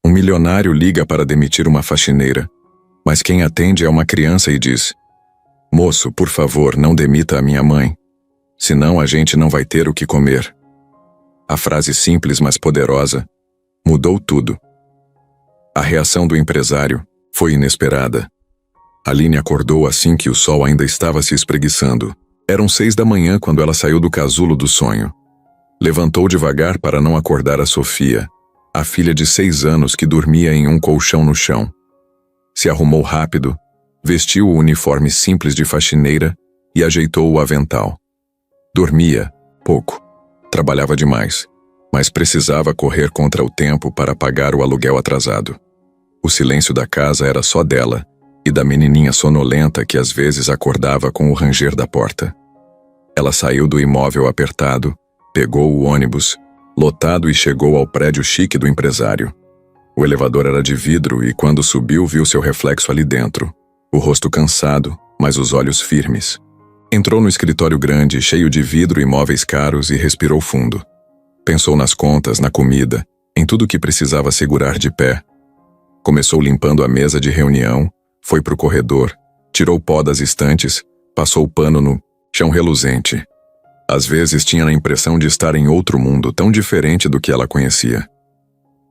Um milionário liga para demitir uma faxineira, mas quem atende é uma criança e diz: "Moço, por favor, não demita a minha mãe, senão a gente não vai ter o que comer." A frase simples, mas poderosa, mudou tudo. A reação do empresário foi inesperada. Aline acordou assim que o sol ainda estava se espreguiçando. Eram 6 da manhã quando ela saiu do casulo do sonho. Levantou devagar para não acordar a Sofia, a filha de 6 anos que dormia em um colchão no chão. Se arrumou rápido, vestiu o uniforme simples de faxineira e ajeitou o avental. Dormia pouco, trabalhava demais, mas precisava correr contra o tempo para pagar o aluguel atrasado. O silêncio da casa era só dela e da menininha sonolenta que às vezes acordava com o ranger da porta. Ela saiu do imóvel apertado, pegou o ônibus, lotado, e chegou ao prédio chique do empresário. O elevador era de vidro e quando subiu viu seu reflexo ali dentro, o rosto cansado, mas os olhos firmes. Entrou no escritório grande, cheio de vidro e móveis caros, e respirou fundo. Pensou nas contas, na comida, em tudo que precisava segurar de pé. Começou limpando a mesa de reunião, foi para o corredor, tirou pó das estantes, passou o pano no chão reluzente. Às vezes tinha a impressão de estar em outro mundo tão diferente do que ela conhecia.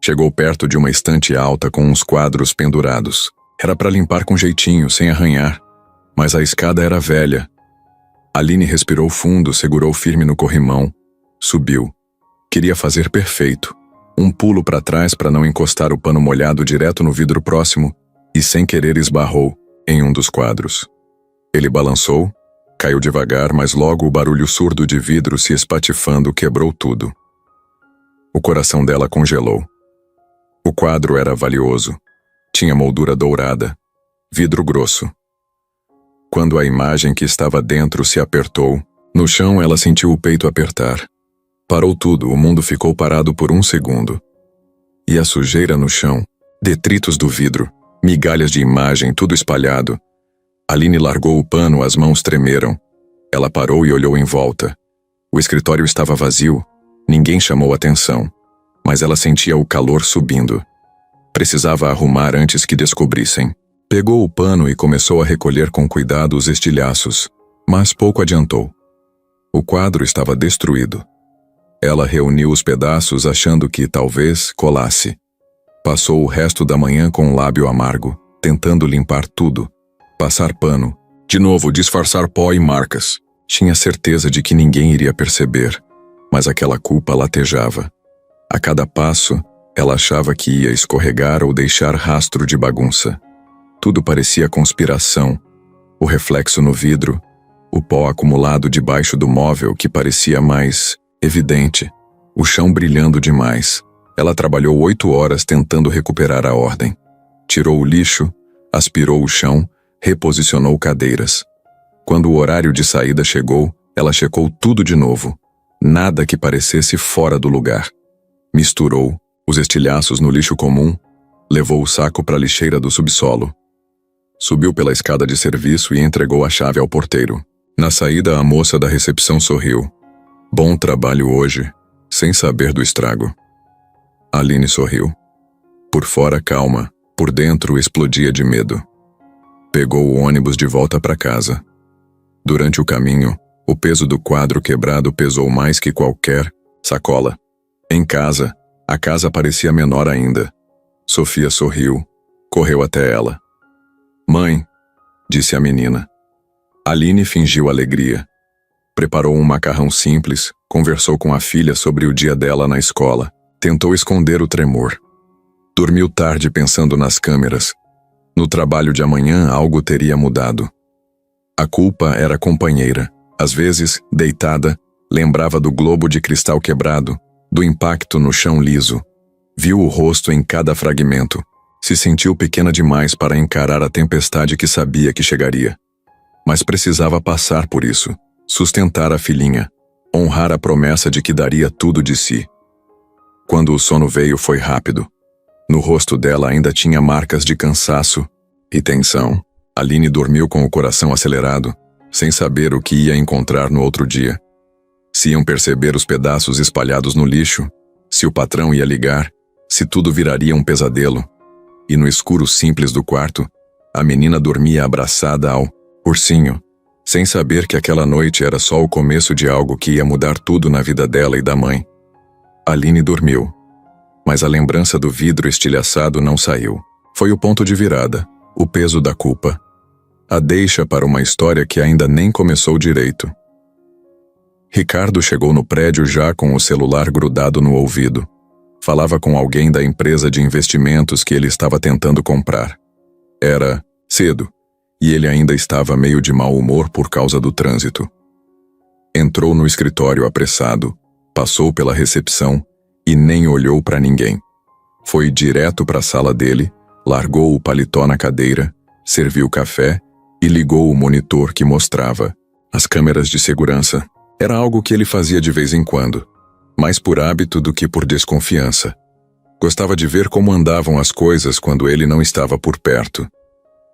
Chegou perto de uma estante alta com uns quadros pendurados. Era para limpar com jeitinho, sem arranhar, mas a escada era velha. Aline respirou fundo, segurou firme no corrimão, subiu. Queria fazer perfeito. Um pulo para trás para não encostar o pano molhado direto no vidro próximo e sem querer esbarrou em um dos quadros. Ele balançou, caiu devagar, mas logo o barulho surdo de vidro se espatifando quebrou tudo. O coração dela congelou. O quadro era valioso. Tinha moldura dourada, vidro grosso. Quando a imagem que estava dentro se apertou, no chão ela sentiu o peito apertar. Parou tudo, o mundo ficou parado por um segundo. E a sujeira no chão, detritos do vidro, migalhas de imagem, tudo espalhado. Aline largou o pano, as mãos tremeram. Ela parou e olhou em volta. O escritório estava vazio, ninguém chamou atenção, mas ela sentia o calor subindo. Precisava arrumar antes que descobrissem. Pegou o pano e começou a recolher com cuidado os estilhaços, mas pouco adiantou. O quadro estava destruído. Ela reuniu os pedaços achando que talvez colasse. Passou o resto da manhã com um lábio amargo, tentando limpar tudo, passar pano, de novo disfarçar pó e marcas. Tinha certeza de que ninguém iria perceber, mas aquela culpa latejava. A cada passo, ela achava que ia escorregar ou deixar rastro de bagunça. Tudo parecia conspiração. O reflexo no vidro, o pó acumulado debaixo do móvel que parecia mais evidente, o chão brilhando demais. Ela trabalhou 8 horas tentando recuperar a ordem. Tirou o lixo, aspirou o chão, reposicionou cadeiras. Quando o horário de saída chegou, ela checou tudo de novo. Nada que parecesse fora do lugar. Misturou os estilhaços no lixo comum, levou o saco para a lixeira do subsolo. Subiu pela escada de serviço e entregou a chave ao porteiro. Na saída, a moça da recepção sorriu. Bom trabalho hoje, sem saber do estrago. Aline sorriu. Por fora, calma, por dentro explodia de medo. Pegou o ônibus de volta para casa. Durante o caminho, o peso do quadro quebrado pesou mais que qualquer sacola. Em casa, a casa parecia menor ainda. Sofia sorriu, correu até ela. "Mãe", disse a menina. Aline fingiu alegria. Preparou um macarrão simples, conversou com a filha sobre o dia dela na escola, tentou esconder o tremor. Dormiu tarde pensando nas câmeras. No trabalho de amanhã algo teria mudado. A culpa era companheira. Às vezes, deitada, lembrava do globo de cristal quebrado, do impacto no chão liso. Viu o rosto em cada fragmento. Se sentiu pequena demais para encarar a tempestade que sabia que chegaria. Mas precisava passar por isso, sustentar a filhinha, honrar a promessa de que daria tudo de si. Quando o sono veio, foi rápido. No rosto dela ainda tinha marcas de cansaço e tensão. Aline dormiu com o coração acelerado, sem saber o que ia encontrar no outro dia. Se iam perceber os pedaços espalhados no lixo, se o patrão ia ligar, Se tudo viraria um pesadelo. E no escuro simples do quarto, a menina dormia abraçada ao ursinho, sem saber que aquela noite era só o começo de algo que ia mudar tudo na vida dela e da mãe. Aline dormiu, mas a lembrança do vidro estilhaçado não saiu. Foi o ponto de virada, o peso da culpa. A deixa para uma história que ainda nem começou direito. Ricardo chegou no prédio já com o celular grudado no ouvido. Falava com alguém da empresa de investimentos que ele estava tentando comprar. Era cedo, e ele ainda estava meio de mau humor por causa do trânsito. Entrou no escritório apressado, passou pela recepção e nem olhou para ninguém. Foi direto para a sala dele, largou o paletó na cadeira, serviu café e ligou o monitor que mostrava as câmeras de segurança. Era algo que ele fazia de vez em quando, mais por hábito do que por desconfiança. Gostava de ver como andavam as coisas quando ele não estava por perto.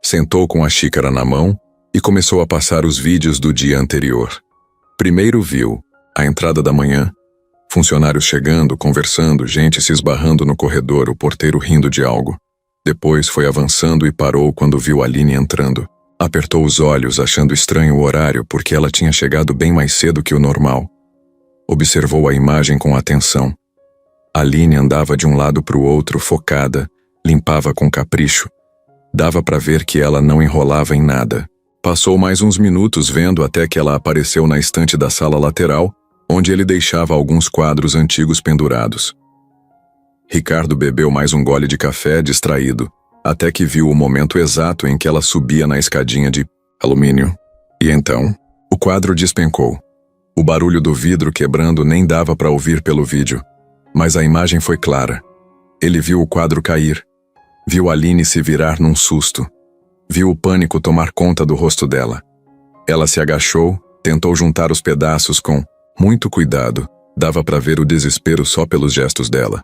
Sentou com a xícara na mão e começou a passar os vídeos do dia anterior. Primeiro viu a entrada da manhã, funcionários chegando, conversando, gente se esbarrando no corredor, o porteiro rindo de algo. Depois foi avançando e parou quando viu Aline entrando. Apertou os olhos, achando estranho o horário, porque ela tinha chegado bem mais cedo que o normal. Observou a imagem com atenção. Aline andava de um lado para o outro, focada, limpava com capricho. Dava para ver que ela não enrolava em nada. Passou mais uns minutos vendo até que ela apareceu na estante da sala lateral, onde ele deixava alguns quadros antigos pendurados. Ricardo bebeu mais um gole de café, distraído, até que viu o momento exato em que ela subia na escadinha de alumínio. E então, o quadro despencou. O barulho do vidro quebrando nem dava para ouvir pelo vídeo, mas a imagem foi clara. Ele viu o quadro cair, viu Aline se virar num susto, viu o pânico tomar conta do rosto dela. Ela se agachou, tentou juntar os pedaços com muito cuidado, dava para ver o desespero só pelos gestos dela.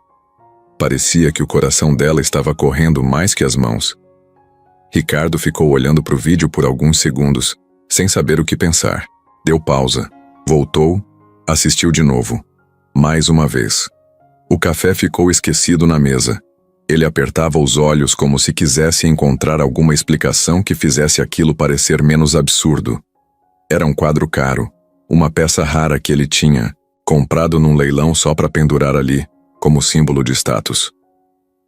Parecia que o coração dela estava correndo mais que as mãos. Ricardo ficou olhando para o vídeo por alguns segundos, sem saber o que pensar. Deu pausa, voltou, assistiu de novo. Mais uma vez. O café ficou esquecido na mesa. Ele apertava os olhos como se quisesse encontrar alguma explicação que fizesse aquilo parecer menos absurdo. Era um quadro caro, uma peça rara que ele tinha, comprado num leilão só para pendurar ali, como símbolo de status.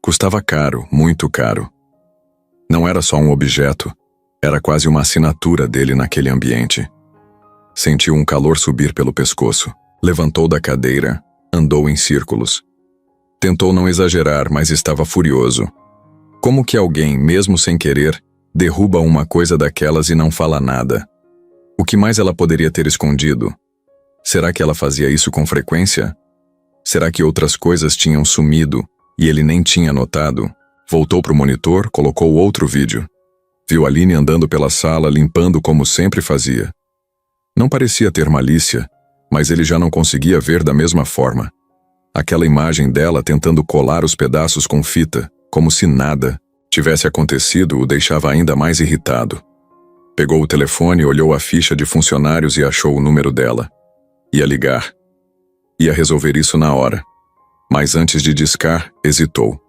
Custava caro, muito caro. Não era só um objeto, era quase uma assinatura dele naquele ambiente. Sentiu um calor subir pelo pescoço, levantou da cadeira, andou em círculos. Tentou não exagerar, mas estava furioso. Como que alguém, mesmo sem querer, derruba uma coisa daquelas e não fala nada? O que mais ela poderia ter escondido? Será que ela fazia isso com frequência? Será que outras coisas tinham sumido e ele nem tinha notado? Voltou para o monitor, colocou outro vídeo. Viu Aline andando pela sala, limpando como sempre fazia. Não parecia ter malícia, mas ele já não conseguia ver da mesma forma. Aquela imagem dela tentando colar os pedaços com fita, como se nada tivesse acontecido, o deixava ainda mais irritado. Pegou o telefone, olhou a ficha de funcionários e achou o número dela. Ia ligar. Ia resolver isso na hora. Mas antes de discar, hesitou.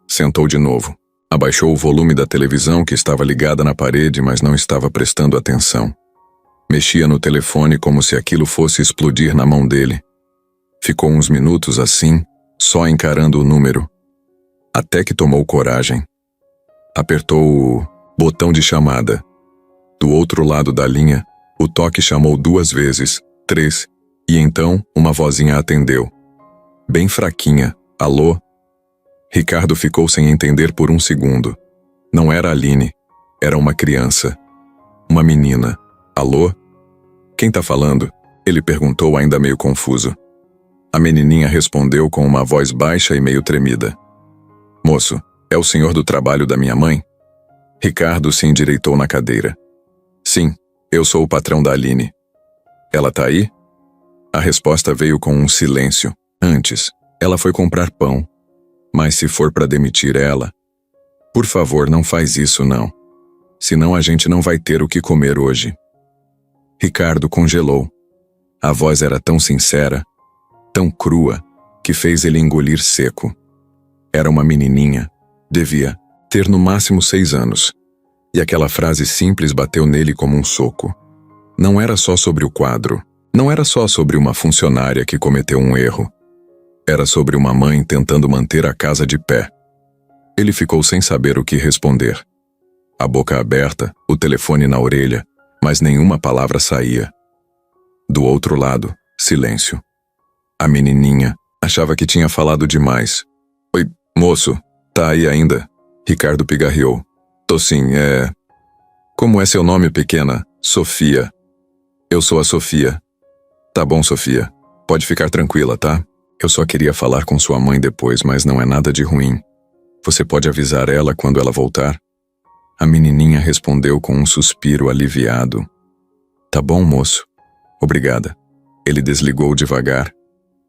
Sentou de novo. Abaixou o volume da televisão que estava ligada na parede, mas não estava prestando atenção. Mexia no telefone como se aquilo fosse explodir na mão dele. Ficou uns minutos assim, só encarando o número. Até que tomou coragem. Apertou o botão de chamada. Do outro lado da linha, o toque chamou 2 vezes, 3, e então uma vozinha atendeu. Bem fraquinha, alô? Ricardo ficou sem entender por um segundo. Não era Aline, era uma criança. Uma menina. Alô? Quem tá falando? Ele perguntou ainda meio confuso. A menininha respondeu com uma voz baixa e meio tremida. Moço, é o senhor do trabalho da minha mãe? Ricardo se endireitou na cadeira. Sim, eu sou o patrão da Aline. Ela tá aí? A resposta veio com um silêncio. Antes, ela foi comprar pão. Mas se for para demitir ela... Por favor, não faz isso não. Senão a gente não vai ter o que comer hoje. Ricardo congelou. A voz era tão sincera, tão crua, que fez ele engolir seco. Era uma menininha. Devia ter no máximo 6 anos. E aquela frase simples bateu nele como um soco. Não era só sobre o quadro. Não era só sobre uma funcionária que cometeu um erro. Era sobre uma mãe tentando manter a casa de pé. Ele ficou sem saber o que responder. A boca aberta, o telefone na orelha, mas nenhuma palavra saía. Do outro lado, silêncio. A menininha achava que tinha falado demais. Oi, moço, tá aí ainda? Ricardo pigarreou. Tô sim, Como é seu nome, pequena? Sofia. Eu sou a Sofia. Tá bom, Sofia. Pode ficar tranquila, tá? Eu só queria falar com sua mãe depois, mas não é nada de ruim. Você pode avisar ela quando ela voltar? A menininha respondeu com um suspiro aliviado. Tá bom, moço. Obrigada. Ele desligou devagar.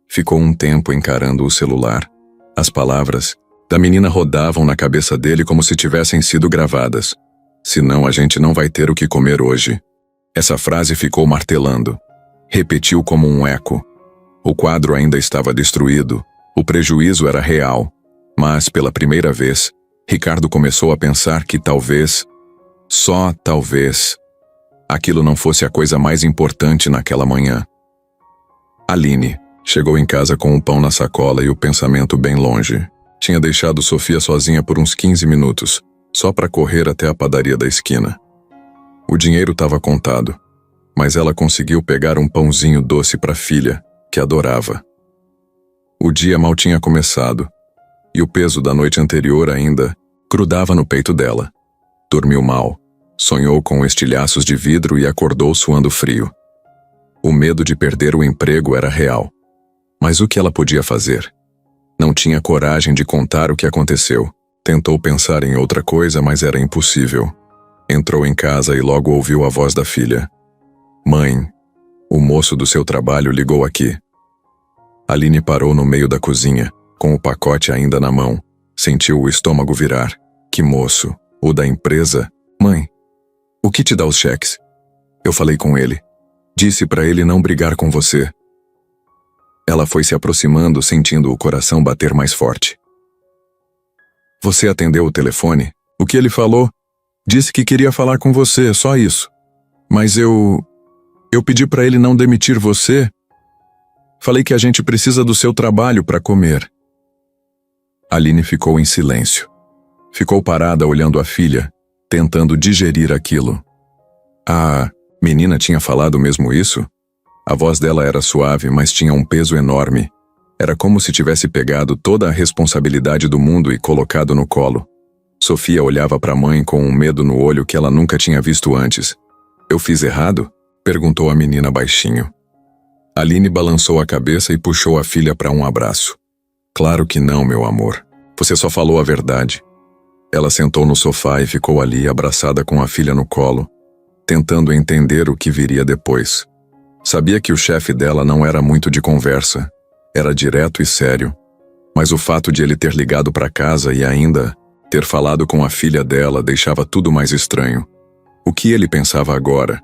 Ficou um tempo encarando o celular. As palavras da menina rodavam na cabeça dele como se tivessem sido gravadas. Senão a gente não vai ter o que comer hoje. Essa frase ficou martelando. Repetiu como um eco. O quadro ainda estava destruído. O prejuízo era real. Mas, pela primeira vez, Ricardo começou a pensar que talvez, só talvez, aquilo não fosse a coisa mais importante naquela manhã. Aline chegou em casa com o pão na sacola e o pensamento bem longe. Tinha deixado Sofia sozinha por uns 15 minutos, só para correr até a padaria da esquina. O dinheiro estava contado, mas ela conseguiu pegar um pãozinho doce para a filha, que adorava. O dia mal tinha começado, e o peso da noite anterior ainda grudava no peito dela. Dormiu mal, sonhou com estilhaços de vidro e acordou suando frio. O medo de perder o emprego era real. Mas o que ela podia fazer? Não tinha coragem de contar o que aconteceu. Tentou pensar em outra coisa, mas era impossível. Entrou em casa e logo ouviu a voz da filha. Mãe, o moço do seu trabalho ligou aqui. Aline parou no meio da cozinha, com o pacote ainda na mão. Sentiu o estômago virar. Que moço? O da empresa? Mãe, o que te dá os cheques? Eu falei com ele. Disse para ele não brigar com você. Ela foi se aproximando, sentindo o coração bater mais forte. Você atendeu o telefone? O que ele falou? Disse que queria falar com você, só isso. Mas eu pedi para ele não demitir você. Falei que a gente precisa do seu trabalho para comer. Aline ficou em silêncio. Ficou parada olhando a filha, tentando digerir aquilo. A menina tinha falado mesmo isso? A voz dela era suave, mas tinha um peso enorme. Era como se tivesse pegado toda a responsabilidade do mundo e colocado no colo. Sofia olhava para a mãe com um medo no olho que ela nunca tinha visto antes. Eu fiz errado? Perguntou a menina baixinho. Aline balançou a cabeça e puxou a filha para um abraço. Claro que não, meu amor. Você só falou a verdade. Ela sentou no sofá e ficou ali abraçada com a filha no colo, tentando entender o que viria depois. Sabia que o chefe dela não era muito de conversa. Era direto e sério. Mas o fato de ele ter ligado para casa e ainda ter falado com a filha dela deixava tudo mais estranho. O que ele pensava agora?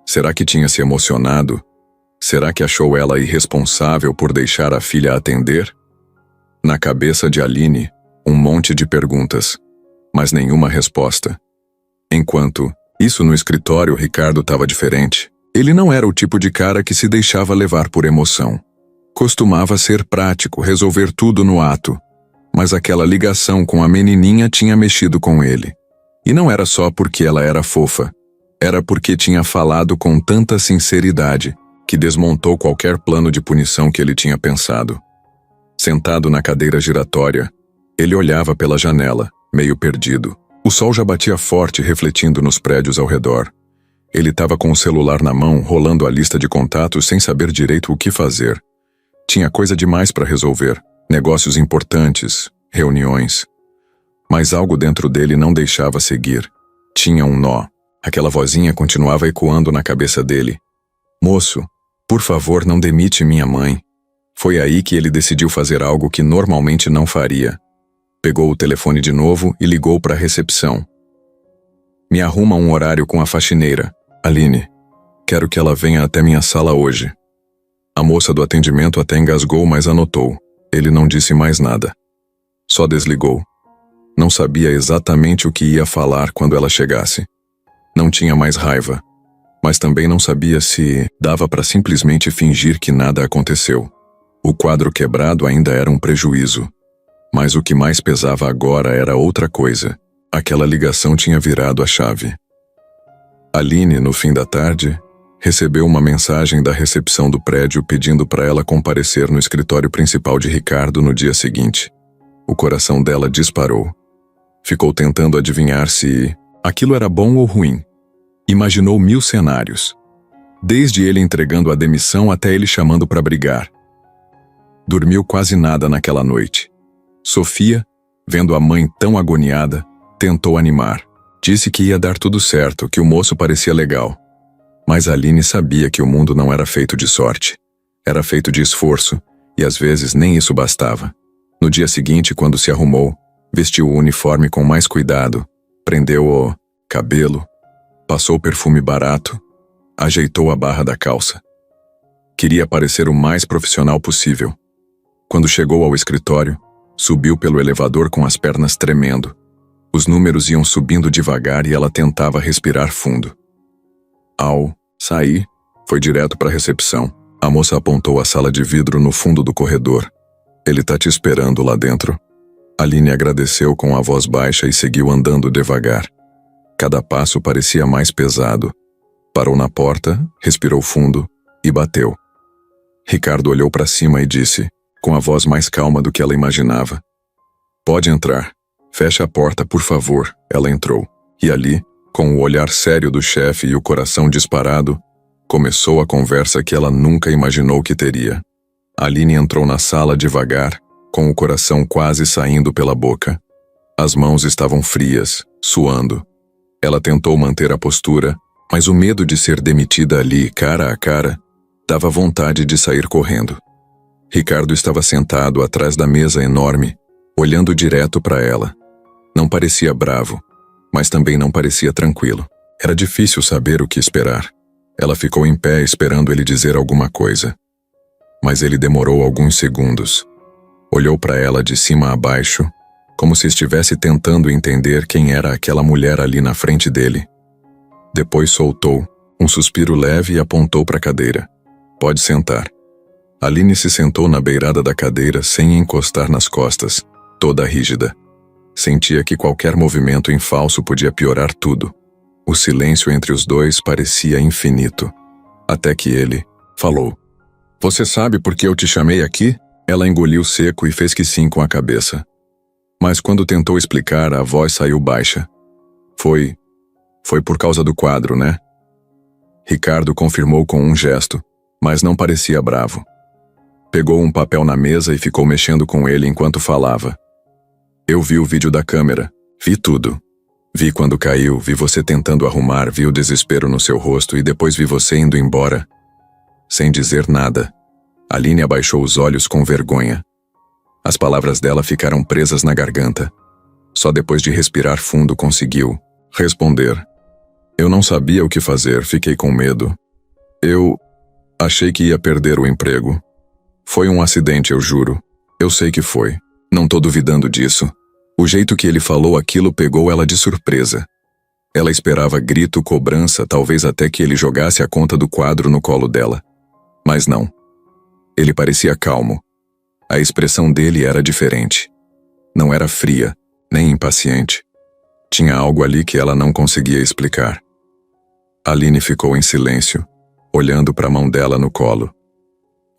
Será que tinha se emocionado? Será que achou ela irresponsável por deixar a filha atender? Na cabeça de Aline, um monte de perguntas, mas nenhuma resposta. Enquanto isso no escritório, Ricardo estava diferente. Ele não era o tipo de cara que se deixava levar por emoção. Costumava ser prático, resolver tudo no ato. Mas aquela ligação com a menininha tinha mexido com ele. E não era só porque ela era fofa. Era porque tinha falado com tanta sinceridade que desmontou qualquer plano de punição que ele tinha pensado. Sentado na cadeira giratória, ele olhava pela janela, meio perdido. O sol já batia forte, refletindo nos prédios ao redor. Ele estava com o celular na mão, rolando a lista de contatos sem saber direito o que fazer. Tinha coisa demais para resolver, negócios importantes, reuniões. Mas algo dentro dele não deixava seguir. Tinha um nó. Aquela vozinha continuava ecoando na cabeça dele. Moço, por favor, não demite minha mãe. Foi aí que ele decidiu fazer algo que normalmente não faria. Pegou o telefone de novo e ligou para a recepção. Me arruma um horário com a faxineira. Aline, quero que ela venha até minha sala hoje. A moça do atendimento até engasgou, mas anotou. Ele não disse mais nada. Só desligou. Não sabia exatamente o que ia falar quando ela chegasse. Não tinha mais raiva, mas também não sabia se dava para simplesmente fingir que nada aconteceu. O quadro quebrado ainda era um prejuízo, mas o que mais pesava agora era outra coisa. Aquela ligação tinha virado a chave. Aline, no fim da tarde, recebeu uma mensagem da recepção do prédio pedindo para ela comparecer no escritório principal de Ricardo no dia seguinte. O coração dela disparou. Ficou tentando adivinhar se aquilo era bom ou ruim. Imaginou 1000 cenários. Desde ele entregando a demissão até ele chamando para brigar. Dormiu quase nada naquela noite. Sofia, vendo a mãe tão agoniada, tentou animar. Disse que ia dar tudo certo, que o moço parecia legal. Mas Aline sabia que o mundo não era feito de sorte. Era feito de esforço, e às vezes nem isso bastava. No dia seguinte, quando se arrumou, vestiu o uniforme com mais cuidado, prendeu o cabelo, passou perfume barato, ajeitou a barra da calça. Queria parecer o mais profissional possível. Quando chegou ao escritório, subiu pelo elevador com as pernas tremendo. Os números iam subindo devagar e ela tentava respirar fundo. Ao sair, foi direto para a recepção. A moça apontou a sala de vidro no fundo do corredor. Ele tá te esperando lá dentro. Aline agradeceu com a voz baixa e seguiu andando devagar. Cada passo parecia mais pesado. Parou na porta, respirou fundo e bateu. Ricardo olhou para cima e disse, com a voz mais calma do que ela imaginava: "Pode entrar. Fecha a porta, por favor." Ela entrou. E ali, com o olhar sério do chefe e o coração disparado, começou a conversa que ela nunca imaginou que teria. Aline entrou na sala devagar, com o coração quase saindo pela boca. As mãos estavam frias, suando. Ela tentou manter a postura, mas o medo de ser demitida ali, cara a cara, dava vontade de sair correndo. Ricardo estava sentado atrás da mesa enorme, olhando direto para ela. Não parecia bravo, mas também não parecia tranquilo. Era difícil saber o que esperar. Ela ficou em pé esperando ele dizer alguma coisa. Mas ele demorou alguns segundos. Olhou para ela de cima a baixo, como se estivesse tentando entender quem era aquela mulher ali na frente dele. Depois soltou um suspiro leve e apontou para a cadeira. "Pode sentar." Aline se sentou na beirada da cadeira sem encostar nas costas, toda rígida. Sentia que qualquer movimento em falso podia piorar tudo. O silêncio entre os dois parecia infinito. Até que ele falou. "Você sabe por que eu te chamei aqui?" Ela engoliu seco e fez que sim com a cabeça. Mas quando tentou explicar, a voz saiu baixa. Foi por causa do quadro, né?" Ricardo confirmou com um gesto, mas não parecia bravo. Pegou um papel na mesa e ficou mexendo com ele enquanto falava. "Eu vi o vídeo da câmera, vi tudo. Vi quando caiu, vi você tentando arrumar, vi o desespero no seu rosto e depois vi você indo embora." Sem dizer nada, Aline abaixou os olhos com vergonha. As palavras dela ficaram presas na garganta. Só depois de respirar fundo conseguiu responder. "Eu não sabia o que fazer, fiquei com medo. Eu achei que ia perder o emprego. Foi um acidente, eu juro. Eu sei que foi. Não tô duvidando disso." O jeito que ele falou aquilo pegou ela de surpresa. Ela esperava grito, cobrança, talvez até que ele jogasse a conta do quadro no colo dela. Mas não. Ele parecia calmo. A expressão dele era diferente. Não era fria, nem impaciente. Tinha algo ali que ela não conseguia explicar. Aline ficou em silêncio, olhando para a mão dela no colo.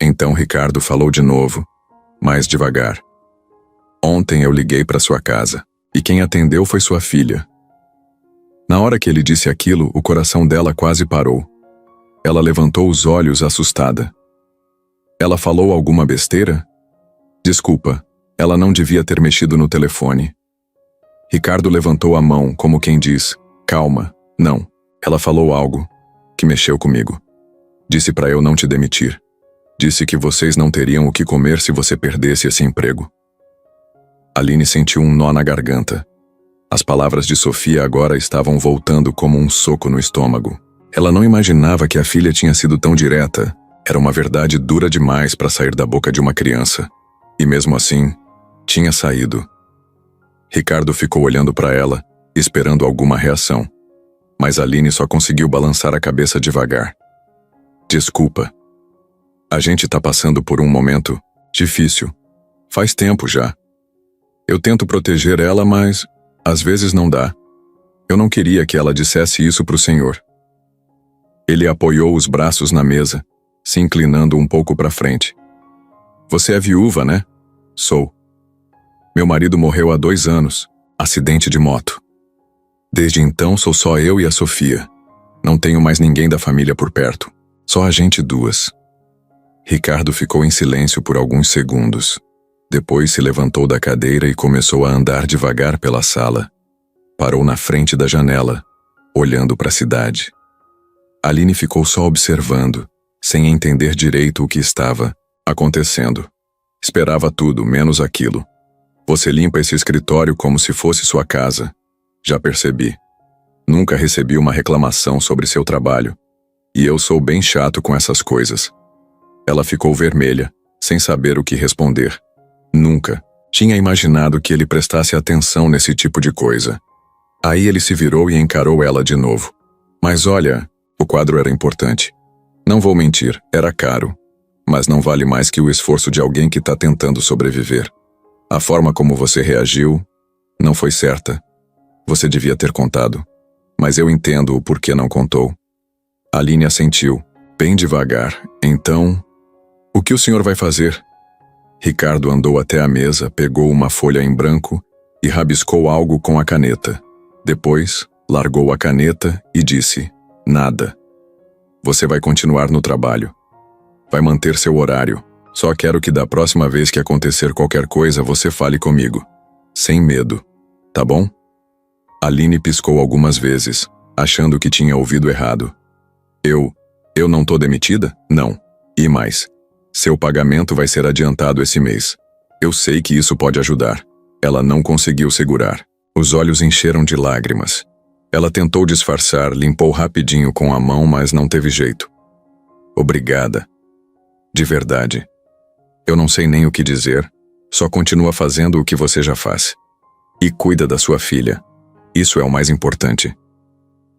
Então Ricardo falou de novo, mais devagar. "Ontem eu liguei para sua casa, e quem atendeu foi sua filha." Na hora que ele disse aquilo, o coração dela quase parou. Ela levantou os olhos assustada. "Ela falou alguma besteira?" "Desculpa, ela não devia ter mexido no telefone." Ricardo levantou a mão, como quem diz, "Calma, não. Ela falou algo que mexeu comigo. Disse para eu não te demitir. Disse que vocês não teriam o que comer se você perdesse esse emprego." Aline sentiu um nó na garganta. As palavras de Sofia agora estavam voltando como um soco no estômago. Ela não imaginava que a filha tinha sido tão direta. Era uma verdade dura demais para sair da boca de uma criança. E mesmo assim, tinha saído. Ricardo ficou olhando para ela, esperando alguma reação. Mas Aline só conseguiu balançar a cabeça devagar. Desculpa. A gente tá passando por um momento difícil. Faz tempo já. Eu tento proteger ela, mas às vezes não dá. Eu não queria que ela dissesse isso pro senhor. Ele apoiou os braços na mesa, se inclinando um pouco para frente. Você é viúva, né? Sou. Meu marido morreu há 2 anos, acidente de moto. Desde então sou só eu e a Sofia. Não tenho mais ninguém da família por perto. Só a gente 2. Ricardo ficou em silêncio por alguns segundos. Depois se levantou da cadeira e começou a andar devagar pela sala. Parou na frente da janela, olhando para a cidade. Aline ficou só observando, sem entender direito o que estava acontecendo. Esperava tudo, menos aquilo. Você limpa esse escritório como se fosse sua casa. Já percebi. Nunca recebi uma reclamação sobre seu trabalho. E eu sou bem chato com essas coisas. Ela ficou vermelha, sem saber o que responder. Nunca tinha imaginado que ele prestasse atenção nesse tipo de coisa. Aí ele se virou e encarou ela de novo. Mas olha, o quadro era importante. Não vou mentir, era caro. Mas não vale mais que o esforço de alguém que está tentando sobreviver. A forma como você reagiu não foi certa. Você devia ter contado. Mas eu entendo o porquê não contou. Aline assentiu, bem devagar. Então, o que o senhor vai fazer? Ricardo andou até a mesa, pegou uma folha em branco e rabiscou algo com a caneta. Depois, largou a caneta e disse, nada. Você vai continuar no trabalho. Vai manter seu horário. Só quero que da próxima vez que acontecer qualquer coisa você fale comigo. Sem medo. Tá bom? Aline piscou algumas vezes, achando que tinha ouvido errado. Eu não tô demitida? Não. E mais. Seu pagamento vai ser adiantado esse mês. Eu sei que isso pode ajudar. Ela não conseguiu segurar. Os olhos encheram de lágrimas. Ela tentou disfarçar, limpou rapidinho com a mão, mas não teve jeito. Obrigada. De verdade. Eu não sei nem o que dizer, só continua fazendo o que você já faz. E cuida da sua filha. Isso é o mais importante.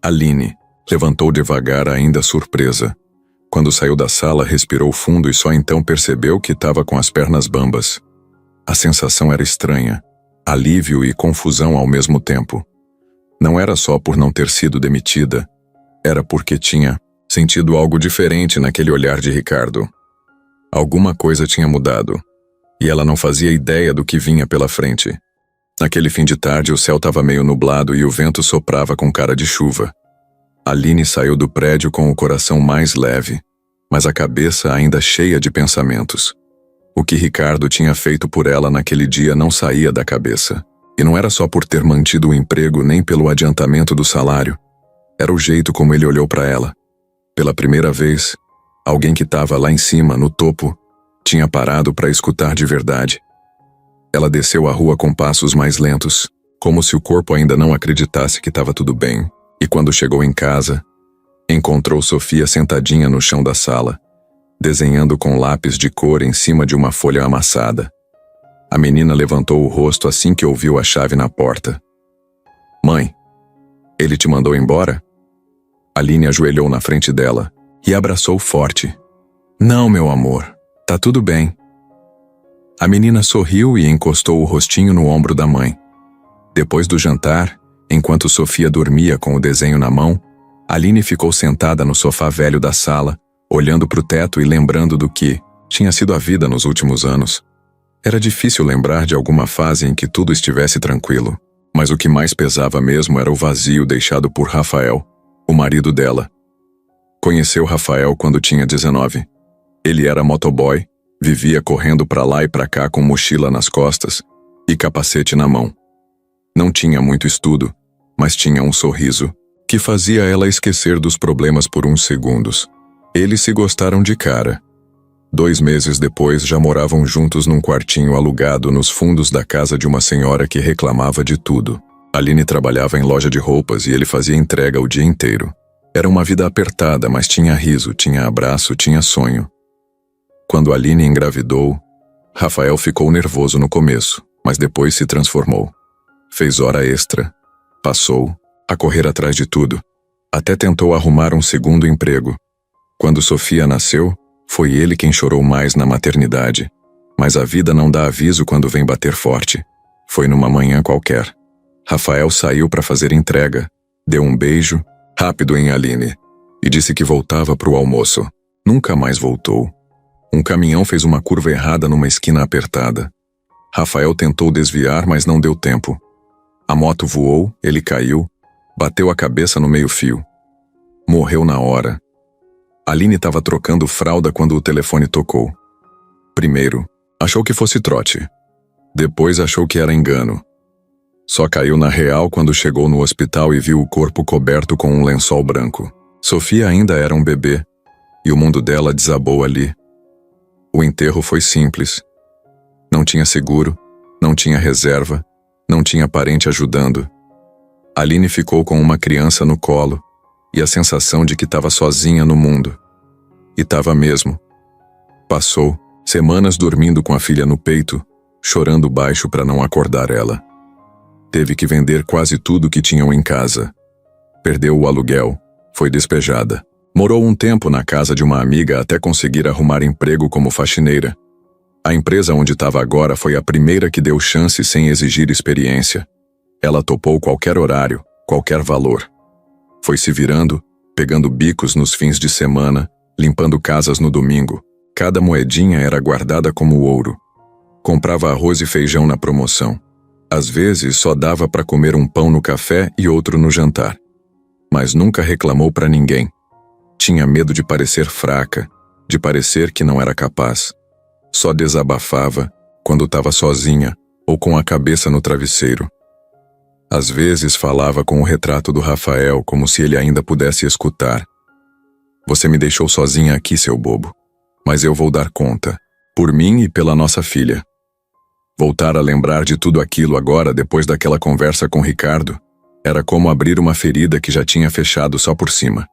Aline levantou devagar, ainda surpresa. Quando saiu da sala, respirou fundo e só então percebeu que estava com as pernas bambas. A sensação era estranha, alívio e confusão ao mesmo tempo. Não era só por não ter sido demitida, era porque tinha sentido algo diferente naquele olhar de Ricardo. Alguma coisa tinha mudado, e ela não fazia ideia do que vinha pela frente. Naquele fim de tarde, o céu estava meio nublado e o vento soprava com cara de chuva. Aline saiu do prédio com o coração mais leve, mas a cabeça ainda cheia de pensamentos. O que Ricardo tinha feito por ela naquele dia não saía da cabeça. E não era só por ter mantido o emprego nem pelo adiantamento do salário. Era o jeito como ele olhou para ela. Pela primeira vez, alguém que estava lá em cima, no topo, tinha parado para escutar de verdade. Ela desceu a rua com passos mais lentos, como se o corpo ainda não acreditasse que estava tudo bem. E quando chegou em casa, encontrou Sofia sentadinha no chão da sala, desenhando com lápis de cor em cima de uma folha amassada. A menina levantou o rosto assim que ouviu a chave na porta. Mãe, ele te mandou embora? Aline ajoelhou na frente dela e abraçou forte. Não, meu amor, tá tudo bem. A menina sorriu e encostou o rostinho no ombro da mãe. Depois do jantar, enquanto Sofia dormia com o desenho na mão, Aline ficou sentada no sofá velho da sala, olhando para o teto e lembrando do que tinha sido a vida nos últimos anos. Era difícil lembrar de alguma fase em que tudo estivesse tranquilo, mas o que mais pesava mesmo era o vazio deixado por Rafael, o marido dela. Conheceu Rafael quando tinha 19. Ele era motoboy, vivia correndo para lá e para cá com mochila nas costas e capacete na mão. Não tinha muito estudo, mas tinha um sorriso que fazia ela esquecer dos problemas por uns segundos. Eles se gostaram de cara. 2 meses depois já moravam juntos num quartinho alugado nos fundos da casa de uma senhora que reclamava de tudo. Aline trabalhava em loja de roupas e ele fazia entrega o dia inteiro. Era uma vida apertada, mas tinha riso, tinha abraço, tinha sonho. Quando Aline engravidou, Rafael ficou nervoso no começo, mas depois se transformou. Fez hora extra. Passou a correr atrás de tudo. Até tentou arrumar um segundo emprego. Quando Sofia nasceu, foi ele quem chorou mais na maternidade. Mas a vida não dá aviso quando vem bater forte. Foi numa manhã qualquer. Rafael saiu para fazer entrega, deu um beijo, rápido em Aline, e disse que voltava para o almoço. Nunca mais voltou. Um caminhão fez uma curva errada numa esquina apertada. Rafael tentou desviar, mas não deu tempo. A moto voou, ele caiu, bateu a cabeça no meio-fio. Morreu na hora. Aline estava trocando fralda quando o telefone tocou. Primeiro, achou que fosse trote. Depois achou que era engano. Só caiu na real quando chegou no hospital e viu o corpo coberto com um lençol branco. Sofia ainda era um bebê, e o mundo dela desabou ali. O enterro foi simples. Não tinha seguro, não tinha reserva, não tinha parente ajudando. Aline ficou com uma criança no colo e a sensação de que estava sozinha no mundo. E estava mesmo. Passou semanas dormindo com a filha no peito, chorando baixo para não acordar ela. Teve que vender quase tudo que tinham em casa. Perdeu o aluguel, foi despejada. Morou um tempo na casa de uma amiga até conseguir arrumar emprego como faxineira. A empresa onde estava agora foi a primeira que deu chance sem exigir experiência. Ela topou qualquer horário, qualquer valor. Foi se virando, pegando bicos nos fins de semana, limpando casas no domingo. Cada moedinha era guardada como ouro. Comprava arroz e feijão na promoção. Às vezes só dava para comer um pão no café e outro no jantar. Mas nunca reclamou para ninguém. Tinha medo de parecer fraca, de parecer que não era capaz. Só desabafava quando estava sozinha ou com a cabeça no travesseiro. Às vezes falava com o retrato do Rafael como se ele ainda pudesse escutar. Você me deixou sozinha aqui, seu bobo. Mas eu vou dar conta, por mim e pela nossa filha. Voltar a lembrar de tudo aquilo agora, depois daquela conversa com Ricardo, era como abrir uma ferida que já tinha fechado só por cima.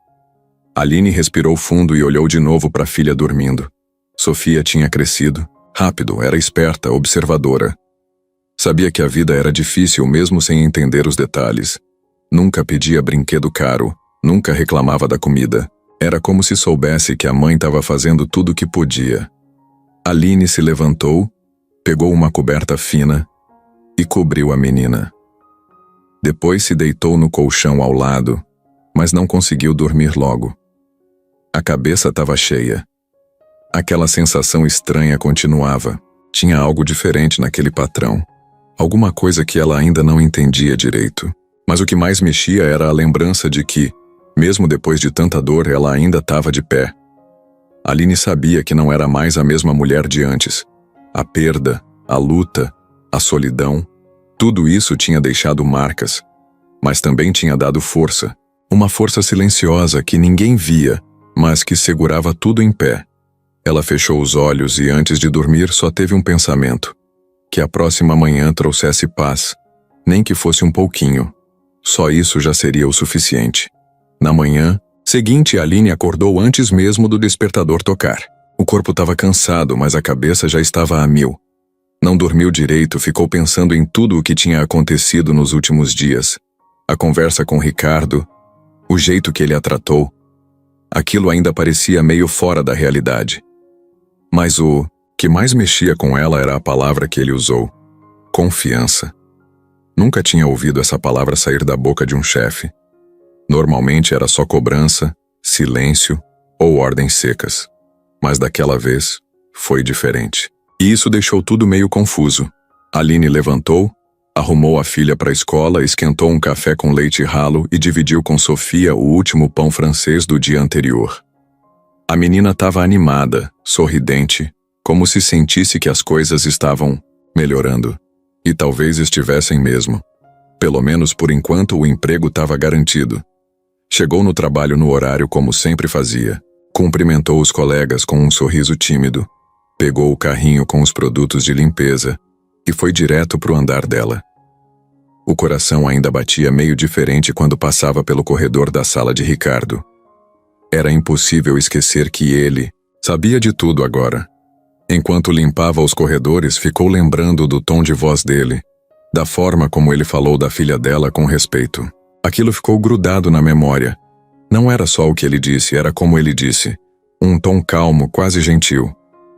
Aline respirou fundo e olhou de novo para a filha dormindo. Sofia tinha crescido, rápido, era esperta, observadora. Sabia que a vida era difícil mesmo sem entender os detalhes. Nunca pedia brinquedo caro, nunca reclamava da comida. Era como se soubesse que a mãe estava fazendo tudo o que podia. Aline se levantou, pegou uma coberta fina e cobriu a menina. Depois se deitou no colchão ao lado, mas não conseguiu dormir logo. A cabeça estava cheia. Aquela sensação estranha continuava. Tinha algo diferente naquele patrão. Alguma coisa que ela ainda não entendia direito. Mas o que mais mexia era a lembrança de que, mesmo depois de tanta dor, ela ainda estava de pé. Aline sabia que não era mais a mesma mulher de antes. A perda, a luta, a solidão, tudo isso tinha deixado marcas. Mas também tinha dado força. Uma força silenciosa que ninguém via, mas que segurava tudo em pé. Ela fechou os olhos e antes de dormir só teve um pensamento. Que a próxima manhã trouxesse paz, nem que fosse um pouquinho. Só isso já seria o suficiente. Na manhã seguinte, Aline acordou antes mesmo do despertador tocar. O corpo estava cansado, mas a cabeça já estava a mil. Não dormiu direito, ficou pensando em tudo o que tinha acontecido nos últimos dias. A conversa com Ricardo, o jeito que ele a tratou. Aquilo ainda parecia meio fora da realidade. Mas o que mais mexia com ela era a palavra que ele usou: confiança. Nunca tinha ouvido essa palavra sair da boca de um chefe. Normalmente era só cobrança, silêncio ou ordens secas. Mas daquela vez, foi diferente. E isso deixou tudo meio confuso. Aline levantou, arrumou a filha para a escola, esquentou um café com leite ralo e dividiu com Sofia o último pão francês do dia anterior. A menina estava animada, sorridente, como se sentisse que as coisas estavam melhorando. E talvez estivessem mesmo. Pelo menos por enquanto o emprego estava garantido. Chegou no trabalho no horário como sempre fazia. Cumprimentou os colegas com um sorriso tímido. Pegou o carrinho com os produtos de limpeza e foi direto para o andar dela. O coração ainda batia meio diferente quando passava pelo corredor da sala de Ricardo. Era impossível esquecer que ele sabia de tudo agora. Enquanto limpava os corredores, ficou lembrando do tom de voz dele, Da forma como ele falou da filha dela com respeito. Aquilo ficou grudado na memória. Não era só o que ele disse, era como ele disse. Um tom calmo, quase gentil.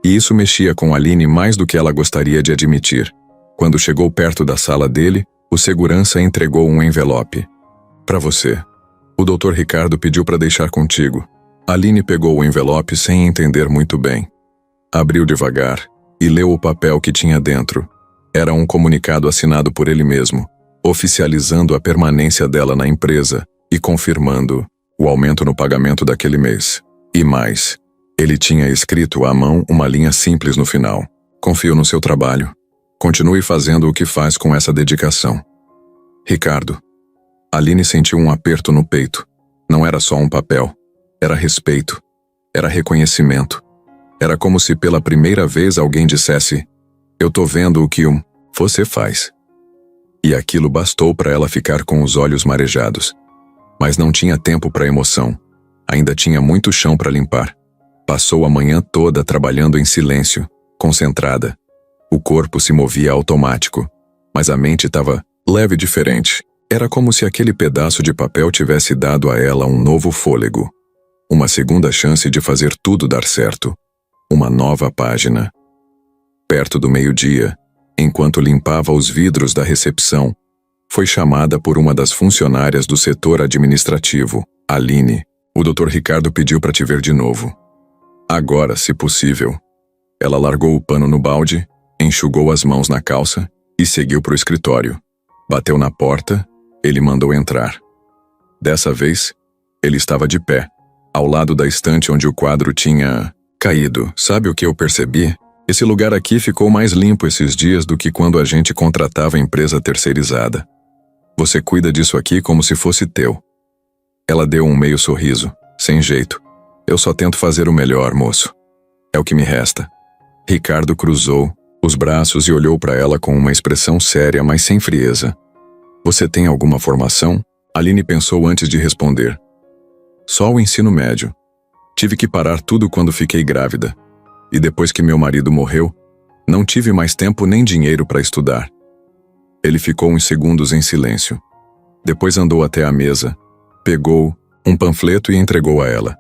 E isso mexia com Aline mais do que ela gostaria de admitir. Quando chegou perto da sala dele, o segurança entregou um envelope. Para você. O Dr. Ricardo pediu para deixar contigo. Aline pegou o envelope sem entender muito bem. Abriu devagar e leu o papel que tinha dentro. Era um comunicado assinado por ele mesmo, oficializando a permanência dela na empresa e confirmando o aumento no pagamento daquele mês. E mais, ele tinha escrito à mão uma linha simples no final. Confio no seu trabalho. Continue fazendo o que faz com essa dedicação. Ricardo. Aline sentiu um aperto no peito. Não era só um papel. Era respeito. Era reconhecimento. Era como se pela primeira vez alguém dissesse: eu tô vendo o que você faz. E aquilo bastou para ela ficar com os olhos marejados. Mas não tinha tempo para emoção. Ainda tinha muito chão para limpar. Passou a manhã toda trabalhando em silêncio, concentrada. O corpo se movia automático, mas a mente estava leve e diferente. Era como se aquele pedaço de papel tivesse dado a ela um novo fôlego. Uma segunda chance de fazer tudo dar certo. Uma nova página. Perto do meio-dia, enquanto limpava os vidros da recepção, foi chamada por uma das funcionárias do setor administrativo, Aline. O Dr. Ricardo pediu para te ver de novo. Agora, se possível. Ela largou o pano no balde, enxugou as mãos na calça e seguiu para o escritório. Bateu na porta, ele mandou entrar. Dessa vez, ele estava de pé, ao lado da estante onde o quadro tinha caído. Sabe o que eu percebi? Esse lugar aqui ficou mais limpo esses dias do que quando a gente contratava a empresa terceirizada. Você cuida disso aqui como se fosse teu. Ela deu um meio sorriso, sem jeito. Eu só tento fazer o melhor, moço. É o que me resta. Ricardo cruzou os braços e olhou para ela com uma expressão séria, mas sem frieza. Você tem alguma formação? Aline pensou antes de responder. Só o ensino médio. Tive que parar tudo quando fiquei grávida. E depois que meu marido morreu, não tive mais tempo nem dinheiro para estudar. Ele ficou uns segundos em silêncio. Depois andou até a mesa, pegou um panfleto e entregou a ela.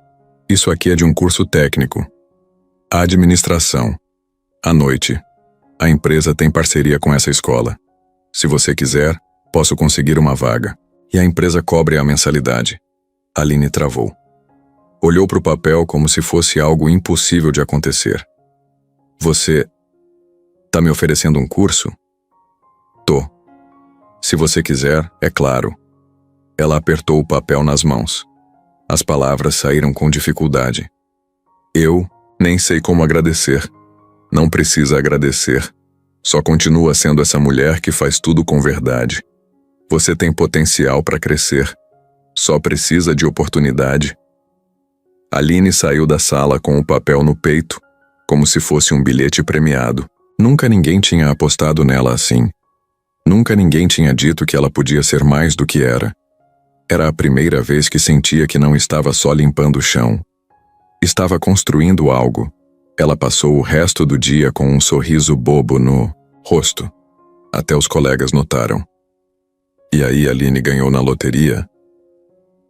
Isso aqui é de um curso técnico. Administração. À noite. A empresa tem parceria com essa escola. Se você quiser, posso conseguir uma vaga. E a empresa cobre a mensalidade. Aline travou. Olhou para o papel como se fosse algo impossível de acontecer. Você tá me oferecendo um curso? Tô. Se você quiser, é claro. Ela apertou o papel nas mãos. As palavras saíram com dificuldade. Eu nem sei como agradecer. Não precisa agradecer. Só continua sendo essa mulher que faz tudo com verdade. Você tem potencial para crescer. Só precisa de oportunidade. Aline saiu da sala com o papel no peito, como se fosse um bilhete premiado. Nunca ninguém tinha apostado nela assim. Nunca ninguém tinha dito que ela podia ser mais do que era. Era a primeira vez que sentia que não estava só limpando o chão. Estava construindo algo. Ela passou o resto do dia com um sorriso bobo no rosto. Até os colegas notaram. E aí Aline ganhou na loteria?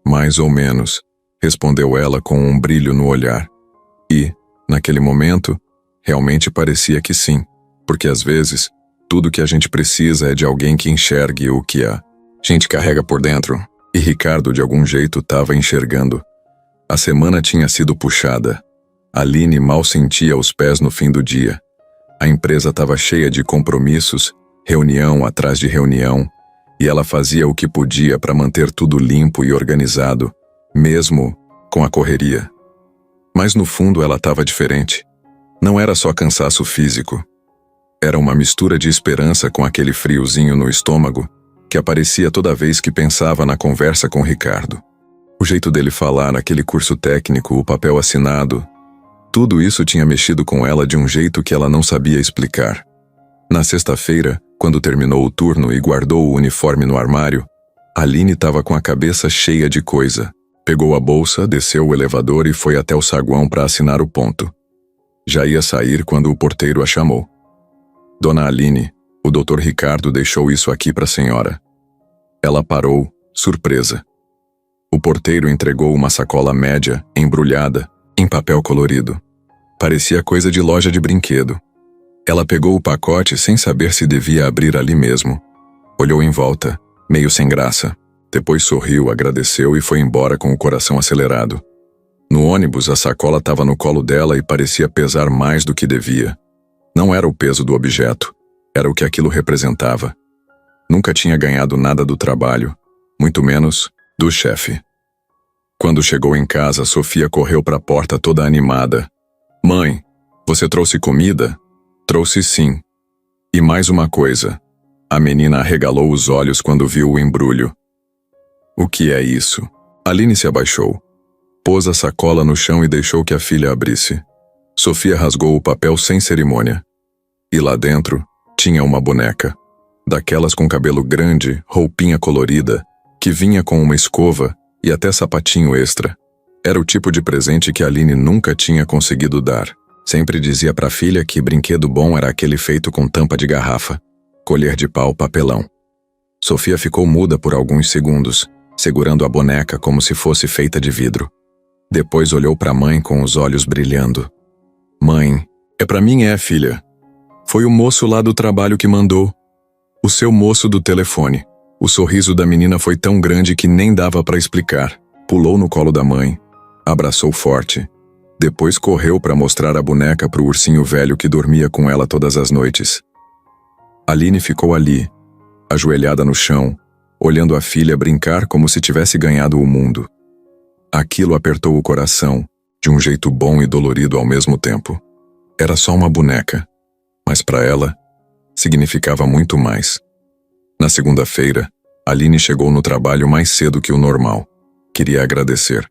Mais ou menos, respondeu ela com um brilho no olhar. E, naquele momento, realmente parecia que sim, porque às vezes, tudo que a gente precisa é de alguém que enxergue o que a gente carrega por dentro. E Ricardo de algum jeito estava enxergando. A semana tinha sido puxada. Aline mal sentia os pés no fim do dia. A empresa estava cheia de compromissos, reunião atrás de reunião, e ela fazia o que podia para manter tudo limpo e organizado, mesmo com a correria. Mas no fundo ela estava diferente. Não era só cansaço físico. Era uma mistura de esperança com aquele friozinho no estômago que aparecia toda vez que pensava na conversa com Ricardo. O jeito dele falar, aquele curso técnico, o papel assinado, tudo isso tinha mexido com ela de um jeito que ela não sabia explicar. Na sexta-feira, quando terminou o turno e guardou o uniforme no armário, Aline estava com a cabeça cheia de coisa. Pegou a bolsa, desceu o elevador e foi até o saguão para assinar o ponto. Já ia sair quando o porteiro a chamou. Dona Aline, O Dr. Ricardo deixou isso aqui para a senhora. Ela parou, surpresa. O porteiro entregou uma sacola média, embrulhada, em papel colorido. Parecia coisa de loja de brinquedo. Ela pegou o pacote sem saber se devia abrir ali mesmo. Olhou em volta, meio sem graça. Depois sorriu, agradeceu e foi embora com o coração acelerado. No ônibus, a sacola estava no colo dela e parecia pesar mais do que devia. Não era o peso do objeto, era o que aquilo representava. Nunca tinha ganhado nada do trabalho, muito menos do chefe. Quando chegou em casa, Sofia correu para a porta toda animada. Mãe, você trouxe comida? Trouxe sim. E mais uma coisa. A menina arregalou os olhos quando viu o embrulho. O que é isso? Aline se abaixou. Pôs a sacola no chão e deixou que a filha abrisse. Sofia rasgou o papel sem cerimônia. E lá dentro tinha uma boneca. Daquelas com cabelo grande, roupinha colorida, que vinha com uma escova e até sapatinho extra. Era o tipo de presente que Aline nunca tinha conseguido dar. Sempre dizia para a filha que brinquedo bom era aquele feito com tampa de garrafa, colher de pau, papelão. Sofia ficou muda por alguns segundos, segurando a boneca como se fosse feita de vidro. Depois olhou para a mãe com os olhos brilhando. Mãe, é para mim filha. Foi o moço lá do trabalho que mandou. O seu moço do telefone. O sorriso da menina foi tão grande que nem dava para explicar. Pulou no colo da mãe, abraçou forte. Depois correu para mostrar a boneca pro ursinho velho que dormia com ela todas as noites. Aline ficou ali, ajoelhada no chão, olhando a filha brincar como se tivesse ganhado o mundo. Aquilo apertou o coração, de um jeito bom e dolorido ao mesmo tempo. Era só uma boneca, mas para ela, significava muito mais. Na segunda-feira, Aline chegou no trabalho mais cedo que o normal. Queria agradecer,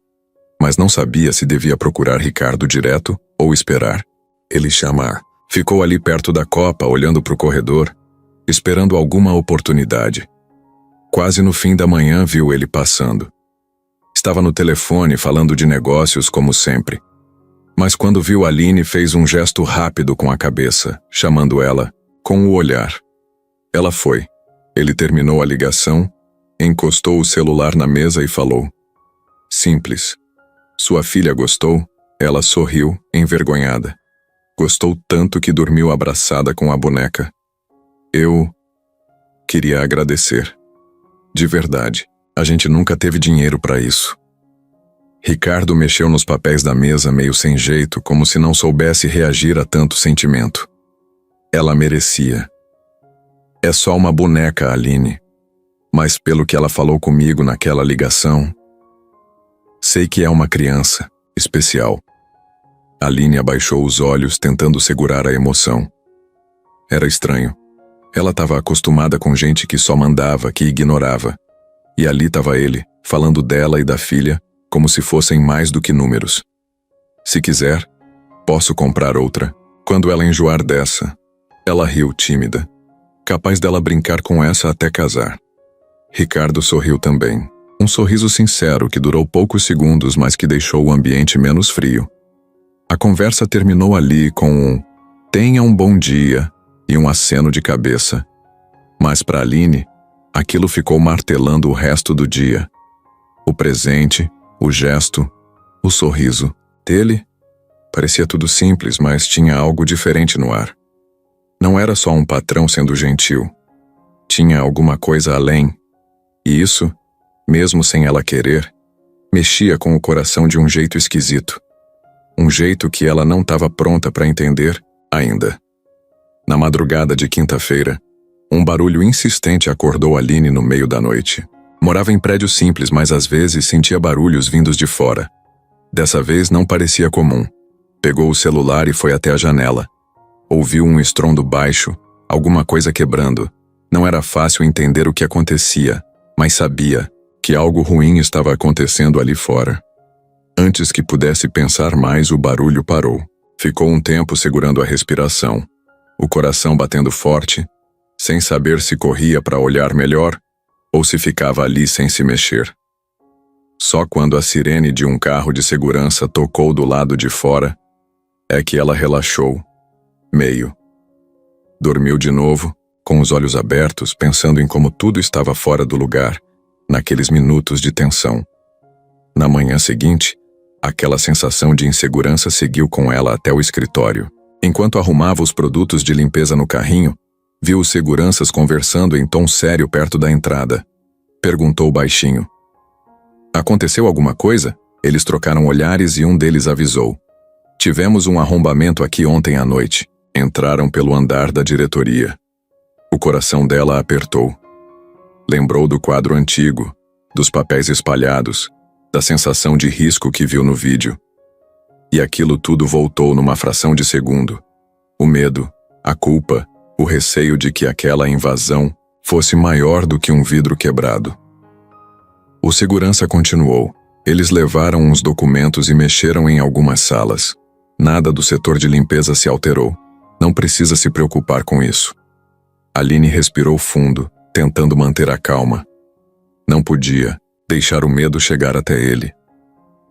mas não sabia se devia procurar Ricardo direto ou esperar ele chamar. Ficou ali perto da copa, olhando para o corredor, esperando alguma oportunidade. Quase no fim da manhã viu ele passando. Estava no telefone falando de negócios como sempre. Mas quando viu Aline, fez um gesto rápido com a cabeça, chamando ela com o olhar. Ela foi. Ele terminou a ligação, encostou o celular na mesa e falou. Simples. Sua filha gostou? Ela sorriu, envergonhada. Gostou tanto que dormiu abraçada com a boneca. Eu queria agradecer. De verdade, a gente nunca teve dinheiro para isso. Ricardo mexeu nos papéis da mesa meio sem jeito, como se não soubesse reagir a tanto sentimento. Ela merecia. É só uma boneca, Aline. Mas pelo que ela falou comigo naquela ligação, sei que é uma criança, especial. Aline abaixou os olhos, tentando segurar a emoção. Era estranho. Ela estava acostumada com gente que só mandava, que ignorava. E ali estava ele, falando dela e da filha, como se fossem mais do que números. Se quiser, posso comprar outra. Quando ela enjoar dessa, ela riu tímida, capaz dela brincar com essa até casar. Ricardo sorriu também. Um sorriso sincero que durou poucos segundos, mas que deixou o ambiente menos frio. A conversa terminou ali com um "tenha um bom dia" e um aceno de cabeça. Mas para Aline, aquilo ficou martelando o resto do dia. O presente, o gesto, o sorriso dele. Parecia tudo simples, mas tinha algo diferente no ar. Não era só um patrão sendo gentil. Tinha alguma coisa além. E isso, mesmo sem ela querer, mexia com o coração de um jeito esquisito. Um jeito que ela não estava pronta para entender ainda. Na madrugada de quinta-feira, um barulho insistente acordou Aline no meio da noite. Morava em prédio simples, mas às vezes sentia barulhos vindos de fora. Dessa vez não parecia comum. Pegou o celular e foi até a janela. Ouviu um estrondo baixo, alguma coisa quebrando. Não era fácil entender o que acontecia, mas sabia que algo ruim estava acontecendo ali fora. Antes que pudesse pensar mais, o barulho parou. Ficou um tempo segurando a respiração, o coração batendo forte, sem saber se corria para olhar melhor ou se ficava ali sem se mexer. Só quando a sirene de um carro de segurança tocou do lado de fora é que ela relaxou, meio. Dormiu de novo, com os olhos abertos, pensando em como tudo estava fora do lugar, naqueles minutos de tensão. Na manhã seguinte, aquela sensação de insegurança seguiu com ela até o escritório. Enquanto arrumava os produtos de limpeza no carrinho, viu os seguranças conversando em tom sério perto da entrada. Perguntou baixinho: "Aconteceu alguma coisa?" Eles trocaram olhares e um deles avisou: "Tivemos um arrombamento aqui ontem à noite." Entraram pelo andar da diretoria. O coração dela apertou. Lembrou do quadro antigo, dos papéis espalhados, da sensação de risco que viu no vídeo. E aquilo tudo voltou numa fração de segundo. O medo, a culpa, o receio de que aquela invasão fosse maior do que um vidro quebrado. O segurança continuou. Eles levaram uns documentos e mexeram em algumas salas. Nada do setor de limpeza se alterou. Não precisa se preocupar com isso. Aline respirou fundo, tentando manter a calma. Não podia deixar o medo chegar até ele.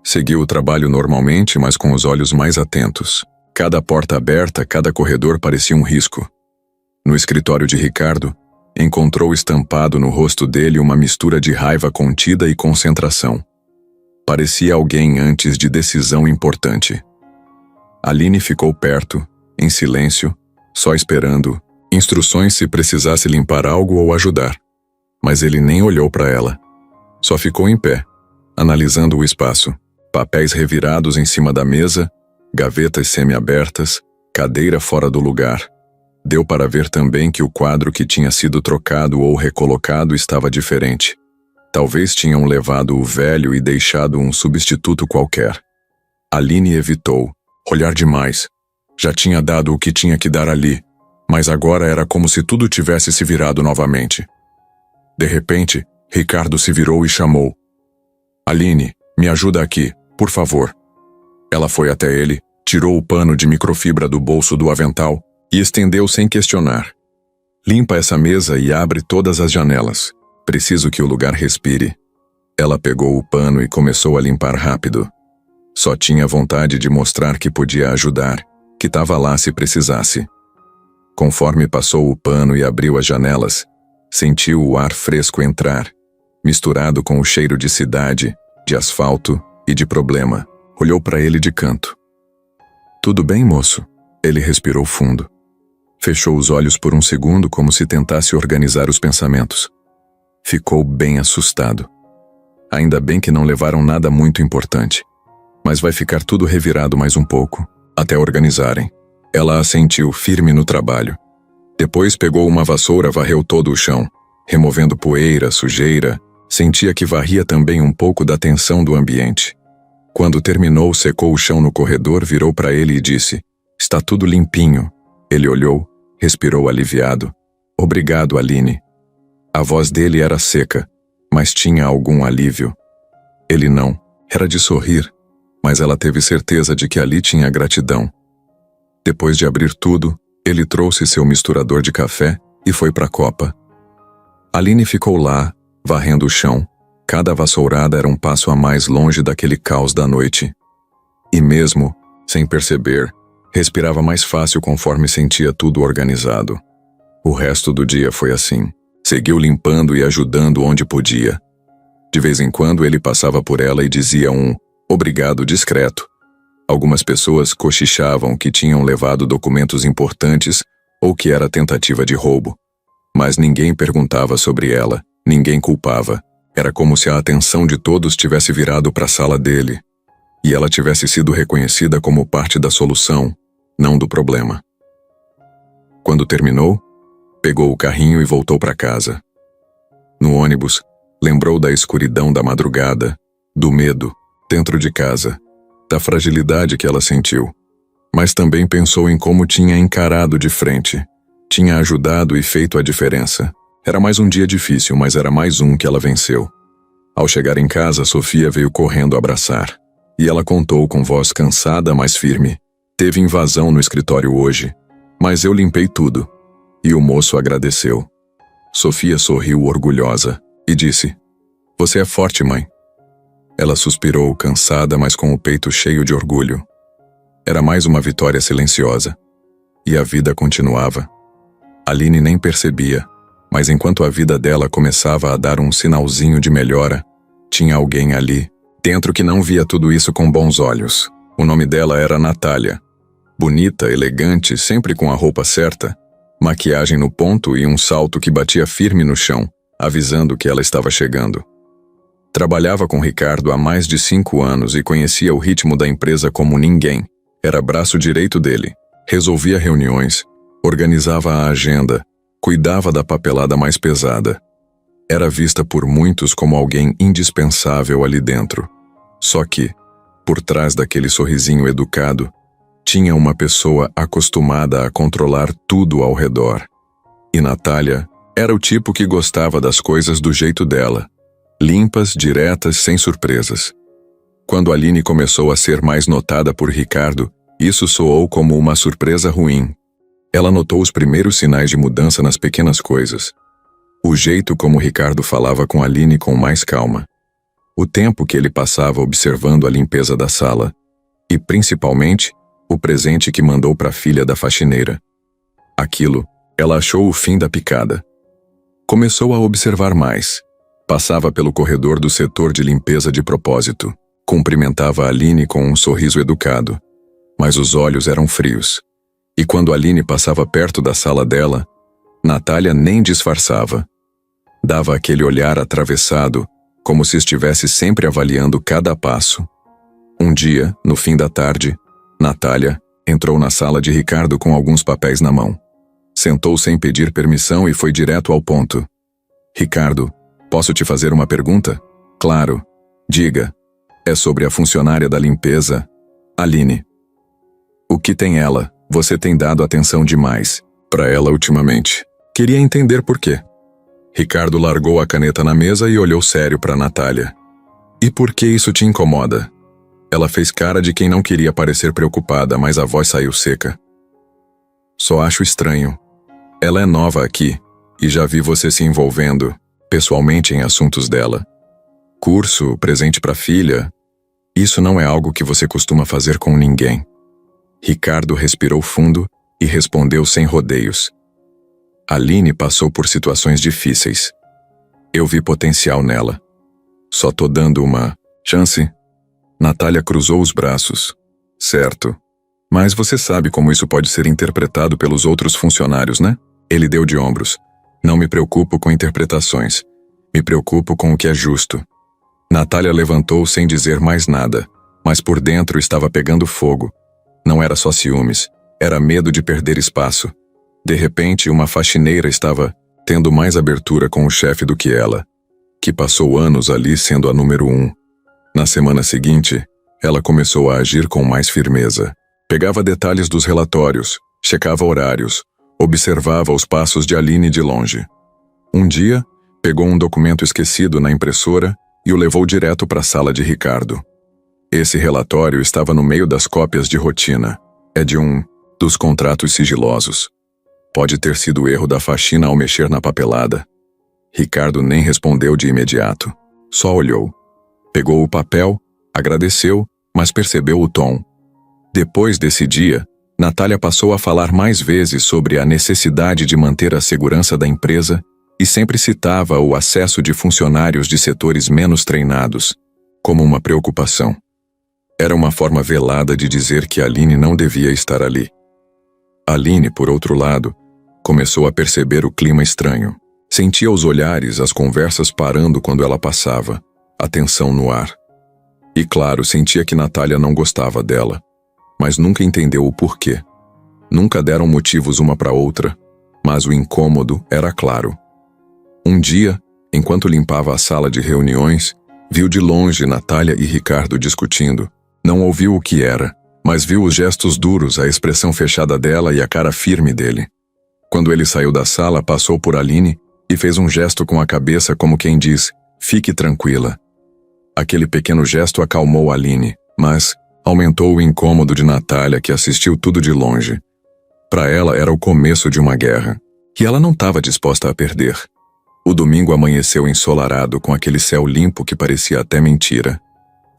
Seguiu o trabalho normalmente, mas com os olhos mais atentos. Cada porta aberta, cada corredor parecia um risco. No escritório de Ricardo, encontrou estampado no rosto dele uma mistura de raiva contida e concentração. Parecia alguém antes de decisão importante. Aline ficou perto, em silêncio, só esperando instruções se precisasse limpar algo ou ajudar. Mas ele nem olhou para ela. Só ficou em pé, analisando o espaço. Papéis revirados em cima da mesa, gavetas semi-abertas, cadeira fora do lugar. Deu para ver também que o quadro que tinha sido trocado ou recolocado estava diferente. Talvez tinham levado o velho e deixado um substituto qualquer. Aline evitou olhar demais. Já tinha dado o que tinha que dar ali, mas agora era como se tudo tivesse se virado novamente. De repente, Ricardo se virou e chamou: "Aline, me ajuda aqui, por favor." Ela foi até ele, tirou o pano de microfibra do bolso do avental e estendeu sem questionar. "Limpa essa mesa e abre todas as janelas. Preciso que o lugar respire." Ela pegou o pano e começou a limpar rápido. Só tinha vontade de mostrar que podia ajudar, que estava lá se precisasse. Conforme passou o pano e abriu as janelas, sentiu o ar fresco entrar, misturado com o cheiro de cidade, de asfalto e de problema. Olhou para ele de canto. "Tudo bem, moço?" Ele respirou fundo. Fechou os olhos por um segundo como se tentasse organizar os pensamentos. Ficou bem assustado. Ainda bem que não levaram nada muito importante. Mas vai ficar tudo revirado mais um pouco, até organizarem. Ela assentiu firme no trabalho. Depois pegou uma vassoura, varreu todo o chão, removendo poeira, sujeira. Sentia que varria também um pouco da tensão do ambiente. Quando terminou, secou o chão no corredor, virou para ele e disse: "Está tudo limpinho." Ele olhou, respirou aliviado. "Obrigado, Aline." A voz dele era seca, mas tinha algum alívio. Ele não, era de sorrir, mas ela teve certeza de que ali tinha gratidão. Depois de abrir tudo, ele trouxe seu misturador de café e foi para a copa. Aline ficou lá, varrendo o chão. Cada vassourada era um passo a mais longe daquele caos da noite. E mesmo, sem perceber, respirava mais fácil conforme sentia tudo organizado. O resto do dia foi assim. Seguiu limpando e ajudando onde podia. De vez em quando ele passava por ela e dizia um obrigado discreto. Algumas pessoas cochichavam que tinham levado documentos importantes ou que era tentativa de roubo. Mas ninguém perguntava sobre ela, ninguém culpava. Era como se a atenção de todos tivesse virado para a sala dele. E ela tivesse sido reconhecida como parte da solução, não do problema. Quando terminou, pegou o carrinho e voltou para casa. No ônibus, lembrou da escuridão da madrugada, do medo, dentro de casa, da fragilidade que ela sentiu. Mas também pensou em como tinha encarado de frente. Tinha ajudado e feito a diferença. Era mais um dia difícil, mas era mais um que ela venceu. Ao chegar em casa, Sofia veio correndo abraçar. E ela contou com voz cansada, mas firme: "Teve invasão no escritório hoje, mas eu limpei tudo." E o moço agradeceu. Sofia sorriu orgulhosa e disse: "Você é forte, mãe." Ela suspirou, cansada, mas com o peito cheio de orgulho. Era mais uma vitória silenciosa. E a vida continuava. Aline nem percebia, mas enquanto a vida dela começava a dar um sinalzinho de melhora, tinha alguém ali, dentro, que não via tudo isso com bons olhos. O nome dela era Natália. Bonita, elegante, sempre com a roupa certa, maquiagem no ponto e um salto que batia firme no chão, avisando que ela estava chegando. Trabalhava com Ricardo há mais de 5 anos e conhecia o ritmo da empresa como ninguém. Era braço direito dele. Resolvia reuniões, organizava a agenda, cuidava da papelada mais pesada. Era vista por muitos como alguém indispensável ali dentro. Só que, por trás daquele sorrisinho educado, tinha uma pessoa acostumada a controlar tudo ao redor. E Natália era o tipo que gostava das coisas do jeito dela, limpas, diretas, sem surpresas. Quando Aline começou a ser mais notada por Ricardo, isso soou como uma surpresa ruim. Ela notou os primeiros sinais de mudança nas pequenas coisas. O jeito como Ricardo falava com Aline com mais calma. O tempo que ele passava observando a limpeza da sala. E, principalmente, o presente que mandou para a filha da faxineira. Aquilo, ela achou o fim da picada. Começou a observar mais. Passava pelo corredor do setor de limpeza de propósito. Cumprimentava a Aline com um sorriso educado. Mas os olhos eram frios. E quando Aline passava perto da sala dela, Natália nem disfarçava. Dava aquele olhar atravessado, como se estivesse sempre avaliando cada passo. Um dia, no fim da tarde, Natália entrou na sala de Ricardo com alguns papéis na mão. Sentou sem pedir permissão e foi direto ao ponto. Ricardo, posso te fazer uma pergunta? Claro. Diga. É sobre a funcionária da limpeza, Aline. O que tem ela? Você tem dado atenção demais para ela ultimamente. Queria entender por quê. Ricardo largou a caneta na mesa e olhou sério para Natália. E por que isso te incomoda? Ela fez cara de quem não queria parecer preocupada, mas a voz saiu seca. Só acho estranho. Ela é nova aqui, e já vi você se envolvendo, pessoalmente, em assuntos dela. Curso, presente para filha. Isso não é algo que você costuma fazer com ninguém. Ricardo respirou fundo e respondeu sem rodeios. Aline passou por situações difíceis. Eu vi potencial nela. Só tô dando uma chance. Natália cruzou os braços. Certo. Mas você sabe como isso pode ser interpretado pelos outros funcionários, né? Ele deu de ombros. Não me preocupo com interpretações. Me preocupo com o que é justo. Natália levantou sem dizer mais nada, mas por dentro estava pegando fogo. Não era só ciúmes, era medo de perder espaço. De repente, uma faxineira estava tendo mais abertura com o chefe do que ela, que passou anos ali sendo a número 1. Na semana seguinte, ela começou a agir com mais firmeza. Pegava detalhes dos relatórios, checava horários, observava os passos de Aline de longe. Um dia, pegou um documento esquecido na impressora e o levou direto para a sala de Ricardo. Esse relatório estava no meio das cópias de rotina. É de um dos contratos sigilosos. Pode ter sido erro da faxina ao mexer na papelada. Ricardo nem respondeu de imediato. Só olhou. Pegou o papel, agradeceu, mas percebeu o tom. Depois desse dia, Natália passou a falar mais vezes sobre a necessidade de manter a segurança da empresa e sempre citava o acesso de funcionários de setores menos treinados, como uma preocupação. Era uma forma velada de dizer que Aline não devia estar ali. Aline, por outro lado, começou a perceber o clima estranho. Sentia os olhares, as conversas parando quando ela passava, a tensão no ar. E claro, sentia que Natália não gostava dela, mas nunca entendeu o porquê. Nunca deram motivos uma para outra, mas o incômodo era claro. Um dia, enquanto limpava a sala de reuniões, viu de longe Natália e Ricardo discutindo. Não ouviu o que era, mas viu os gestos duros, a expressão fechada dela e a cara firme dele. Quando ele saiu da sala, passou por Aline e fez um gesto com a cabeça como quem diz, fique tranquila. Aquele pequeno gesto acalmou Aline, mas aumentou o incômodo de Natália, que assistiu tudo de longe. Para ela era o começo de uma guerra, que ela não estava disposta a perder. O domingo amanheceu ensolarado com aquele céu limpo que parecia até mentira.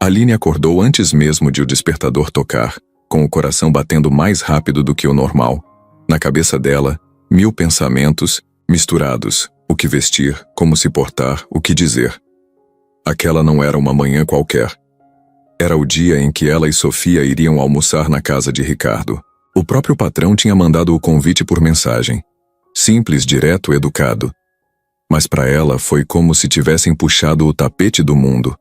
Aline acordou antes mesmo de o despertador tocar, com o coração batendo mais rápido do que o normal. Na cabeça dela, 1000 pensamentos, misturados, o que vestir, como se portar, o que dizer. Aquela não era uma manhã qualquer. Era o dia em que ela e Sofia iriam almoçar na casa de Ricardo. O próprio patrão tinha mandado o convite por mensagem. Simples, direto, educado. Mas para ela foi como se tivessem puxado o tapete do mundo.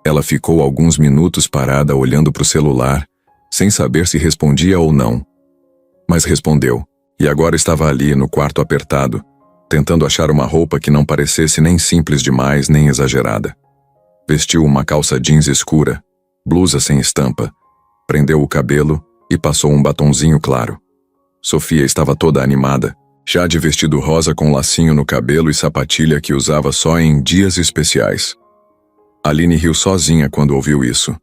Ela ficou alguns minutos parada olhando para o celular, sem saber se respondia ou não. Mas respondeu, e agora estava ali no quarto apertado, tentando achar uma roupa que não parecesse nem simples demais nem exagerada. Vestiu uma calça jeans escura, blusa sem estampa, prendeu o cabelo e passou um batonzinho claro. Sofia estava toda animada, já de vestido rosa com lacinho no cabelo e sapatilha que usava só em dias especiais. Aline riu sozinha quando ouviu isso.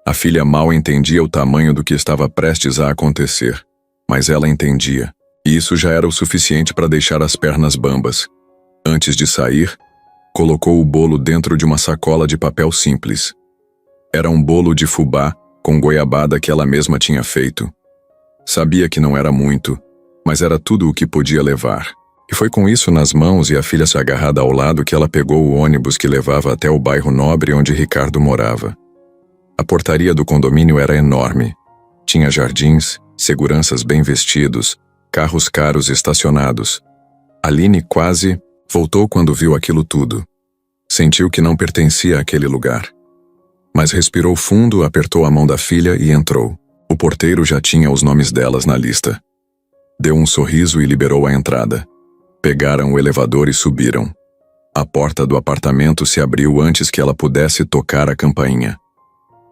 A filha mal entendia o tamanho do que estava prestes a acontecer, mas ela entendia, e isso já era o suficiente para deixar as pernas bambas. Antes de sair, colocou o bolo dentro de uma sacola de papel simples. Era um bolo de fubá com goiabada que ela mesma tinha feito. Sabia que não era muito, mas era tudo o que podia levar. E foi com isso nas mãos e a filha se agarrada ao lado que ela pegou o ônibus que levava até o bairro nobre onde Ricardo morava. A portaria do condomínio era enorme. Tinha jardins, seguranças bem vestidos, carros caros estacionados. Aline quase voltou quando viu aquilo tudo. Sentiu que não pertencia àquele lugar. Mas respirou fundo, apertou a mão da filha e entrou. O porteiro já tinha os nomes delas na lista. Deu um sorriso e liberou a entrada. Pegaram o elevador e subiram. A porta do apartamento se abriu antes que ela pudesse tocar a campainha.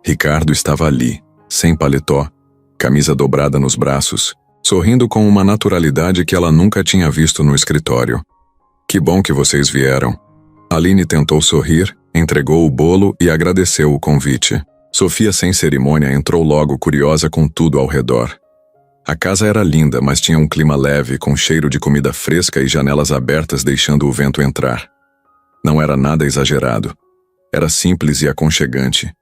Ricardo estava ali, sem paletó, camisa dobrada nos braços, sorrindo com uma naturalidade que ela nunca tinha visto no escritório. Que bom que vocês vieram. Aline tentou sorrir, entregou o bolo e agradeceu o convite. Sofia, sem cerimônia, entrou logo, curiosa com tudo ao redor. A casa era linda, mas tinha um clima leve, com cheiro de comida fresca e janelas abertas deixando o vento entrar. Não era nada exagerado. Era simples e aconchegante.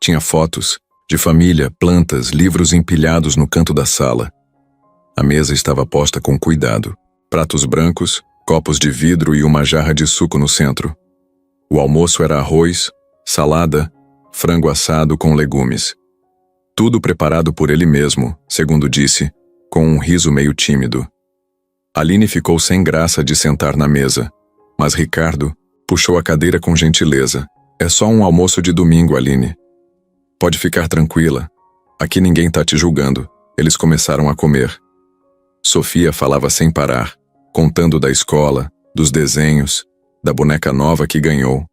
Tinha fotos, de família, plantas, livros empilhados no canto da sala. A mesa estava posta com cuidado. Pratos brancos, copos de vidro e uma jarra de suco no centro. O almoço era arroz, salada, frango assado com legumes. Tudo preparado por ele mesmo, segundo disse, com um riso meio tímido. Aline ficou sem graça de sentar na mesa, mas Ricardo puxou a cadeira com gentileza. É só um almoço de domingo, Aline. Pode ficar tranquila. Aqui ninguém tá te julgando. Eles começaram a comer. Sofia falava sem parar, contando da escola, dos desenhos, da boneca nova que ganhou.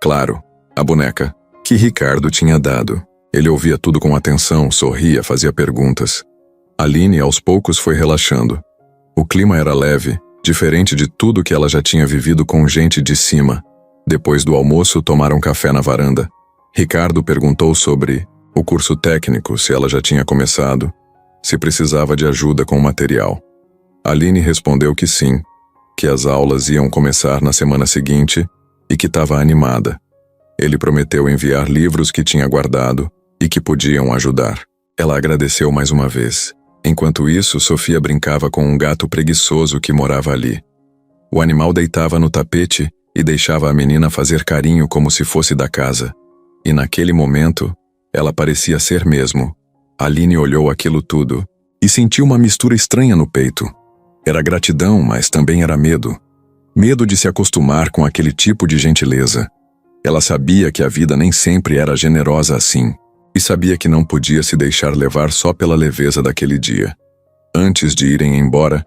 Claro, a boneca que Ricardo tinha dado. Ele ouvia tudo com atenção, sorria, fazia perguntas. Aline, aos poucos, foi relaxando. O clima era leve, diferente de tudo que ela já tinha vivido com gente de cima. Depois do almoço, tomaram café na varanda. Ricardo perguntou sobre o curso técnico, se ela já tinha começado, se precisava de ajuda com o material. Aline respondeu que sim, que as aulas iam começar na semana seguinte e que estava animada. Ele prometeu enviar livros que tinha guardado e que podiam ajudar. Ela agradeceu mais uma vez. Enquanto isso, Sofia brincava com um gato preguiçoso que morava ali. O animal deitava no tapete e deixava a menina fazer carinho como se fosse da casa. E naquele momento, ela parecia ser mesmo. Aline olhou aquilo tudo e sentiu uma mistura estranha no peito. Era gratidão, mas também era medo. Medo de se acostumar com aquele tipo de gentileza. Ela sabia que a vida nem sempre era generosa assim, e sabia que não podia se deixar levar só pela leveza daquele dia. Antes de irem embora,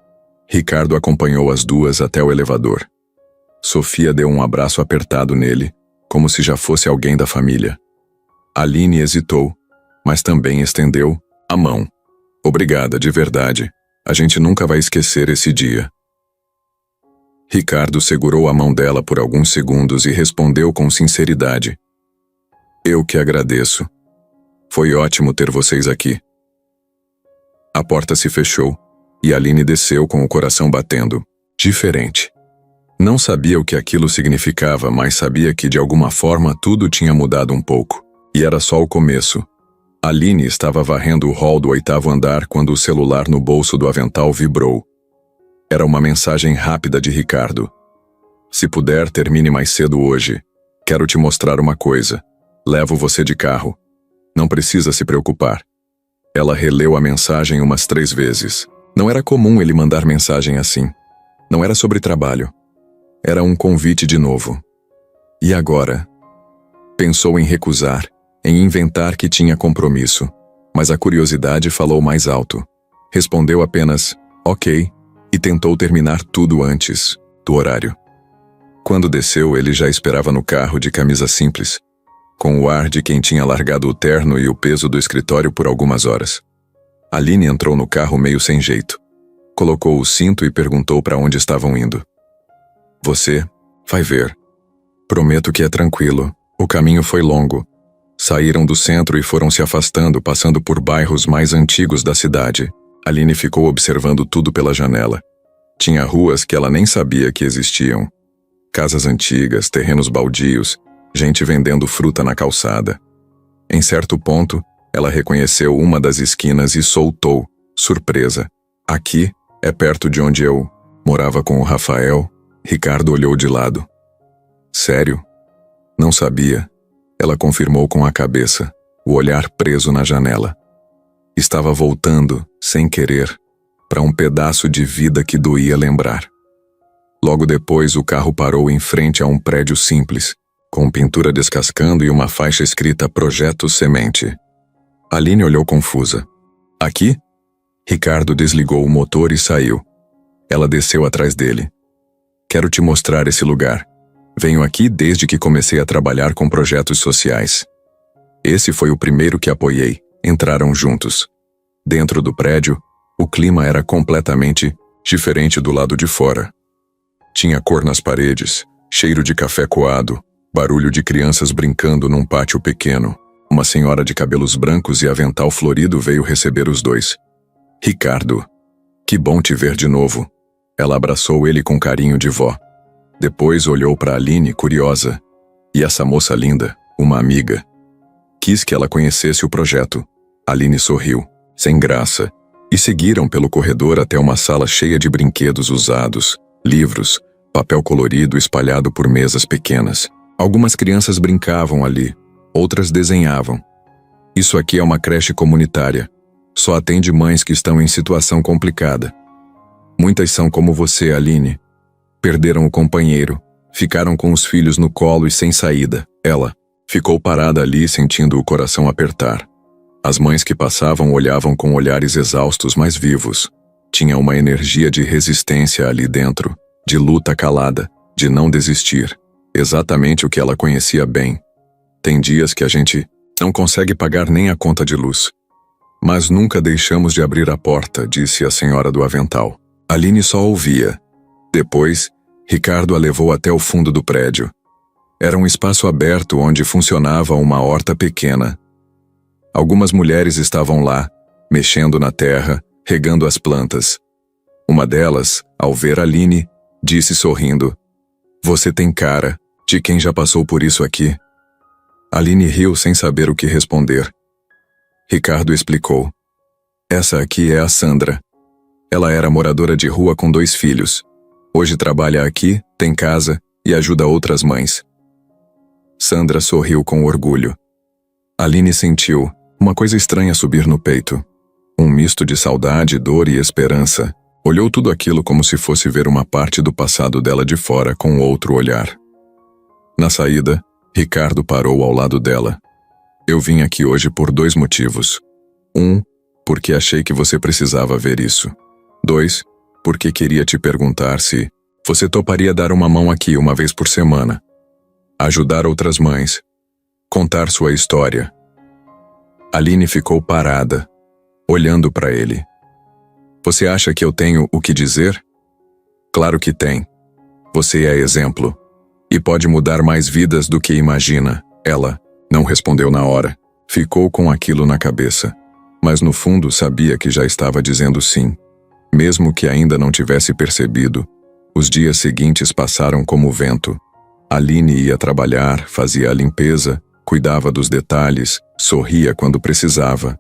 Ricardo acompanhou as duas até o elevador. Sofia deu um abraço apertado nele, como se já fosse alguém da família. Aline hesitou, mas também estendeu a mão. Obrigada, de verdade. A gente nunca vai esquecer esse dia. Ricardo segurou a mão dela por alguns segundos e respondeu com sinceridade. Eu que agradeço. Foi ótimo ter vocês aqui. A porta se fechou e Aline desceu com o coração batendo. Diferente. Não sabia o que aquilo significava, mas sabia que de alguma forma tudo tinha mudado um pouco. E era só o começo. Aline estava varrendo o hall do 8º andar quando o celular no bolso do avental vibrou. Era uma mensagem rápida de Ricardo. Se puder, termine mais cedo hoje. Quero te mostrar uma coisa. Levo você de carro. Não precisa se preocupar. Ela releu a mensagem umas 3 vezes. Não era comum ele mandar mensagem assim. Não era sobre trabalho. Era um convite de novo. E agora? Pensou em recusar, em inventar que tinha compromisso, mas a curiosidade falou mais alto. Respondeu apenas, ok, e tentou terminar tudo antes do horário. Quando desceu, ele já esperava no carro de camisa simples, com o ar de quem tinha largado o terno e o peso do escritório por algumas horas. Aline entrou no carro meio sem jeito. Colocou o cinto e perguntou para onde estavam indo. Você vai ver. Prometo que é tranquilo. O caminho foi longo. Saíram do centro e foram se afastando, passando por bairros mais antigos da cidade. Aline ficou observando tudo pela janela. Tinha ruas que ela nem sabia que existiam. Casas antigas, terrenos baldios, gente vendendo fruta na calçada. Em certo ponto, ela reconheceu uma das esquinas e soltou, surpresa. Aqui é perto de onde eu morava com o Rafael. Ricardo olhou de lado. Sério? Não sabia. Ela confirmou com a cabeça, o olhar preso na janela. Estava voltando, sem querer, para um pedaço de vida que doía lembrar. Logo depois, o carro parou em frente a um prédio simples, com pintura descascando e uma faixa escrita Projeto Semente. Aline olhou confusa. Aqui? Ricardo desligou o motor e saiu. Ela desceu atrás dele. Quero te mostrar esse lugar. Venho aqui desde que comecei a trabalhar com projetos sociais. Esse foi o primeiro que apoiei. Entraram juntos. Dentro do prédio, o clima era completamente diferente do lado de fora. Tinha cor nas paredes, cheiro de café coado, barulho de crianças brincando num pátio pequeno. Uma senhora de cabelos brancos e avental florido veio receber os dois. Ricardo, que bom te ver de novo. Ela abraçou ele com carinho de vó. Depois olhou para Aline, curiosa. E essa moça linda, uma amiga. Quis que ela conhecesse o projeto. Aline sorriu, sem graça, e seguiram pelo corredor até uma sala cheia de brinquedos usados, livros, papel colorido espalhado por mesas pequenas. Algumas crianças brincavam ali, outras desenhavam. Isso aqui é uma creche comunitária. Só atende mães que estão em situação complicada. Muitas são como você, Aline. Perderam o companheiro, ficaram com os filhos no colo e sem saída. Ela ficou parada ali, sentindo o coração apertar. As mães que passavam olhavam com olhares exaustos, mas vivos. Tinha uma energia de resistência ali dentro, de luta calada, de não desistir. Exatamente o que ela conhecia bem. Tem dias que a gente não consegue pagar nem a conta de luz. Mas nunca deixamos de abrir a porta, disse a senhora do avental. Aline só ouvia. Depois, Ricardo a levou até o fundo do prédio. Era um espaço aberto onde funcionava uma horta pequena. Algumas mulheres estavam lá, mexendo na terra, regando as plantas. Uma delas, ao ver Aline, disse sorrindo: "Você tem cara de quem já passou por isso aqui." Aline riu sem saber o que responder. Ricardo explicou: "Essa aqui é a Sandra. Ela era moradora de rua com 2 filhos. Hoje trabalha aqui, tem casa e ajuda outras mães." Sandra sorriu com orgulho. Aline sentiu uma coisa estranha subir no peito. Um misto de saudade, dor e esperança. Olhou tudo aquilo como se fosse ver uma parte do passado dela de fora com outro olhar. Na saída, Ricardo parou ao lado dela. "Eu vim aqui hoje por 2 motivos. 1, porque achei que você precisava ver isso. 2, porque queria te perguntar se você toparia dar uma mão aqui uma vez por semana. Ajudar outras mães. Contar sua história." Aline ficou parada, olhando para ele. "Você acha que eu tenho o que dizer?" "Claro que tem. Você é exemplo. E pode mudar mais vidas do que imagina." Ela não respondeu na hora. Ficou com aquilo na cabeça. Mas no fundo sabia que já estava dizendo sim. Mesmo que ainda não tivesse percebido, os dias seguintes passaram como vento. Aline ia trabalhar, fazia a limpeza, cuidava dos detalhes, sorria quando precisava.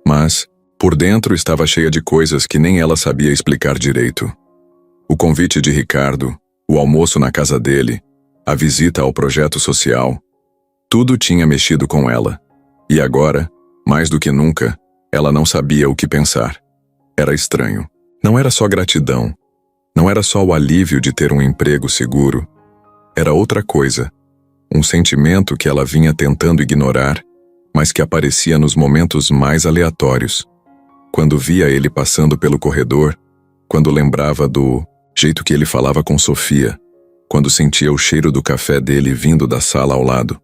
Mas, por dentro estava cheia de coisas que nem ela sabia explicar direito. O convite de Ricardo, o almoço na casa dele, a visita ao projeto social, tudo tinha mexido com ela. E agora, mais do que nunca, ela não sabia o que pensar. Era estranho. Não era só gratidão. Não era só o alívio de ter um emprego seguro. Era outra coisa. Um sentimento que ela vinha tentando ignorar, mas que aparecia nos momentos mais aleatórios. Quando via ele passando pelo corredor, quando lembrava do jeito que ele falava com Sofia, quando sentia o cheiro do café dele vindo da sala ao lado.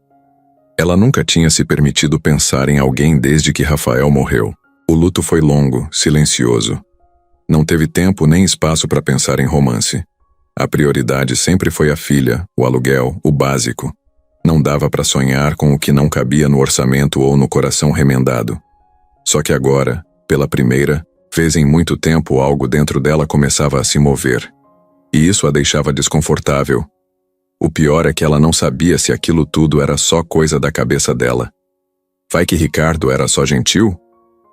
Ela nunca tinha se permitido pensar em alguém desde que Rafael morreu. O luto foi longo, silencioso. Não teve tempo nem espaço para pensar em romance. A prioridade sempre foi a filha, o aluguel, o básico. Não dava para sonhar com o que não cabia no orçamento ou no coração remendado. Só que agora, pela primeira vez em muito tempo, algo dentro dela começava a se mover. E isso a deixava desconfortável. O pior é que ela não sabia se aquilo tudo era só coisa da cabeça dela. Vai que Ricardo era só gentil?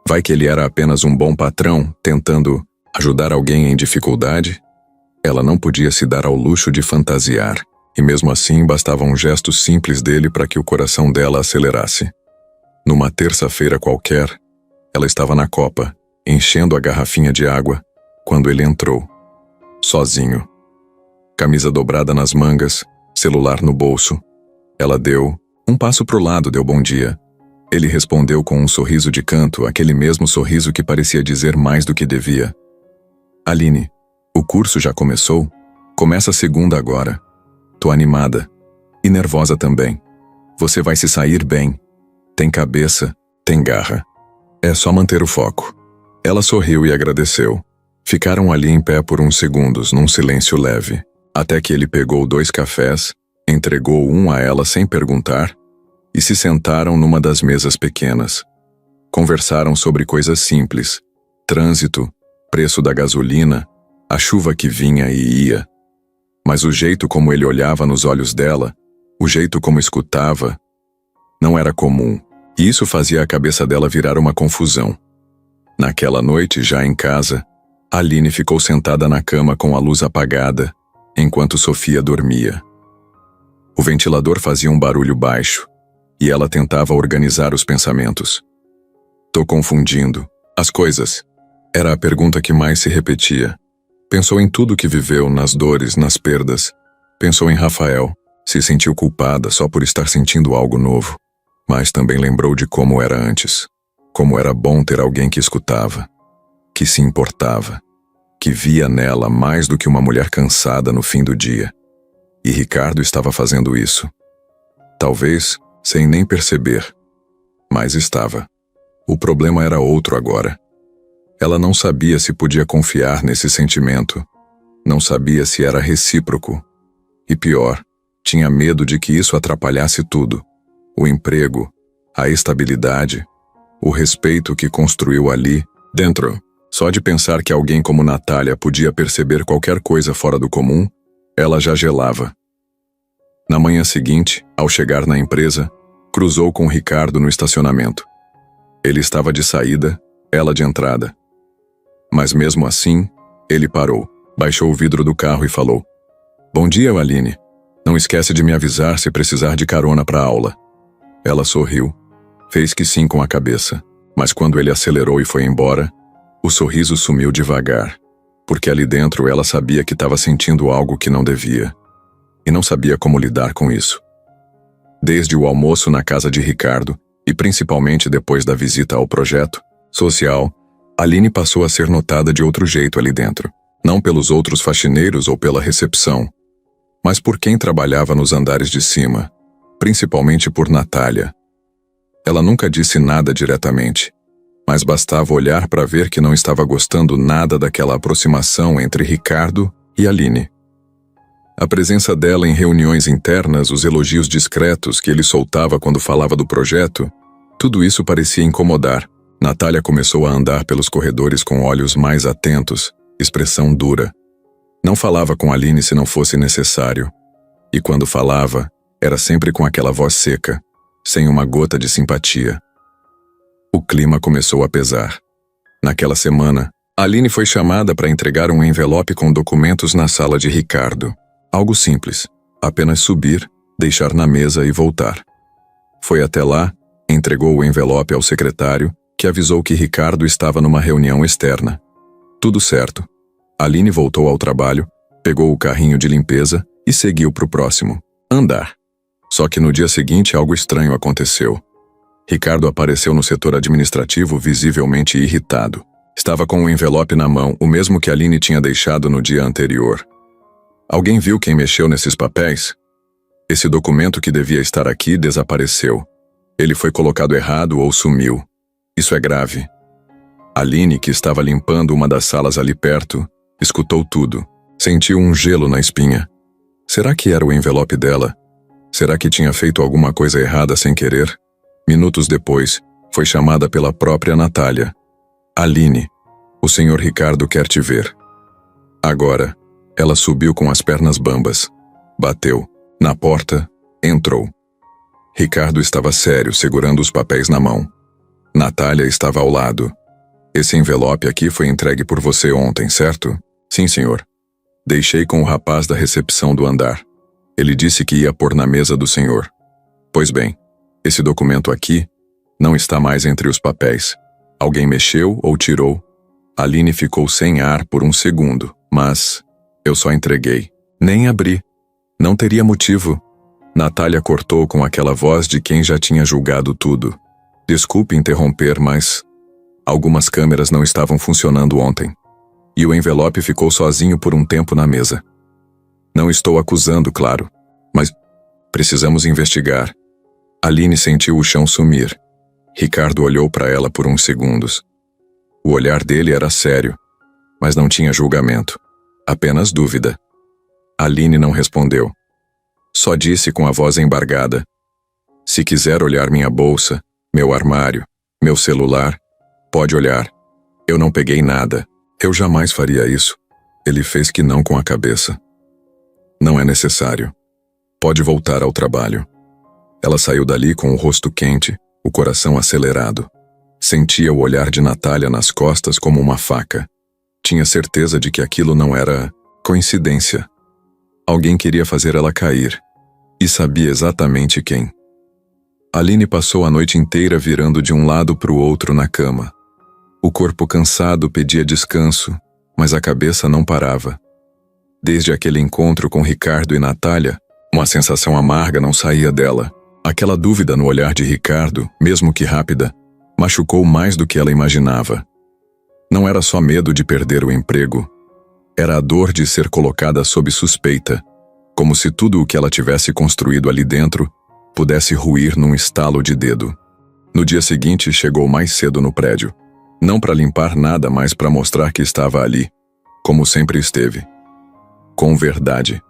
Vai que ele era apenas um bom patrão, tentando ajudar alguém em dificuldade? Ela não podia se dar ao luxo de fantasiar, e mesmo assim bastava um gesto simples dele para que o coração dela acelerasse. Numa terça-feira qualquer, ela estava na copa, enchendo a garrafinha de água, quando ele entrou. Sozinho. Camisa dobrada nas mangas, celular no bolso. Ela deu um passo pro lado, deu bom dia. Ele respondeu com um sorriso de canto, aquele mesmo sorriso que parecia dizer mais do que devia. Aline, o curso já começou? Começa segunda agora. Tô animada. E nervosa também. Você vai se sair bem. Tem cabeça, tem garra. É só manter o foco. Ela sorriu e agradeceu. Ficaram ali em pé por uns segundos, num silêncio leve, até que ele pegou 2 cafés, entregou um a ela sem perguntar, e se sentaram numa das mesas pequenas. Conversaram sobre coisas simples: trânsito, preço da gasolina, a chuva que vinha e ia. Mas o jeito como ele olhava nos olhos dela, o jeito como escutava, não era comum, e isso fazia a cabeça dela virar uma confusão. Naquela noite, já em casa, Aline ficou sentada na cama com a luz apagada, enquanto Sofia dormia. O ventilador fazia um barulho baixo, e ela tentava organizar os pensamentos. Tô confundindo as coisas. Era a pergunta que mais se repetia. Pensou em tudo que viveu, nas dores, nas perdas. Pensou em Rafael, se sentiu culpada só por estar sentindo algo novo. Mas também lembrou de como era antes. Como era bom ter alguém que escutava, que se importava, que via nela mais do que uma mulher cansada no fim do dia. E Ricardo estava fazendo isso. Talvez sem nem perceber, mas estava. O problema era outro agora. Ela não sabia se podia confiar nesse sentimento. Não sabia se era recíproco. E pior, tinha medo de que isso atrapalhasse tudo. O emprego, a estabilidade, o respeito que construiu ali, dentro. Só de pensar que alguém como Natália podia perceber qualquer coisa fora do comum, ela já gelava. Na manhã seguinte, ao chegar na empresa, cruzou com Ricardo no estacionamento. Ele estava de saída, ela de entrada. Mas mesmo assim, ele parou, baixou o vidro do carro e falou: "Bom dia, Aline. Não esquece de me avisar se precisar de carona para a aula." Ela sorriu, fez que sim com a cabeça, mas quando ele acelerou e foi embora, o sorriso sumiu devagar, porque ali dentro ela sabia que estava sentindo algo que não devia, e não sabia como lidar com isso. Desde o almoço na casa de Ricardo, e principalmente depois da visita ao projeto social, Aline passou a ser notada de outro jeito ali dentro, não pelos outros faxineiros ou pela recepção, mas por quem trabalhava nos andares de cima, principalmente por Natália. Ela nunca disse nada diretamente, mas bastava olhar para ver que não estava gostando nada daquela aproximação entre Ricardo e Aline. A presença dela em reuniões internas, os elogios discretos que ele soltava quando falava do projeto, tudo isso parecia incomodar. Natália começou a andar pelos corredores com olhos mais atentos, expressão dura. Não falava com Aline se não fosse necessário. E quando falava, era sempre com aquela voz seca, sem uma gota de simpatia. O clima começou a pesar. Naquela semana, Aline foi chamada para entregar um envelope com documentos na sala de Ricardo. Algo simples, apenas subir, deixar na mesa e voltar. Foi até lá, entregou o envelope ao secretário, que avisou que Ricardo estava numa reunião externa. Tudo certo. Aline voltou ao trabalho, pegou o carrinho de limpeza e seguiu para o próximo andar. Só que no dia seguinte algo estranho aconteceu. Ricardo apareceu no setor administrativo visivelmente irritado. Estava com o envelope na mão, o mesmo que Aline tinha deixado no dia anterior. Alguém viu quem mexeu nesses papéis? Esse documento que devia estar aqui desapareceu. Ele foi colocado errado ou sumiu. Isso é grave. Aline, que estava limpando uma das salas ali perto, escutou tudo. Sentiu um gelo na espinha. Será que era o envelope dela? Será que tinha feito alguma coisa errada sem querer? Minutos depois, foi chamada pela própria Natália. Aline, o senhor Ricardo quer te ver. Agora, ela subiu com as pernas bambas. Bateu. Na porta, entrou. Ricardo estava sério, segurando os papéis na mão. Natália estava ao lado. Esse envelope aqui foi entregue por você ontem, certo? Sim, senhor. Deixei com o rapaz da recepção do andar. Ele disse que ia pôr na mesa do senhor. Pois bem, esse documento aqui não está mais entre os papéis. Alguém mexeu ou tirou? Aline ficou sem ar por um segundo, mas eu só entreguei. Nem abri. Não teria motivo. Natália cortou com aquela voz de quem já tinha julgado tudo. Desculpe interromper, mas algumas câmeras não estavam funcionando ontem. E o envelope ficou sozinho por um tempo na mesa. Não estou acusando, claro, mas precisamos investigar. Aline sentiu o chão sumir. Ricardo olhou para ela por uns segundos. O olhar dele era sério, mas não tinha julgamento, apenas dúvida. Aline não respondeu. Só disse com a voz embargada: se quiser olhar minha bolsa, meu armário, meu celular, pode olhar. Eu não peguei nada. Eu jamais faria isso. Ele fez que não com a cabeça. Não é necessário. Pode voltar ao trabalho. Ela saiu dali com o rosto quente, o coração acelerado. Sentia o olhar de Natália nas costas como uma faca. Tinha certeza de que aquilo não era coincidência. Alguém queria fazer ela cair. E sabia exatamente quem. Aline passou a noite inteira virando de um lado para o outro na cama. O corpo cansado pedia descanso, mas a cabeça não parava. Desde aquele encontro com Ricardo e Natália, uma sensação amarga não saía dela. Aquela dúvida no olhar de Ricardo, mesmo que rápida, machucou mais do que ela imaginava. Não era só medo de perder o emprego. Era a dor de ser colocada sob suspeita, como se tudo o que ela tivesse construído ali dentro pudesse ruir num estalo de dedo. No dia seguinte, chegou mais cedo no prédio. Não para limpar nada, mas para mostrar que estava ali, como sempre esteve. Com verdade.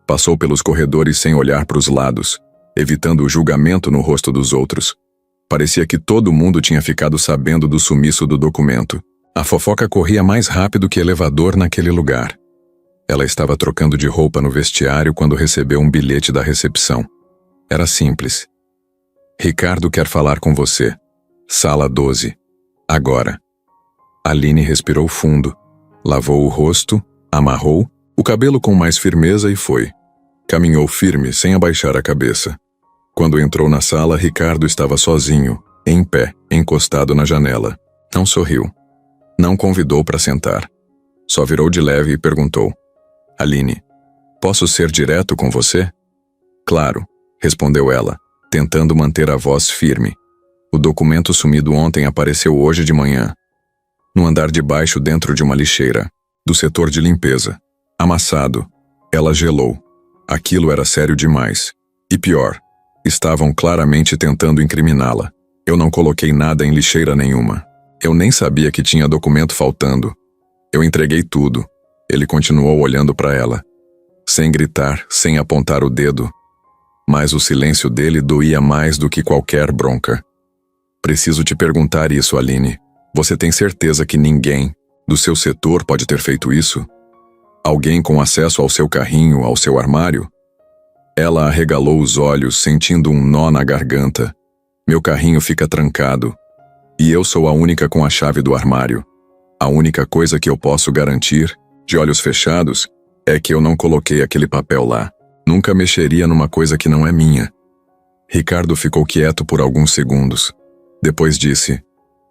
Passou pelos corredores sem olhar para os lados, evitando o julgamento no rosto dos outros. Parecia que todo mundo tinha ficado sabendo do sumiço do documento. A fofoca corria mais rápido que elevador naquele lugar. Ela estava trocando de roupa no vestiário quando recebeu um bilhete da recepção. Era simples. Ricardo quer falar com você. Sala 12. Agora. Aline respirou fundo, lavou o rosto, amarrou o cabelo com mais firmeza e foi. Caminhou firme, sem abaixar a cabeça. Quando entrou na sala, Ricardo estava sozinho, em pé, encostado na janela. Não sorriu. Não convidou para sentar. Só virou de leve e perguntou: Aline, posso ser direto com você? Claro, respondeu ela, tentando manter a voz firme. O documento sumido ontem apareceu hoje de manhã. No andar de baixo, dentro de uma lixeira, do setor de limpeza. Amassado. Ela gelou. Aquilo era sério demais. E pior, estavam claramente tentando incriminá-la. Eu não coloquei nada em lixeira nenhuma. Eu nem sabia que tinha documento faltando. Eu entreguei tudo. Ele continuou olhando para ela, sem gritar, sem apontar o dedo. Mas o silêncio dele doía mais do que qualquer bronca. Preciso te perguntar isso, Aline. Você tem certeza que ninguém do seu setor pode ter feito isso? Alguém com acesso ao seu carrinho, ao seu armário? Ela arregalou os olhos, sentindo um nó na garganta. Meu carrinho fica trancado. E eu sou a única com a chave do armário. A única coisa que eu posso garantir, de olhos fechados, é que eu não coloquei aquele papel lá. Nunca mexeria numa coisa que não é minha. Ricardo ficou quieto por alguns segundos. Depois disse: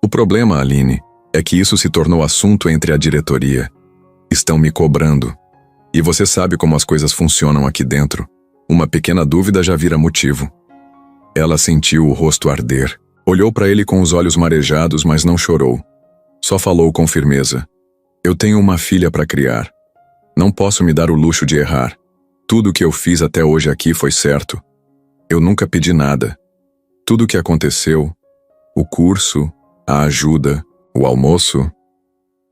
"O problema, Aline, é que isso se tornou assunto entre a diretoria. Estão me cobrando. E você sabe como as coisas funcionam aqui dentro. Uma pequena dúvida já vira motivo." Ela sentiu o rosto arder. Olhou para ele com os olhos marejados, mas não chorou. Só falou com firmeza: "Eu tenho uma filha para criar. Não posso me dar o luxo de errar. Tudo o que eu fiz até hoje aqui foi certo. Eu nunca pedi nada. Tudo o que aconteceu, o curso, a ajuda, o almoço,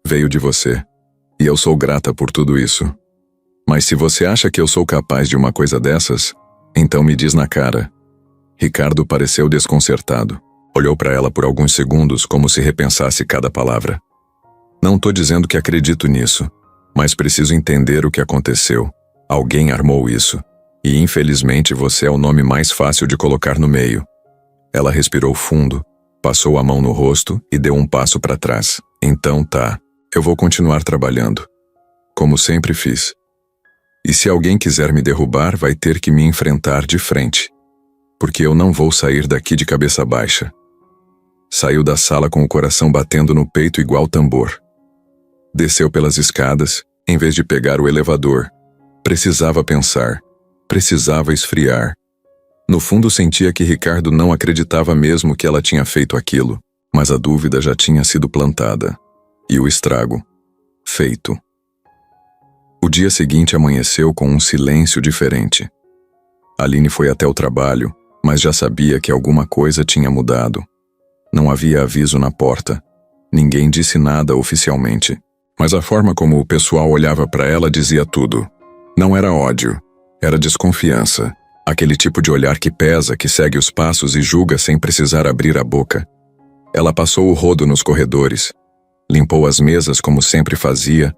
veio de você. E eu sou grata por tudo isso. Mas se você acha que eu sou capaz de uma coisa dessas, então me diz na cara." Ricardo pareceu desconcertado. Olhou para ela por alguns segundos como se repensasse cada palavra. "Não tô dizendo que acredito nisso, mas preciso entender o que aconteceu. Alguém armou isso. E infelizmente você é o nome mais fácil de colocar no meio." Ela respirou fundo, passou a mão no rosto e deu um passo para trás. "Então tá, eu vou continuar trabalhando, como sempre fiz. E se alguém quiser me derrubar, vai ter que me enfrentar de frente. Porque eu não vou sair daqui de cabeça baixa." Saiu da sala com o coração batendo no peito igual tambor. Desceu pelas escadas, em vez de pegar o elevador. Precisava pensar. Precisava esfriar. No fundo sentia que Ricardo não acreditava mesmo que ela tinha feito aquilo, mas a dúvida já tinha sido plantada. E o estrago, feito. O dia seguinte amanheceu com um silêncio diferente. Aline foi até o trabalho, mas já sabia que alguma coisa tinha mudado. Não havia aviso na porta. Ninguém disse nada oficialmente. Mas a forma como o pessoal olhava para ela dizia tudo. Não era ódio, era desconfiança. Aquele tipo de olhar que pesa, que segue os passos e julga sem precisar abrir a boca. Ela passou o rodo nos corredores. Limpou as mesas como sempre fazia.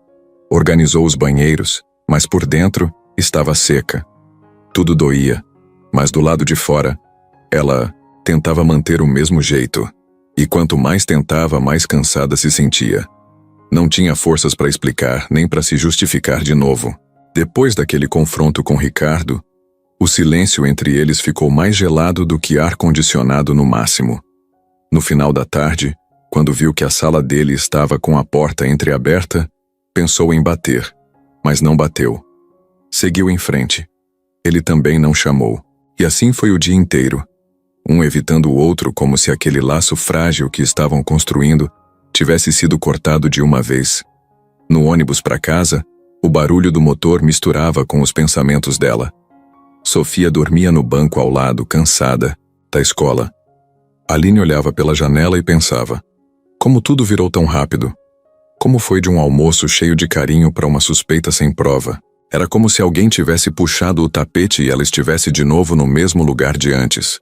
Organizou os banheiros, mas por dentro estava seca. Tudo doía, mas do lado de fora, ela tentava manter o mesmo jeito. E quanto mais tentava, mais cansada se sentia. Não tinha forças para explicar, nem para se justificar de novo. Depois daquele confronto com Ricardo, o silêncio entre eles ficou mais gelado do que ar-condicionado no máximo. No final da tarde, quando viu que a sala dele estava com a porta entreaberta, pensou em bater, mas não bateu. Seguiu em frente. Ele também não chamou. E assim foi o dia inteiro. Um evitando o outro como se aquele laço frágil que estavam construindo tivesse sido cortado de uma vez. No ônibus para casa, o barulho do motor misturava com os pensamentos dela. Sofia dormia no banco ao lado, cansada, da escola. Aline olhava pela janela e pensava: como tudo virou tão rápido? Como foi de um almoço cheio de carinho para uma suspeita sem prova? Era como se alguém tivesse puxado o tapete e ela estivesse de novo no mesmo lugar de antes.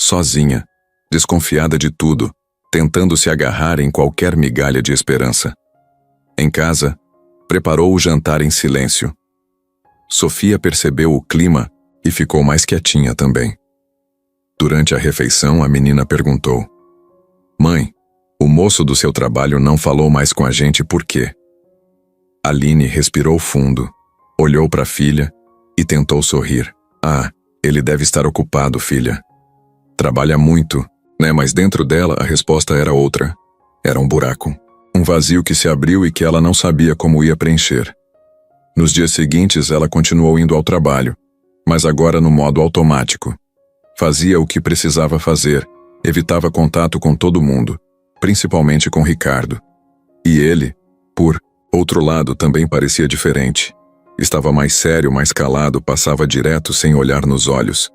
Sozinha, desconfiada de tudo, tentando se agarrar em qualquer migalha de esperança. Em casa, preparou o jantar em silêncio. Sofia percebeu o clima e ficou mais quietinha também. Durante a refeição, a menina perguntou: "Mãe, o moço do seu trabalho não falou mais com a gente por quê?" Aline respirou fundo, olhou para a filha e tentou sorrir. "Ah, ele deve estar ocupado, filha. Trabalha muito, né?" Mas dentro dela a resposta era outra. Era um buraco. Um vazio que se abriu e que ela não sabia como ia preencher. Nos dias seguintes ela continuou indo ao trabalho, mas agora no modo automático. Fazia o que precisava fazer, evitava contato com todo mundo, principalmente com Ricardo. E ele, por outro lado, também parecia diferente. Estava mais sério, mais calado, passava direto sem olhar nos olhos.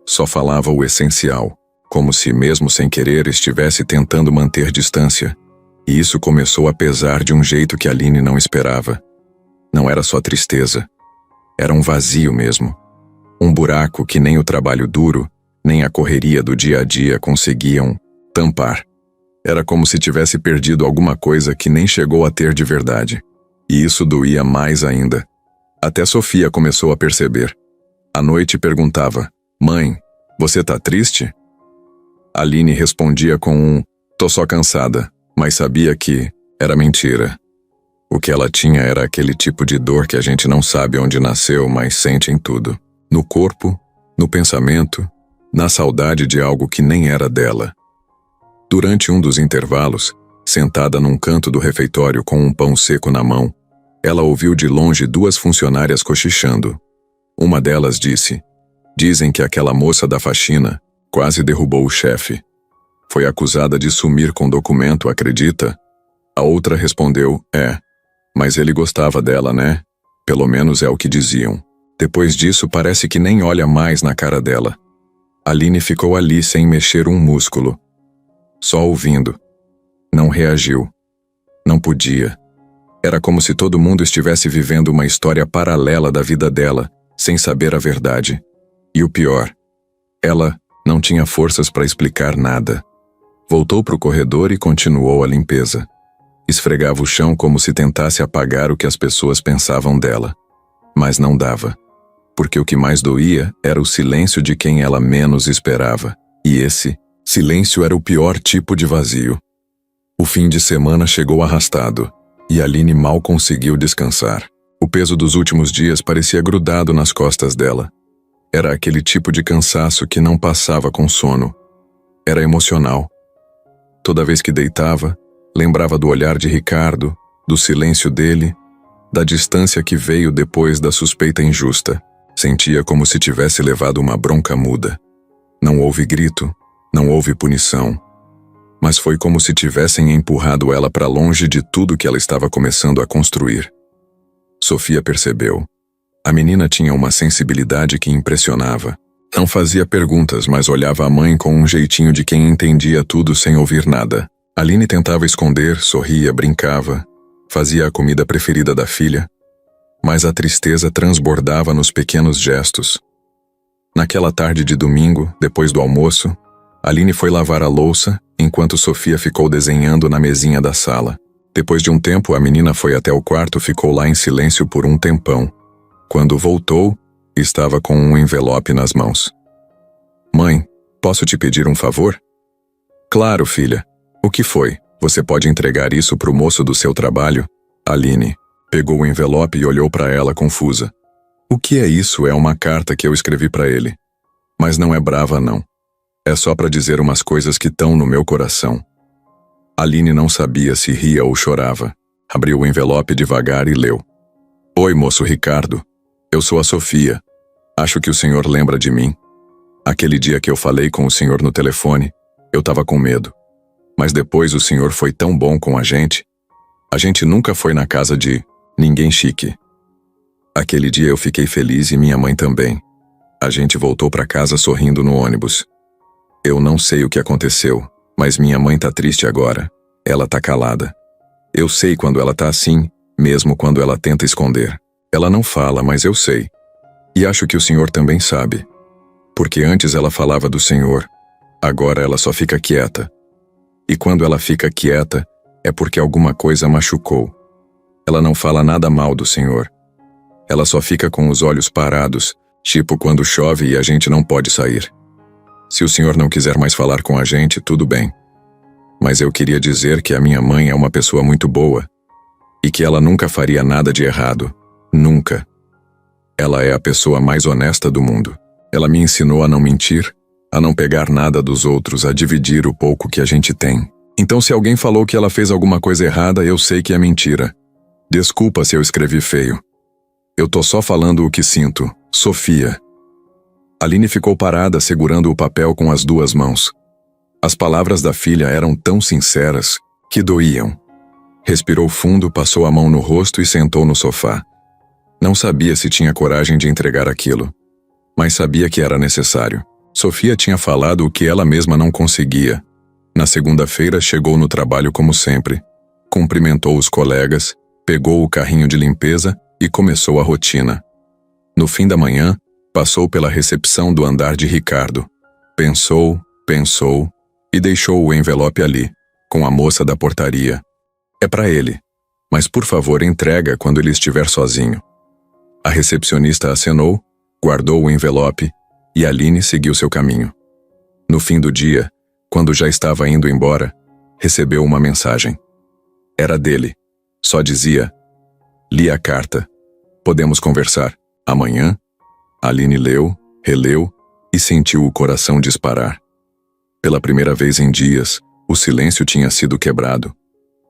Só falava o essencial, como se mesmo sem querer estivesse tentando manter distância. E isso começou a pesar de um jeito que Aline não esperava. Não era só tristeza. Era um vazio mesmo. Um buraco que nem o trabalho duro, nem a correria do dia a dia conseguiam tampar. Era como se tivesse perdido alguma coisa que nem chegou a ter de verdade. E isso doía mais ainda. Até Sofia começou a perceber. À noite perguntava: "Mãe, você tá triste?" Aline respondia com um: "Tô só cansada", mas sabia que, Era mentira. O que ela tinha era aquele tipo de dor que a gente não sabe onde nasceu, mas sente em tudo. No corpo, no pensamento, na saudade de algo que nem era dela. Durante um dos intervalos, sentada num canto do refeitório com um pão seco na mão, ela ouviu de longe duas funcionárias cochichando. Uma delas disse: "Dizem que aquela moça da faxina quase derrubou o chefe. Foi acusada de sumir com documento, acredita?" A outra respondeu: "É, mas ele gostava dela, né? Pelo menos é o que diziam." Depois disso, parece que nem olha mais na cara dela. Aline ficou ali sem mexer um músculo. Só ouvindo. Não reagiu. Não podia. Era como se todo mundo estivesse vivendo uma história paralela da vida dela, sem saber a verdade. E o pior, ela não tinha forças para explicar nada. Voltou para o corredor e continuou a limpeza. Esfregava o chão como se tentasse apagar o que as pessoas pensavam dela. Mas não dava. Porque o que mais doía era o silêncio de quem ela menos esperava. E esse silêncio era o pior tipo de vazio. O fim de semana chegou arrastado, e Aline mal conseguiu descansar. O peso dos últimos dias parecia grudado nas costas dela. Era aquele tipo de cansaço que não passava com sono. Era emocional. Toda vez que deitava, lembrava do olhar de Ricardo, do silêncio dele, da distância que veio depois da suspeita injusta. Sentia como se tivesse levado uma bronca muda. Não houve grito, não houve punição. Mas foi como se tivessem empurrado ela para longe de tudo que ela estava começando a construir. Sofia percebeu. A menina tinha uma sensibilidade que impressionava. Não fazia perguntas, mas olhava a mãe com um jeitinho de quem entendia tudo sem ouvir nada. Aline tentava esconder, sorria, brincava, fazia a comida preferida da filha, mas a tristeza transbordava nos pequenos gestos. Naquela tarde de domingo, depois do almoço, Aline foi lavar a louça, enquanto Sofia ficou desenhando na mesinha da sala. Depois de um tempo, a menina foi até o quarto e ficou lá em silêncio por um tempão. Quando voltou, estava com um envelope nas mãos. "Mãe, posso te pedir um favor?" "Claro, filha. O que foi? Você pode entregar isso pro moço do seu trabalho?" Aline pegou o envelope e olhou para ela confusa. "O que é isso? É uma carta que eu escrevi para ele. Mas não é brava, não. É só para dizer umas coisas que estão no meu coração." Aline não sabia se ria ou chorava. Abriu o envelope devagar e leu. "Oi, moço Ricardo. Eu sou a Sofia. Acho que o senhor lembra de mim. Aquele dia que eu falei com o senhor no telefone, eu estava com medo. Mas depois o senhor foi tão bom com a gente. A gente nunca foi na casa de ninguém chique. Aquele dia eu fiquei feliz e minha mãe também. A gente voltou para casa sorrindo no ônibus. Eu não sei o que aconteceu, mas minha mãe tá triste agora. Ela tá calada. Eu sei quando ela tá assim, mesmo quando ela tenta esconder. Ela não fala, mas eu sei. E acho que o senhor também sabe. Porque antes ela falava do senhor. Agora ela só fica quieta. E quando ela fica quieta, é porque alguma coisa machucou. Ela não fala nada mal do senhor. Ela só fica com os olhos parados, tipo quando chove e a gente não pode sair. Se o senhor não quiser mais falar com a gente, tudo bem. Mas eu queria dizer que a minha mãe é uma pessoa muito boa. E que ela nunca faria nada de errado. Nunca. Ela é a pessoa mais honesta do mundo. Ela me ensinou a não mentir, a não pegar nada dos outros, a dividir o pouco que a gente tem. Então se alguém falou que ela fez alguma coisa errada, eu sei que é mentira. Desculpa se eu escrevi feio. Eu tô só falando o que sinto. Sofia." Aline ficou parada segurando o papel com as duas mãos. As palavras da filha eram tão sinceras que doíam. Respirou fundo, passou a mão no rosto e sentou no sofá. Não sabia se tinha coragem de entregar aquilo, mas sabia que era necessário. Sofia tinha falado o que ela mesma não conseguia. Na segunda-feira chegou no trabalho como sempre. Cumprimentou os colegas, pegou o carrinho de limpeza e começou a rotina. No fim da manhã, passou pela recepção do andar de Ricardo. Pensou e deixou o envelope ali, com a moça da portaria. "É para ele, mas por favor entrega quando ele estiver sozinho." A recepcionista acenou, guardou o envelope e Aline seguiu seu caminho. No fim do dia, quando já estava indo embora, recebeu uma mensagem. Era dele. Só dizia: li a carta. Podemos conversar amanhã? Aline leu, releu e sentiu o coração disparar. Pela primeira vez em dias, o silêncio tinha sido quebrado.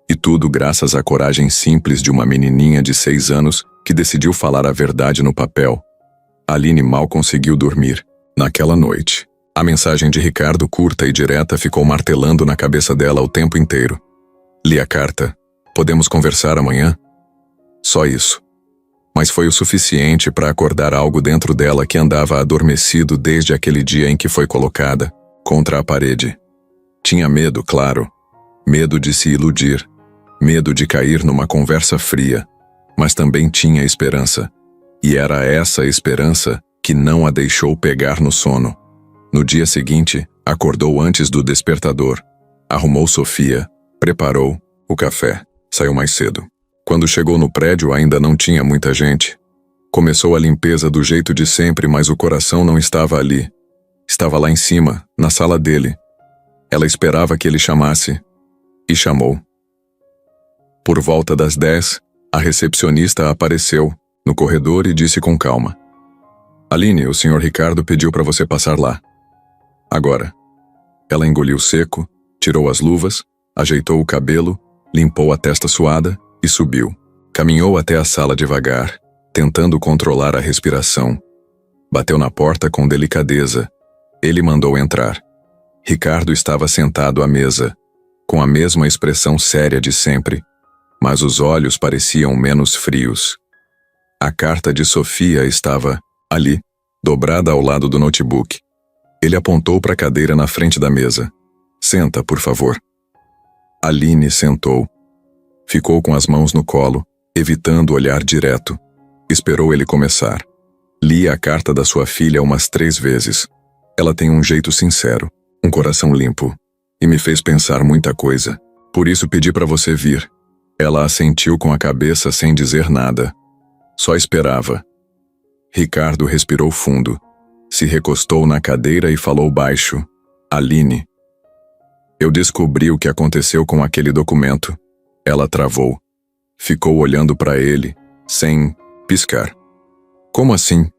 E tudo graças à coragem simples de uma menininha de 6 anos que decidiu falar a verdade no papel. Aline mal conseguiu dormir. Naquela noite, a mensagem de Ricardo, curta e direta, ficou martelando na cabeça dela o tempo inteiro. Li a carta. Podemos conversar amanhã? Só isso. Mas foi o suficiente para acordar algo dentro dela que andava adormecido desde aquele dia em que foi colocada contra a parede. Tinha medo, claro. Medo de se iludir. Medo de cair numa conversa fria. Mas também tinha esperança. E era essa esperança que não a deixou pegar no sono. No dia seguinte, acordou antes do despertador. Arrumou Sofia. Preparou o café. Saiu mais cedo. Quando chegou no prédio, ainda não tinha muita gente. Começou a limpeza do jeito de sempre, mas o coração não estava ali. Estava lá em cima, na sala dele. Ela esperava que ele chamasse. E chamou. Por volta das 10, a recepcionista apareceu no corredor e disse com calma: Aline, o Sr. Ricardo pediu para você passar lá. Agora. Ela engoliu seco, tirou as luvas, ajeitou o cabelo, limpou a testa suada e subiu. Caminhou até a sala devagar, tentando controlar a respiração. Bateu na porta com delicadeza. Ele mandou entrar. Ricardo estava sentado à mesa, com a mesma expressão séria de sempre, mas os olhos pareciam menos frios. A carta de Sofia estava ali, dobrada ao lado do notebook. Ele apontou para a cadeira na frente da mesa. Senta, por favor. Aline sentou. Ficou com as mãos no colo, evitando olhar direto. Esperou ele começar. Li a carta da sua filha umas 3 vezes. Ela tem um jeito sincero, um coração limpo, e me fez pensar muita coisa. Por isso pedi para você vir. Ela assentiu com a cabeça sem dizer nada. Só esperava. Ricardo respirou fundo, se recostou na cadeira e falou baixo: Aline. Eu descobri o que aconteceu com aquele documento. Ela travou. Ficou olhando para ele, sem piscar. Como assim?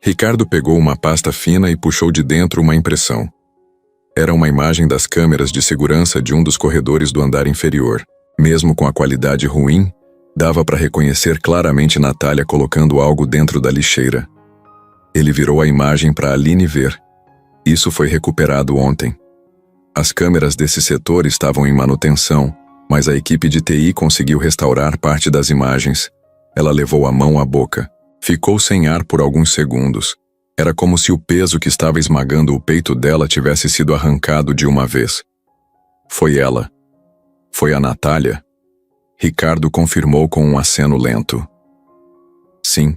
Ricardo pegou uma pasta fina e puxou de dentro uma impressão. Era uma imagem das câmeras de segurança de um dos corredores do andar inferior. Mesmo com a qualidade ruim, dava para reconhecer claramente Natália colocando algo dentro da lixeira. Ele virou a imagem para Aline ver. Isso foi recuperado ontem. As câmeras desse setor estavam em manutenção, mas a equipe de TI conseguiu restaurar parte das imagens. Ela levou a mão à boca. Ficou sem ar por alguns segundos. Era como se o peso que estava esmagando o peito dela tivesse sido arrancado de uma vez. Foi ela. Foi a Natália? Ricardo confirmou com um aceno lento. Sim.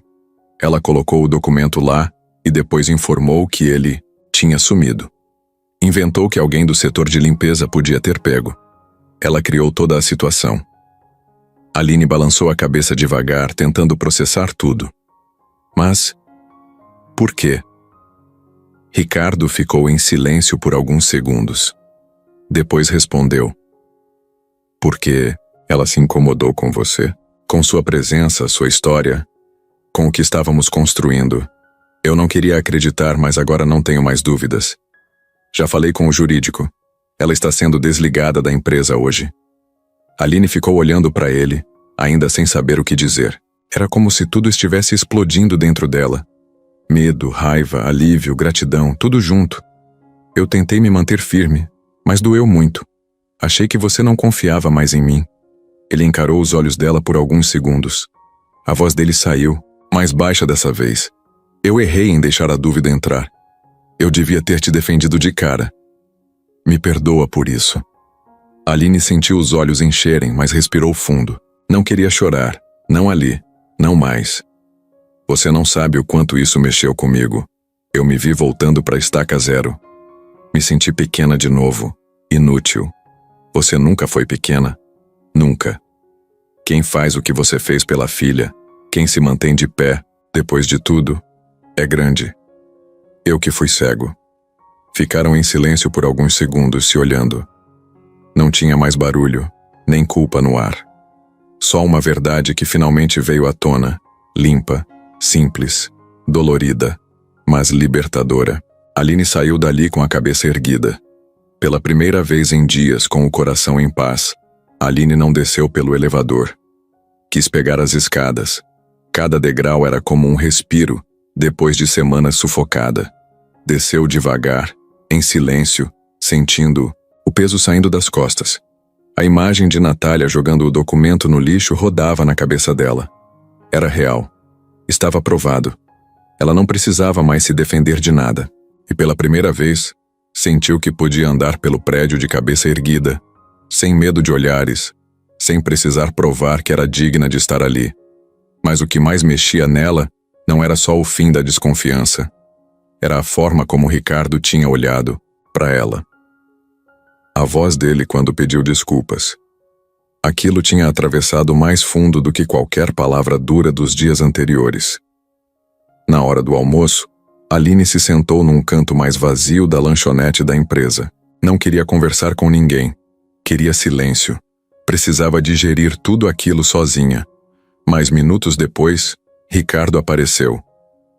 Ela colocou o documento lá e depois informou que ele tinha sumido. Inventou que alguém do setor de limpeza podia ter pego. Ela criou toda a situação. Aline balançou a cabeça devagar, tentando processar tudo. Mas, por quê? Ricardo ficou em silêncio por alguns segundos. Depois respondeu: porque ela se incomodou com você, com sua presença, sua história, com o que estávamos construindo. Eu não queria acreditar, mas agora não tenho mais dúvidas. Já falei com o jurídico. Ela está sendo desligada da empresa hoje. Aline ficou olhando para ele, ainda sem saber o que dizer. Era como se tudo estivesse explodindo dentro dela. Medo, raiva, alívio, gratidão, tudo junto. Eu tentei me manter firme, mas doeu muito. Achei que você não confiava mais em mim. Ele encarou os olhos dela por alguns segundos. A voz dele saiu, mais baixa dessa vez. Eu errei em deixar a dúvida entrar. Eu devia ter te defendido de cara. Me perdoa por isso. Aline sentiu os olhos encherem, mas respirou fundo. Não queria chorar. Não ali. Não mais. Você não sabe o quanto isso mexeu comigo. Eu me vi voltando para a estaca zero. Me senti pequena de novo. Inútil. Você nunca foi pequena. Nunca. Quem faz o que você fez pela filha, quem se mantém de pé, depois de tudo, é grande. Eu que fui cego. Ficaram em silêncio por alguns segundos se olhando. Não tinha mais barulho, nem culpa no ar. Só uma verdade que finalmente veio à tona, limpa, simples, dolorida, mas libertadora. Aline saiu dali com a cabeça erguida. Pela primeira vez em dias, com o coração em paz, Aline não desceu pelo elevador. Quis pegar as escadas. Cada degrau era como um respiro, depois de semanas sufocada. Desceu devagar, em silêncio, sentindo o peso saindo das costas. A imagem de Natália jogando o documento no lixo rodava na cabeça dela. Era real. Estava provado. Ela não precisava mais se defender de nada. E pela primeira vez, sentiu que podia andar pelo prédio de cabeça erguida, sem medo de olhares, sem precisar provar que era digna de estar ali. Mas o que mais mexia nela não era só o fim da desconfiança. Era a forma como Ricardo tinha olhado para ela. A voz dele quando pediu desculpas. Aquilo tinha atravessado mais fundo do que qualquer palavra dura dos dias anteriores. Na hora do almoço, Aline se sentou num canto mais vazio da lanchonete da empresa. Não queria conversar com ninguém. Queria silêncio. Precisava digerir tudo aquilo sozinha. Mas minutos depois, Ricardo apareceu.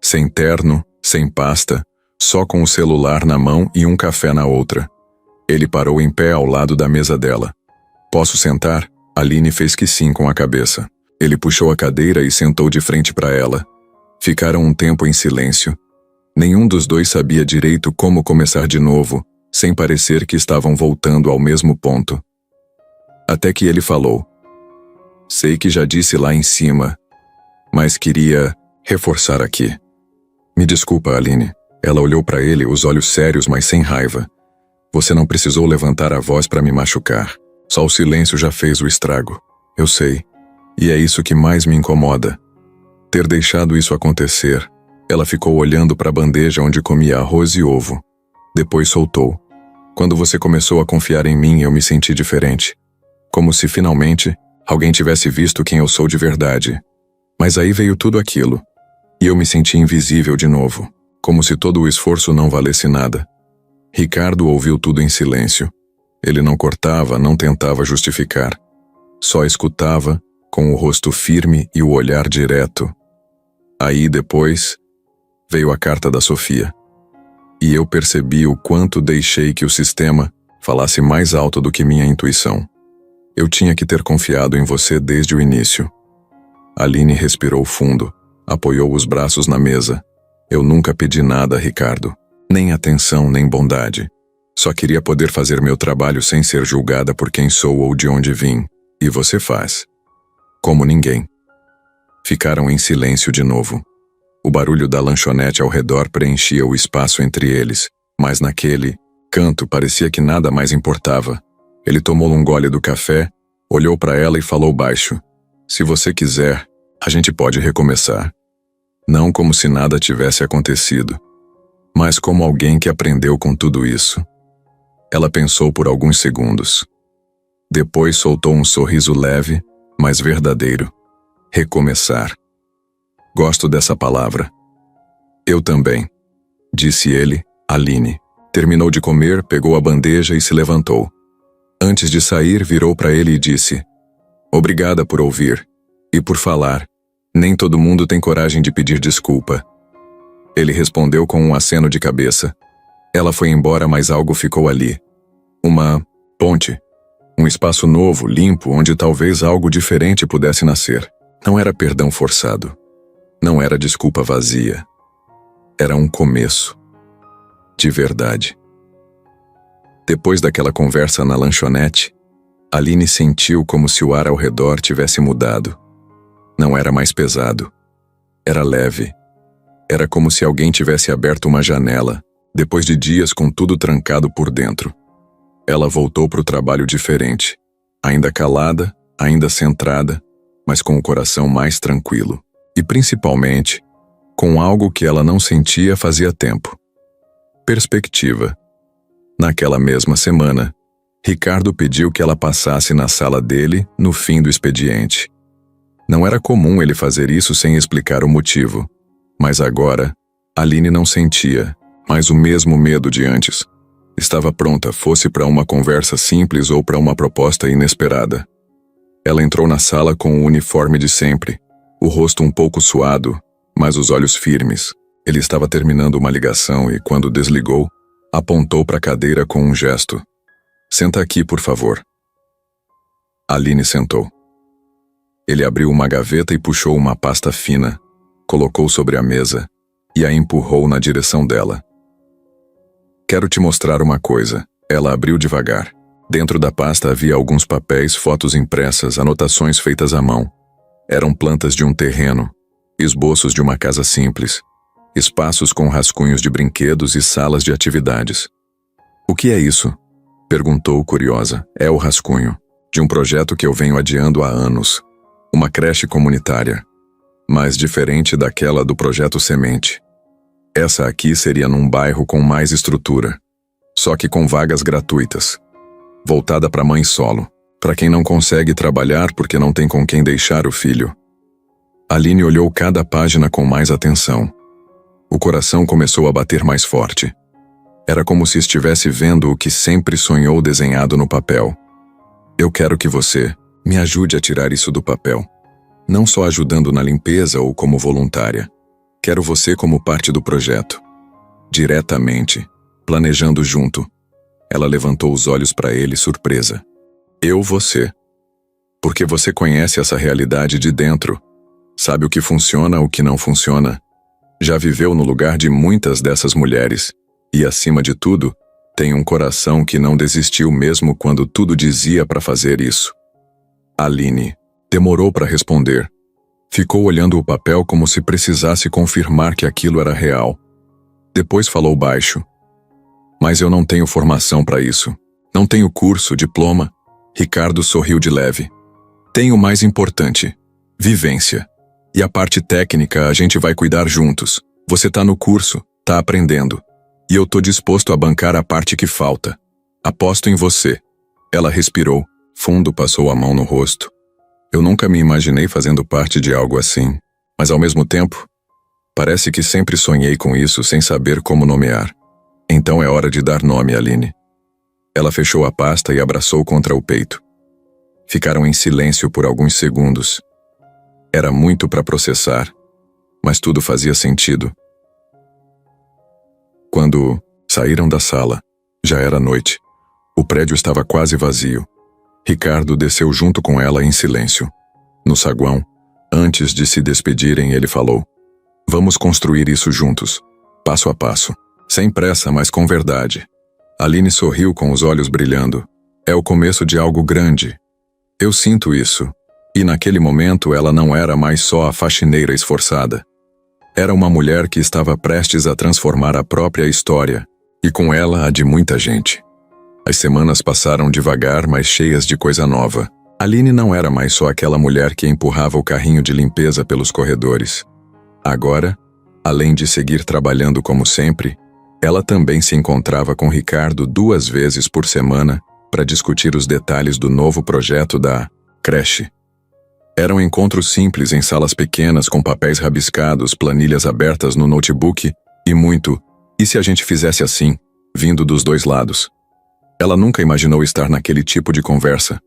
Sem terno, sem pasta, só com o celular na mão e um café na outra. Ele parou em pé ao lado da mesa dela. "Posso sentar?" Aline fez que sim com a cabeça. Ele puxou a cadeira e sentou de frente para ela. Ficaram um tempo em silêncio. Nenhum dos dois sabia direito como começar de novo, sem parecer que estavam voltando ao mesmo ponto. Até que ele falou: "Sei que já disse lá em cima, mas queria reforçar aqui." "Me desculpa, Aline." Ela olhou para ele, os olhos sérios, mas sem raiva. "Você não precisou levantar a voz para me machucar. Só o silêncio já fez o estrago. Eu sei. E é isso que mais me incomoda. Ter deixado isso acontecer." Ela ficou olhando para a bandeja onde comia arroz e ovo. Depois soltou. "Quando você começou a confiar em mim, eu me senti diferente. Como se, finalmente, alguém tivesse visto quem eu sou de verdade. Mas aí veio tudo aquilo. E eu me senti invisível de novo. Como se todo o esforço não valesse nada." Ricardo ouviu tudo em silêncio. Ele não cortava, não tentava justificar. Só escutava, com o rosto firme e o olhar direto. Aí, depois, veio a carta da Sofia. E eu percebi o quanto deixei que o sistema falasse mais alto do que minha intuição. Eu tinha que ter confiado em você desde o início. Aline respirou fundo, apoiou os braços na mesa. "Eu nunca pedi nada, Ricardo. Nem atenção, nem bondade. Só queria poder fazer meu trabalho sem ser julgada por quem sou ou de onde vim. E você faz. Como ninguém." Ficaram em silêncio de novo. O barulho da lanchonete ao redor preenchia o espaço entre eles, mas naquele canto parecia que nada mais importava. Ele tomou um gole do café, olhou para ela e falou baixo: "Se você quiser, a gente pode recomeçar." Não como se nada tivesse acontecido, mas como alguém que aprendeu com tudo isso. Ela pensou por alguns segundos. Depois soltou um sorriso leve, mas verdadeiro. Recomeçar. "Gosto dessa palavra." "Eu também", disse ele. Aline terminou de comer, pegou a bandeja e se levantou. Antes de sair, virou para ele e disse: "Obrigada por ouvir. E por falar. Nem todo mundo tem coragem de pedir desculpa." Ele respondeu com um aceno de cabeça. Ela foi embora, mas algo ficou ali. Uma ponte. Um espaço novo, limpo, onde talvez algo diferente pudesse nascer. Não era perdão forçado. Não era desculpa vazia. Era um começo. De verdade. Depois daquela conversa na lanchonete, Aline sentiu como se o ar ao redor tivesse mudado. Não era mais pesado. Era leve. Era como se alguém tivesse aberto uma janela, depois de dias com tudo trancado por dentro. Ela voltou para o trabalho diferente. Ainda calada, ainda centrada, mas com o coração mais tranquilo. E principalmente, com algo que ela não sentia fazia tempo. Perspectiva. Naquela mesma semana, Ricardo pediu que ela passasse na sala dele no fim do expediente. Não era comum ele fazer isso sem explicar o motivo. Mas agora, Aline não sentia mais o mesmo medo de antes. Estava pronta, fosse para uma conversa simples ou para uma proposta inesperada. Ela entrou na sala com o uniforme de sempre, o rosto um pouco suado, mas os olhos firmes. Ele estava terminando uma ligação e, quando desligou, apontou para a cadeira com um gesto. Senta aqui, por favor. Aline sentou. Ele abriu uma gaveta e puxou uma pasta fina, colocou sobre a mesa e a empurrou na direção dela. Quero te mostrar uma coisa. Ela abriu devagar. Dentro da pasta havia alguns papéis, fotos impressas, anotações feitas à mão. Eram plantas de um terreno, esboços de uma casa simples, espaços com rascunhos de brinquedos e salas de atividades. O que é isso? Perguntou, curiosa. É o rascunho de um projeto que eu venho adiando há anos. Uma creche comunitária, mas diferente daquela do projeto Semente. Essa aqui seria num bairro com mais estrutura, só que com vagas gratuitas. Voltada para mãe solo, para quem não consegue trabalhar porque não tem com quem deixar o filho. Aline olhou cada página com mais atenção. O coração começou a bater mais forte. Era como se estivesse vendo o que sempre sonhou desenhado no papel. Eu quero que você me ajude a tirar isso do papel. Não só ajudando na limpeza ou como voluntária. Quero você como parte do projeto. Diretamente, planejando junto. Ela levantou os olhos para ele, surpresa. Você. Porque você conhece essa realidade de dentro. Sabe o que funciona, o que não funciona. Já viveu no lugar de muitas dessas mulheres. E, acima de tudo, tem um coração que não desistiu mesmo quando tudo dizia para fazer isso. Aline demorou para responder. Ficou olhando o papel como se precisasse confirmar que aquilo era real. Depois falou baixo. Mas eu não tenho formação para isso. Não tenho curso, diploma. Ricardo sorriu de leve. Tenho o mais importante. Vivência. E a parte técnica a gente vai cuidar juntos. Você tá no curso, tá aprendendo. E eu tô disposto a bancar a parte que falta. Aposto em você. Ela respirou, fundo, passou a mão no rosto. Eu nunca me imaginei fazendo parte de algo assim. Mas ao mesmo tempo, parece que sempre sonhei com isso sem saber como nomear. Então é hora de dar nome, Aline. Ela fechou a pasta e abraçou contra o peito. Ficaram em silêncio por alguns segundos. Era muito para processar, mas tudo fazia sentido. Quando saíram da sala, já era noite. O prédio estava quase vazio. Ricardo desceu junto com ela em silêncio. No saguão, antes de se despedirem, ele falou: Vamos construir isso juntos, passo a passo. Sem pressa, mas com verdade. Aline sorriu com os olhos brilhando. É o começo de algo grande. Eu sinto isso. E naquele momento ela não era mais só a faxineira esforçada. Era uma mulher que estava prestes a transformar a própria história, e com ela a de muita gente. As semanas passaram devagar, mas cheias de coisa nova. Aline não era mais só aquela mulher que empurrava o carrinho de limpeza pelos corredores. Agora, além de seguir trabalhando como sempre, ela também se encontrava com Ricardo 2 vezes por semana para discutir os detalhes do novo projeto da creche. Eram encontros simples em salas pequenas com papéis rabiscados, planilhas abertas no notebook e muito "e se a gente fizesse assim?", vindo dos dois lados. Ela nunca imaginou estar naquele tipo de conversa.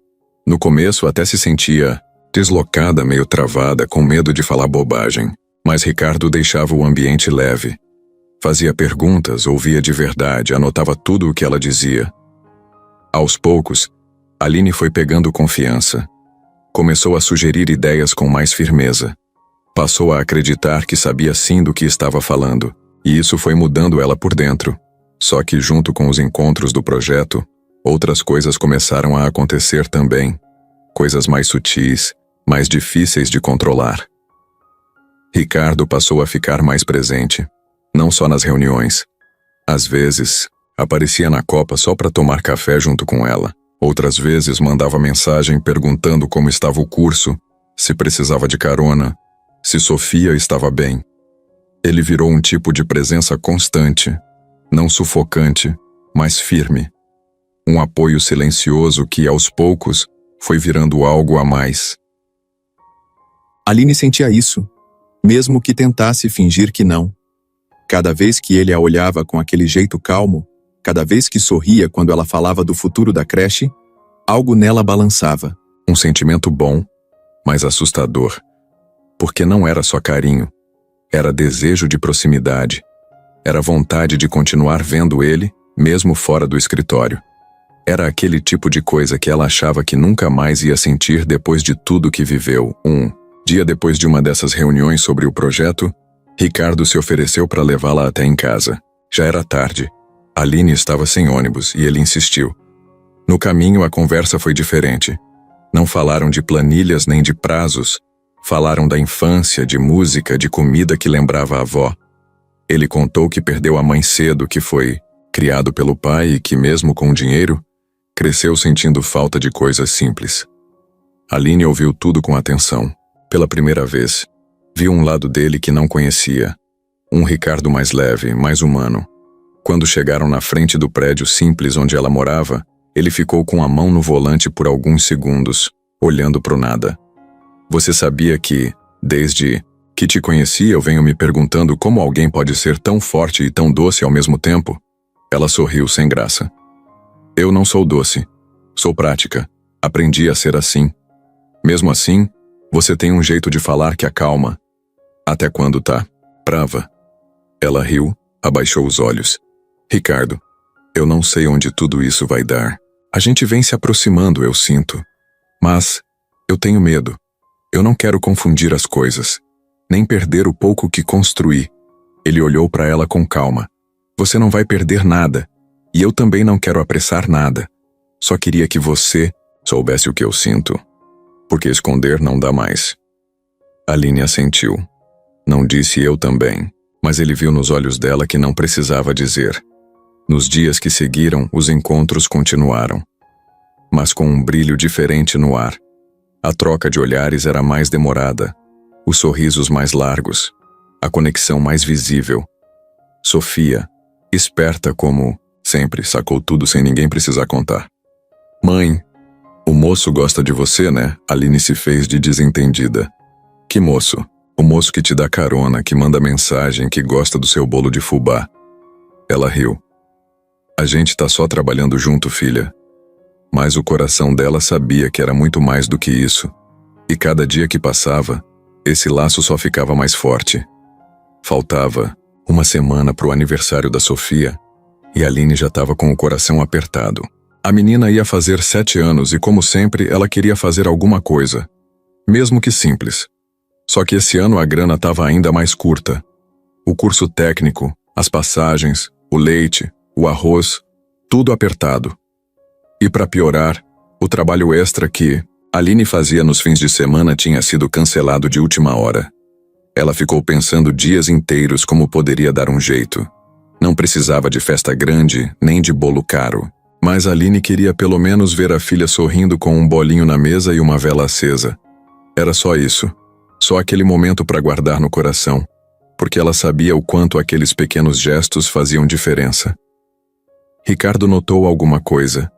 No começo até se sentia deslocada, meio travada, com medo de falar bobagem, mas Ricardo deixava o ambiente leve. Fazia perguntas, ouvia de verdade, anotava tudo o que ela dizia. Aos poucos, Aline foi pegando confiança. Começou a sugerir ideias com mais firmeza. Passou a acreditar que sabia sim do que estava falando, e isso foi mudando ela por dentro. Só que, junto com os encontros do projeto, outras coisas começaram a acontecer também. Coisas mais sutis, mais difíceis de controlar. Ricardo passou a ficar mais presente, não só nas reuniões. Às vezes, aparecia na copa só para tomar café junto com ela. Outras vezes mandava mensagem perguntando como estava o curso, se precisava de carona, se Sofia estava bem. Ele virou um tipo de presença constante, não sufocante, mas firme. Um apoio silencioso que, aos poucos, foi virando algo a mais. Aline sentia isso, mesmo que tentasse fingir que não. Cada vez que ele a olhava com aquele jeito calmo, cada vez que sorria quando ela falava do futuro da creche, algo nela balançava. Um sentimento bom, mas assustador. Porque não era só carinho. Era desejo de proximidade. Era vontade de continuar vendo ele, mesmo fora do escritório. Era aquele tipo de coisa que ela achava que nunca mais ia sentir depois de tudo que viveu. Um dia depois de uma dessas reuniões sobre o projeto, Ricardo se ofereceu para levá-la até em casa. Já era tarde. Aline estava sem ônibus e ele insistiu. No caminho a conversa foi diferente. Não falaram de planilhas nem de prazos. Falaram da infância, de música, de comida que lembrava a avó. Ele contou que perdeu a mãe cedo, que foi criado pelo pai e que, mesmo com dinheiro, cresceu sentindo falta de coisas simples. Aline ouviu tudo com atenção. Pela primeira vez, viu um lado dele que não conhecia. Um Ricardo mais leve, mais humano. Quando chegaram na frente do prédio simples onde ela morava, ele ficou com a mão no volante por alguns segundos, olhando pro nada. Você sabia que, desde que te conheci, eu venho me perguntando como alguém pode ser tão forte e tão doce ao mesmo tempo? Ela sorriu sem graça. Eu não sou doce. Sou prática. Aprendi a ser assim. Mesmo assim, você tem um jeito de falar que acalma. Até quando tá brava? Ela riu, abaixou os olhos. Ricardo, eu não sei onde tudo isso vai dar. A gente vem se aproximando, eu sinto. Mas eu tenho medo. Eu não quero confundir as coisas, nem perder o pouco que construí. Ele olhou para ela com calma. Você não vai perder nada, e eu também não quero apressar nada. Só queria que você soubesse o que eu sinto, porque esconder não dá mais. Aline assentiu. Não disse eu também, mas ele viu nos olhos dela que não precisava dizer. Nos dias que seguiram, os encontros continuaram, mas com um brilho diferente no ar. A troca de olhares era mais demorada, os sorrisos mais largos, a conexão mais visível. Sofia, esperta como sempre, sacou tudo sem ninguém precisar contar. Mãe, o moço gosta de você, né? Aline se fez de desentendida. Que moço? O moço que te dá carona, que manda mensagem, que gosta do seu bolo de fubá. Ela riu. A gente tá só trabalhando junto, filha. Mas o coração dela sabia que era muito mais do que isso. E cada dia que passava, esse laço só ficava mais forte. Faltava uma semana pro aniversário da Sofia, e Aline já estava com o coração apertado. A menina ia fazer 7 anos e, como sempre, ela queria fazer alguma coisa, mesmo que simples. Só que esse ano a grana estava ainda mais curta. O curso técnico, as passagens, o leite, o arroz, tudo apertado. E para piorar, o trabalho extra que Aline fazia nos fins de semana tinha sido cancelado de última hora. Ela ficou pensando dias inteiros como poderia dar um jeito. Não precisava de festa grande, nem de bolo caro. Mas Aline queria pelo menos ver a filha sorrindo com um bolinho na mesa e uma vela acesa. Era só isso. Só aquele momento para guardar no coração. Porque ela sabia o quanto aqueles pequenos gestos faziam diferença. Ricardo notou alguma coisa.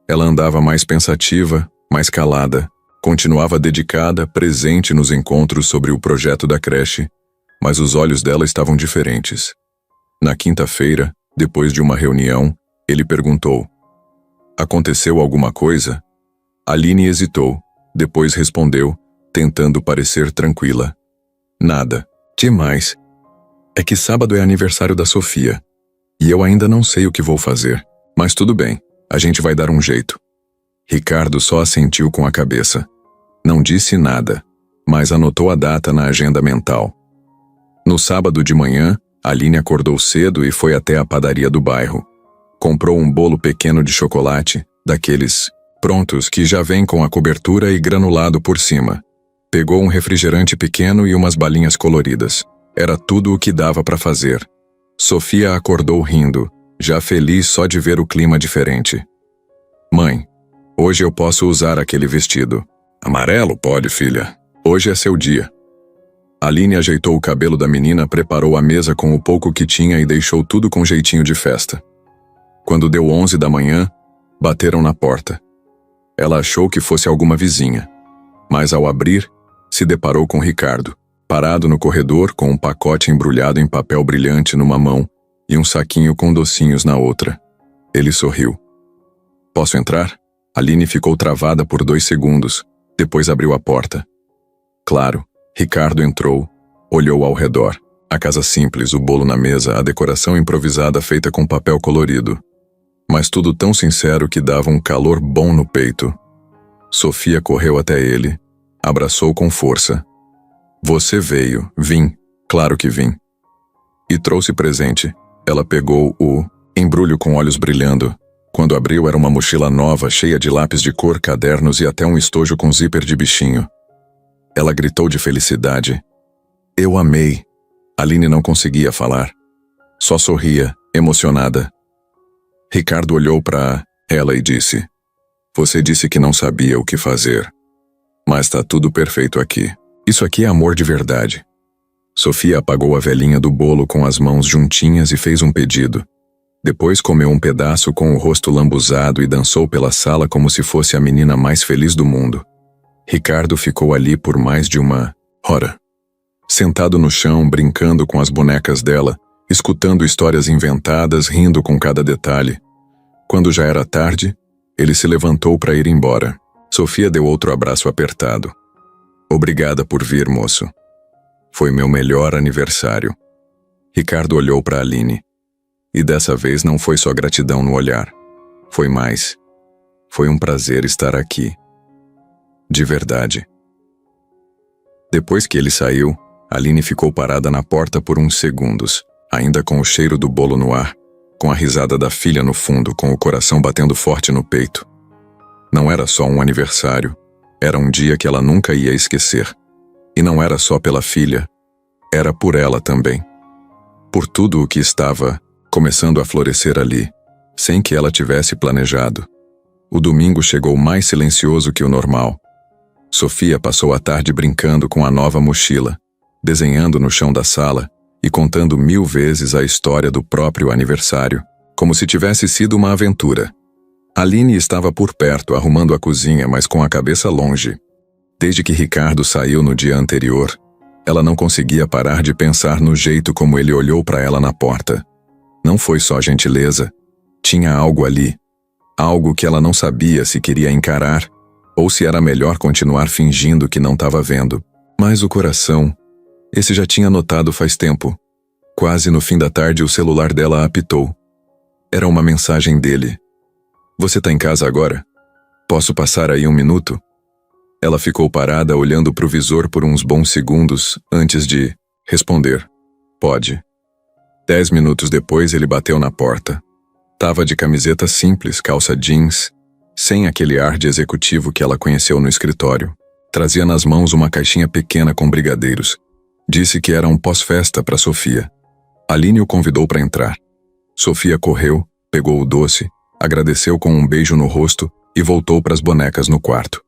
Ela andava mais pensativa, mais calada. Continuava dedicada, presente nos encontros sobre o projeto da creche, mas os olhos dela estavam diferentes. Na quinta-feira, depois de uma reunião, ele perguntou: aconteceu alguma coisa? Aline hesitou, depois respondeu, tentando parecer tranquila. Nada. Demais. É que sábado é aniversário da Sofia, e eu ainda não sei o que vou fazer, mas tudo bem, a gente vai dar um jeito. Ricardo só assentiu com a cabeça. Não disse nada, mas anotou a data na agenda mental. No sábado de manhã, Aline acordou cedo e foi até a padaria do bairro. Comprou um bolo pequeno de chocolate, daqueles prontos que já vêm com a cobertura e granulado por cima. Pegou um refrigerante pequeno e umas balinhas coloridas. Era tudo o que dava para fazer. Sofia acordou rindo, já feliz só de ver o clima diferente. Mãe, hoje eu posso usar aquele vestido. Amarelo? Pode, filha. Hoje é seu dia. Aline ajeitou o cabelo da menina, preparou a mesa com o pouco que tinha e deixou tudo com jeitinho de festa. Quando deu 11 da manhã, bateram na porta. Ela achou que fosse alguma vizinha, mas ao abrir, se deparou com Ricardo, parado no corredor com um pacote embrulhado em papel brilhante numa mão e um saquinho com docinhos na outra. Ele sorriu. Posso entrar? Aline ficou travada por 2 segundos, Depois abriu a porta. Claro, Ricardo entrou, olhou ao redor. A casa simples, o bolo na mesa, a decoração improvisada feita com papel colorido. Mas tudo tão sincero que dava um calor bom no peito. Sofia correu até ele, abraçou com força. Você veio, vim, claro que vim. E trouxe presente. Ela pegou o embrulho com olhos brilhando. Quando abriu era uma mochila nova, cheia de lápis de cor, cadernos e até um estojo com zíper de bichinho. Ela gritou de felicidade. Eu amei. Aline não conseguia falar. Só sorria, emocionada. Ricardo olhou para ela e disse: Você disse que não sabia o que fazer. Mas tá tudo perfeito aqui. Isso aqui é amor de verdade. Sofia apagou a velhinha do bolo com as mãos juntinhas e fez um pedido. Depois comeu um pedaço com o rosto lambuzado e dançou pela sala como se fosse a menina mais feliz do mundo. Ricardo ficou ali por mais de uma hora. Sentado no chão, brincando com as bonecas dela, escutando histórias inventadas, rindo com cada detalhe. Quando já era tarde, ele se levantou para ir embora. Sofia deu outro abraço apertado. Obrigada por vir, moço. Foi meu melhor aniversário. Ricardo olhou para Aline. E dessa vez não foi só gratidão no olhar. Foi mais. Foi um prazer estar aqui. De verdade. Depois que ele saiu, Aline ficou parada na porta por uns segundos, ainda com o cheiro do bolo no ar, com a risada da filha no fundo, com o coração batendo forte no peito. Não era só um aniversário, era um dia que ela nunca ia esquecer. E não era só pela filha, era por ela também. Por tudo o que estava começando a florescer ali, sem que ela tivesse planejado. O domingo chegou mais silencioso que o normal. Sofia passou a tarde brincando com a nova mochila, desenhando no chão da sala e contando 1000 vezes a história do próprio aniversário, como se tivesse sido uma aventura. Aline estava por perto, arrumando a cozinha, mas com a cabeça longe. Desde que Ricardo saiu no dia anterior, ela não conseguia parar de pensar no jeito como ele olhou para ela na porta. Não foi só gentileza, tinha algo ali. Algo que ela não sabia se queria encarar ou se era melhor continuar fingindo que não estava vendo. Mas o coração, esse já tinha notado faz tempo. Quase no fim da tarde o celular dela apitou. Era uma mensagem dele. Você tá em casa agora? Posso passar aí 1 minuto? Ela ficou parada olhando pro visor por uns bons segundos antes de responder. Pode. 10 minutos depois ele bateu na porta. Tava de camiseta simples, calça jeans, sem aquele ar de executivo que ela conheceu no escritório. Trazia nas mãos uma caixinha pequena com brigadeiros. Disse que era um pós-festa para Sofia. Aline o convidou para entrar. Sofia correu, pegou o doce, agradeceu com um beijo no rosto e voltou para as bonecas no quarto.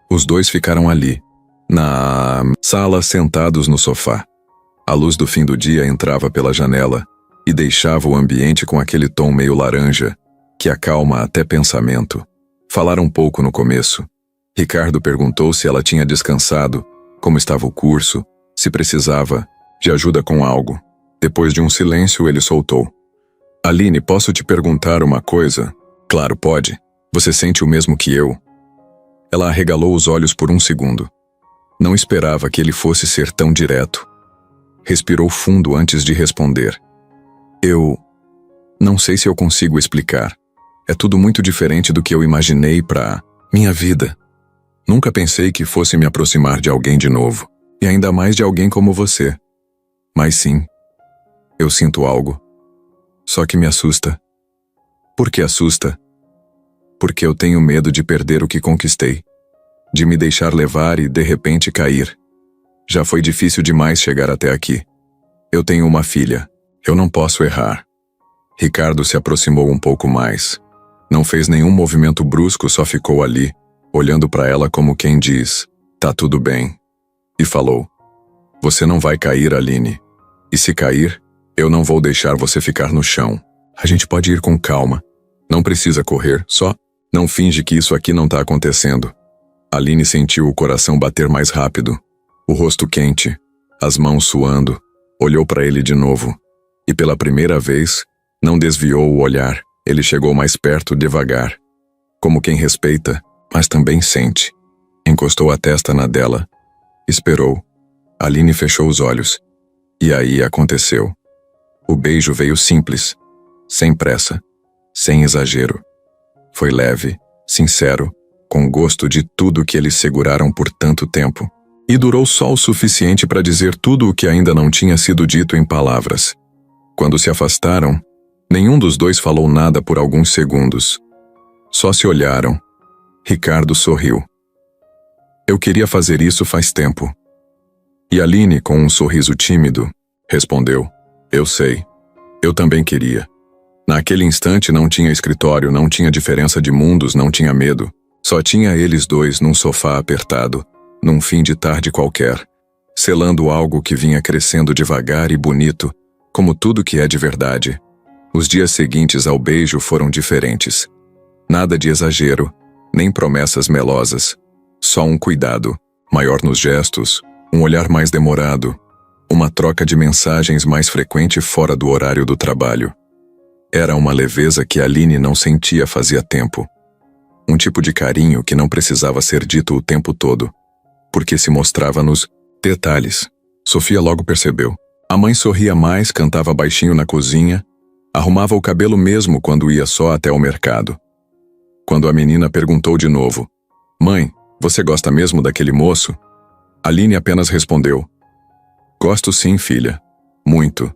Os dois ficaram ali, na sala, sentados no sofá. A luz do fim do dia entrava pela janela e deixava o ambiente com aquele tom meio laranja, que acalma até pensamento. Falaram um pouco no começo. Ricardo perguntou se ela tinha descansado, como estava o curso, se precisava de ajuda com algo. Depois de um silêncio, ele soltou. Aline, posso te perguntar uma coisa? Claro, pode. Você sente o mesmo que eu? Ela arregalou os olhos por um segundo. Não esperava que ele fosse ser tão direto. Respirou fundo antes de responder. Eu não sei se eu consigo explicar. É tudo muito diferente do que eu imaginei pra minha vida. Nunca pensei que fosse me aproximar de alguém de novo. E ainda mais de alguém como você. Mas sim, eu sinto algo. Só que me assusta. Por que assusta? Porque eu tenho medo de perder o que conquistei. De me deixar levar e, de repente, cair. Já foi difícil demais chegar até aqui. Eu tenho uma filha. Eu não posso errar. Ricardo se aproximou um pouco mais. Não fez nenhum movimento brusco, só ficou ali, olhando para ela como quem diz, tá tudo bem. E falou, você não vai cair, Aline. E se cair, eu não vou deixar você ficar no chão. A gente pode ir com calma. Não precisa correr, só não finge que isso aqui não tá acontecendo. Aline sentiu o coração bater mais rápido, o rosto quente, as mãos suando, olhou para ele de novo. E pela primeira vez, não desviou o olhar. Ele chegou mais perto devagar, como quem respeita, mas também sente. Encostou a testa na dela. Esperou. Aline fechou os olhos. E aí aconteceu. O beijo veio simples, sem pressa, sem exagero. Foi leve, sincero, com gosto de tudo que eles seguraram por tanto tempo. E durou só o suficiente para dizer tudo o que ainda não tinha sido dito em palavras. Quando se afastaram, nenhum dos dois falou nada por alguns segundos. Só se olharam. Ricardo sorriu. Eu queria fazer isso faz tempo. E Aline, com um sorriso tímido, respondeu: eu sei. Eu também queria. Naquele instante não tinha escritório, não tinha diferença de mundos, não tinha medo. Só tinha eles dois num sofá apertado, num fim de tarde qualquer, selando algo que vinha crescendo devagar e bonito, como tudo que é de verdade. Os dias seguintes ao beijo foram diferentes. Nada de exagero, nem promessas melosas. Só um cuidado, maior nos gestos, um olhar mais demorado, uma troca de mensagens mais frequente fora do horário do trabalho. Era uma leveza que Aline não sentia fazia tempo. Um tipo de carinho que não precisava ser dito o tempo todo, porque se mostrava nos detalhes. Sofia logo percebeu. A mãe sorria mais, cantava baixinho na cozinha, arrumava o cabelo mesmo quando ia só até o mercado. Quando a menina perguntou de novo: mãe, você gosta mesmo daquele moço? Aline apenas respondeu: gosto sim, filha. Muito.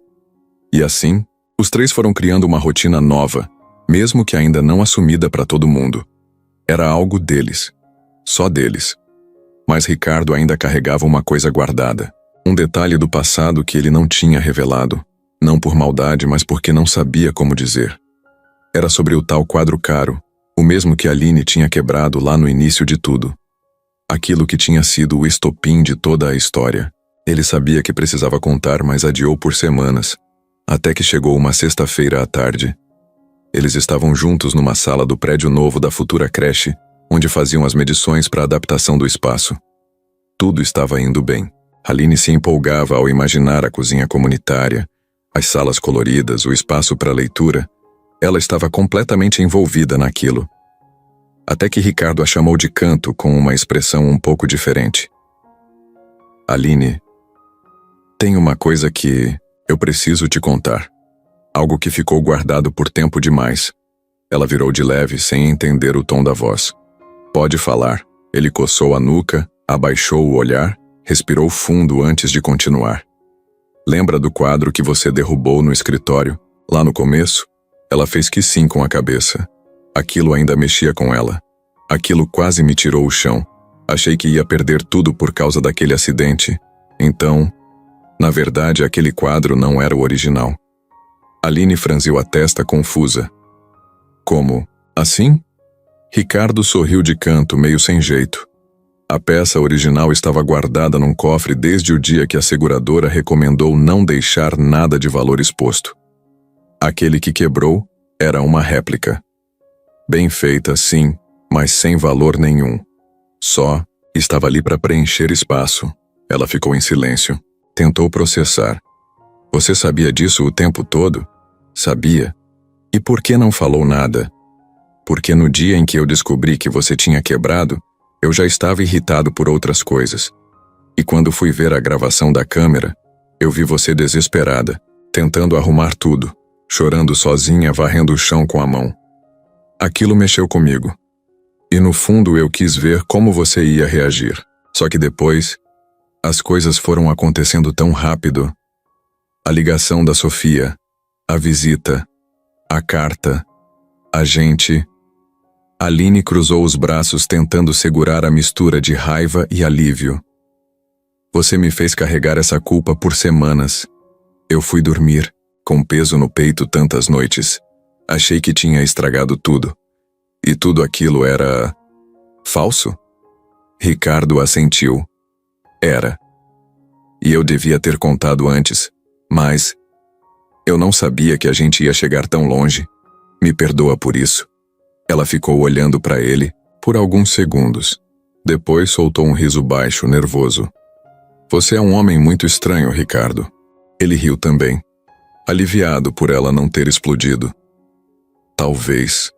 E assim, os três foram criando uma rotina nova, mesmo que ainda não assumida para todo mundo. Era algo deles. Só deles. Mas Ricardo ainda carregava uma coisa guardada. Um detalhe do passado que ele não tinha revelado. Não por maldade, mas porque não sabia como dizer. Era sobre o tal quadro caro, o mesmo que Aline tinha quebrado lá no início de tudo. Aquilo que tinha sido o estopim de toda a história. Ele sabia que precisava contar, mas adiou por semanas, até que chegou uma sexta-feira à tarde. Eles estavam juntos numa sala do prédio novo da futura creche, onde faziam as medições para a adaptação do espaço. Tudo estava indo bem. Aline se empolgava ao imaginar a cozinha comunitária, as salas coloridas, o espaço para leitura. Ela estava completamente envolvida naquilo. Até que Ricardo a chamou de canto com uma expressão um pouco diferente. Aline, tem uma coisa que eu preciso te contar. Algo que ficou guardado por tempo demais. Ela virou de leve, sem entender o tom da voz. Pode falar. Ele coçou a nuca, abaixou o olhar, respirou fundo antes de continuar. Lembra do quadro que você derrubou no escritório, lá no começo? Ela fez que sim com a cabeça. Aquilo ainda mexia com ela. Aquilo quase me tirou o chão. Achei que ia perder tudo por causa daquele acidente. Então, na verdade, aquele quadro não era o original. Aline franziu a testa confusa. Como? Assim? Ricardo sorriu de canto, meio sem jeito. A peça original estava guardada num cofre desde o dia que a seguradora recomendou não deixar nada de valor exposto. Aquele que quebrou era uma réplica. Bem feita, sim, mas sem valor nenhum. Só estava ali para preencher espaço. Ela ficou em silêncio. Tentou processar. Você sabia disso o tempo todo? Sabia. E por que não falou nada? Porque no dia em que eu descobri que você tinha quebrado, eu já estava irritado por outras coisas. E quando fui ver a gravação da câmera, eu vi você desesperada, tentando arrumar tudo, chorando sozinha, varrendo o chão com a mão. Aquilo mexeu comigo. E no fundo eu quis ver como você ia reagir. Só que depois, as coisas foram acontecendo tão rápido. A ligação da Sofia, a visita, a carta, a gente... Aline cruzou os braços tentando segurar a mistura de raiva e alívio. Você me fez carregar essa culpa por semanas. Eu fui dormir, com peso no peito tantas noites. Achei que tinha estragado tudo. E tudo aquilo era... falso? Ricardo assentiu. Era. E eu devia ter contado antes, mas... eu não sabia que a gente ia chegar tão longe. Me perdoa por isso. Ela ficou olhando para ele por alguns segundos. Depois soltou um riso baixo, nervoso. Você é um homem muito estranho, Ricardo. Ele riu também, aliviado por ela não ter explodido. Talvez.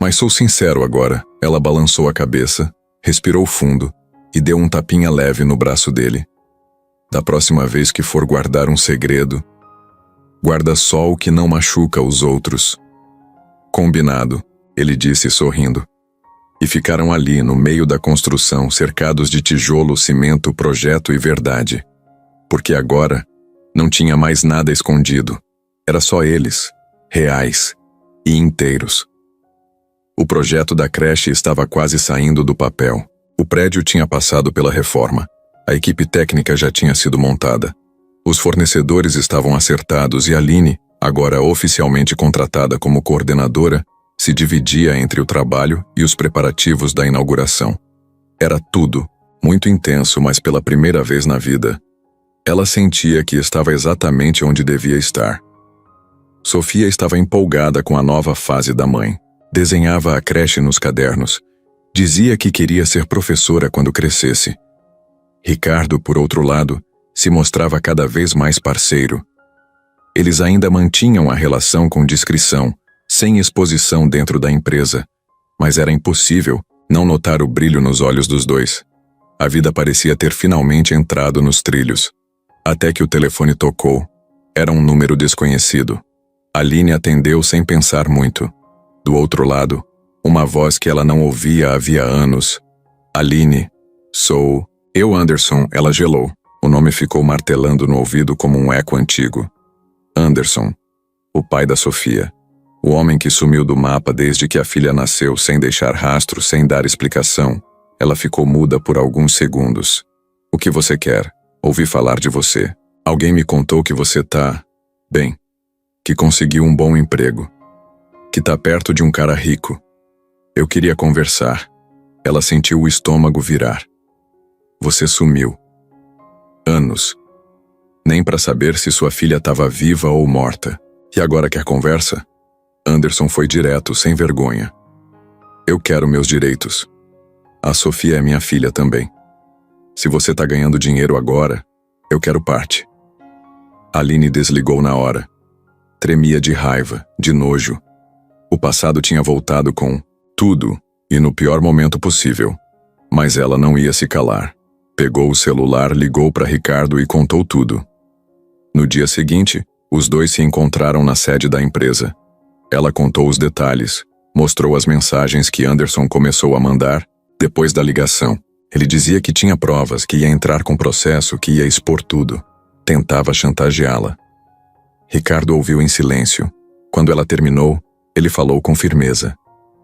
Mas sou sincero agora. Ela balançou a cabeça, Respirou fundo e deu um tapinha leve no braço dele. Da próxima vez que for guardar um segredo, guarda só o que não machuca os outros. Combinado, ele disse sorrindo. E ficaram ali no meio da construção, cercados de tijolo, cimento, projeto e verdade. Porque agora não tinha mais nada escondido. Era só eles, reais e inteiros. O projeto da creche estava quase saindo do papel. O prédio tinha passado pela reforma. A equipe técnica já tinha sido montada. Os fornecedores estavam acertados e Aline, agora oficialmente contratada como coordenadora, se dividia entre o trabalho e os preparativos da inauguração. Era tudo, muito intenso, mas pela primeira vez na vida, ela sentia que estava exatamente onde devia estar. Sofia estava empolgada com a nova fase da mãe. Desenhava a creche nos cadernos. Dizia que queria ser professora quando crescesse. Ricardo, por outro lado, se mostrava cada vez mais parceiro. Eles ainda mantinham a relação com discrição, sem exposição dentro da empresa, mas era impossível não notar o brilho nos olhos dos dois. A vida parecia ter finalmente entrado nos trilhos. Até que o telefone tocou. Era um número desconhecido. Aline atendeu sem pensar muito. Do outro lado, uma voz que ela não ouvia havia anos. Aline, sou eu, Anderson. Ela gelou. O nome ficou martelando no ouvido como um eco antigo. Anderson, o pai da Sofia. O homem que sumiu do mapa desde que a filha nasceu, sem deixar rastro, sem dar explicação. Ela ficou muda por alguns segundos. O que você quer? Ouvi falar de você. Alguém me contou que você tá bem, que conseguiu um bom emprego, que tá perto de um cara rico. Eu queria conversar. Ela sentiu o estômago virar. Você sumiu. Anos. Nem para saber se sua filha estava viva ou morta. E agora quer conversa? Anderson foi direto, sem vergonha. Eu quero meus direitos. A Sofia é minha filha também. Se você tá ganhando dinheiro agora, eu quero parte. Aline desligou na hora. Tremia de raiva, de nojo. O passado tinha voltado com tudo e no pior momento possível. Mas ela não ia se calar. Pegou o celular, ligou para Ricardo e contou tudo. No dia seguinte, os dois se encontraram na sede da empresa. Ela contou os detalhes, mostrou as mensagens que Anderson começou a mandar depois da ligação. Ele dizia que tinha provas, que ia entrar com processo, que ia expor tudo. Tentava chantageá-la. Ricardo ouviu em silêncio. Quando ela terminou, ele falou com firmeza.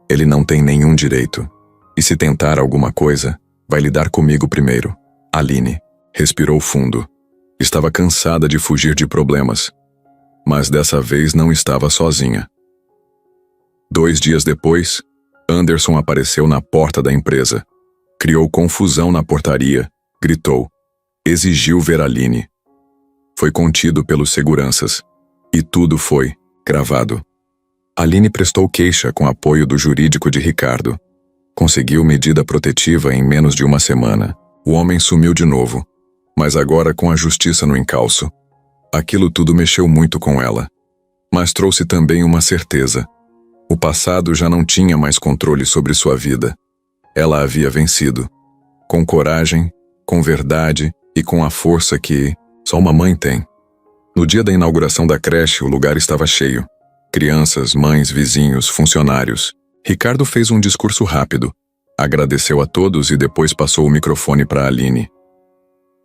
Ele não tem nenhum direito. E se tentar alguma coisa, vai lidar comigo primeiro. Aline respirou fundo. Estava cansada de fugir de problemas. Mas dessa vez não estava sozinha. 2 dias depois, Anderson apareceu na porta da empresa. Criou confusão na portaria, gritou, exigiu ver Aline. Foi contido pelos seguranças. E tudo foi gravado. Aline prestou queixa com apoio do jurídico de Ricardo. Conseguiu medida protetiva em menos de uma semana. O homem sumiu de novo, mas agora com a justiça no encalço. Aquilo tudo mexeu muito com ela, mas trouxe também uma certeza. O passado já não tinha mais controle sobre sua vida. Ela havia vencido. Com coragem, com verdade e com a força que só uma mãe tem. No dia da inauguração da creche, o lugar estava cheio. Crianças, mães, vizinhos, funcionários. Ricardo fez um discurso rápido. Agradeceu a todos e depois passou o microfone para Aline.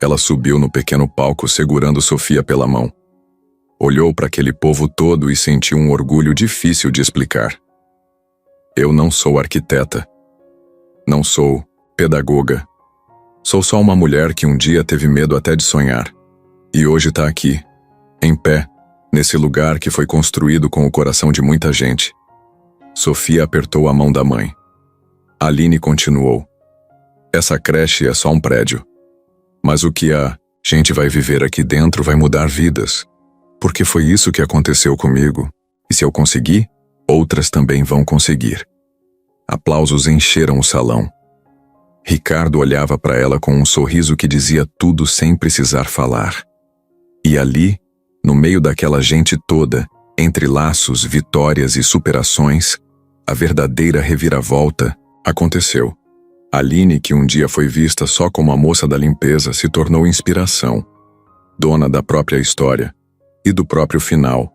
Ela subiu no pequeno palco segurando Sofia pela mão. Olhou para aquele povo todo e sentiu um orgulho difícil de explicar. Eu não sou arquiteta. Não sou pedagoga. Sou só uma mulher que um dia teve medo até de sonhar. E hoje está aqui, em pé, nesse lugar que foi construído com o coração de muita gente. Sofia apertou a mão da mãe. Aline continuou. Essa creche é só um prédio. Mas o que a gente vai viver aqui dentro vai mudar vidas. Porque foi isso que aconteceu comigo. E se eu conseguir, outras também vão conseguir. Aplausos encheram o salão. Ricardo olhava para ela com um sorriso que dizia tudo sem precisar falar. E ali, no meio daquela gente toda, entre laços, vitórias e superações, a verdadeira reviravolta aconteceu. Aline, que um dia foi vista só como a moça da limpeza, se tornou inspiração, dona da própria história e do próprio final.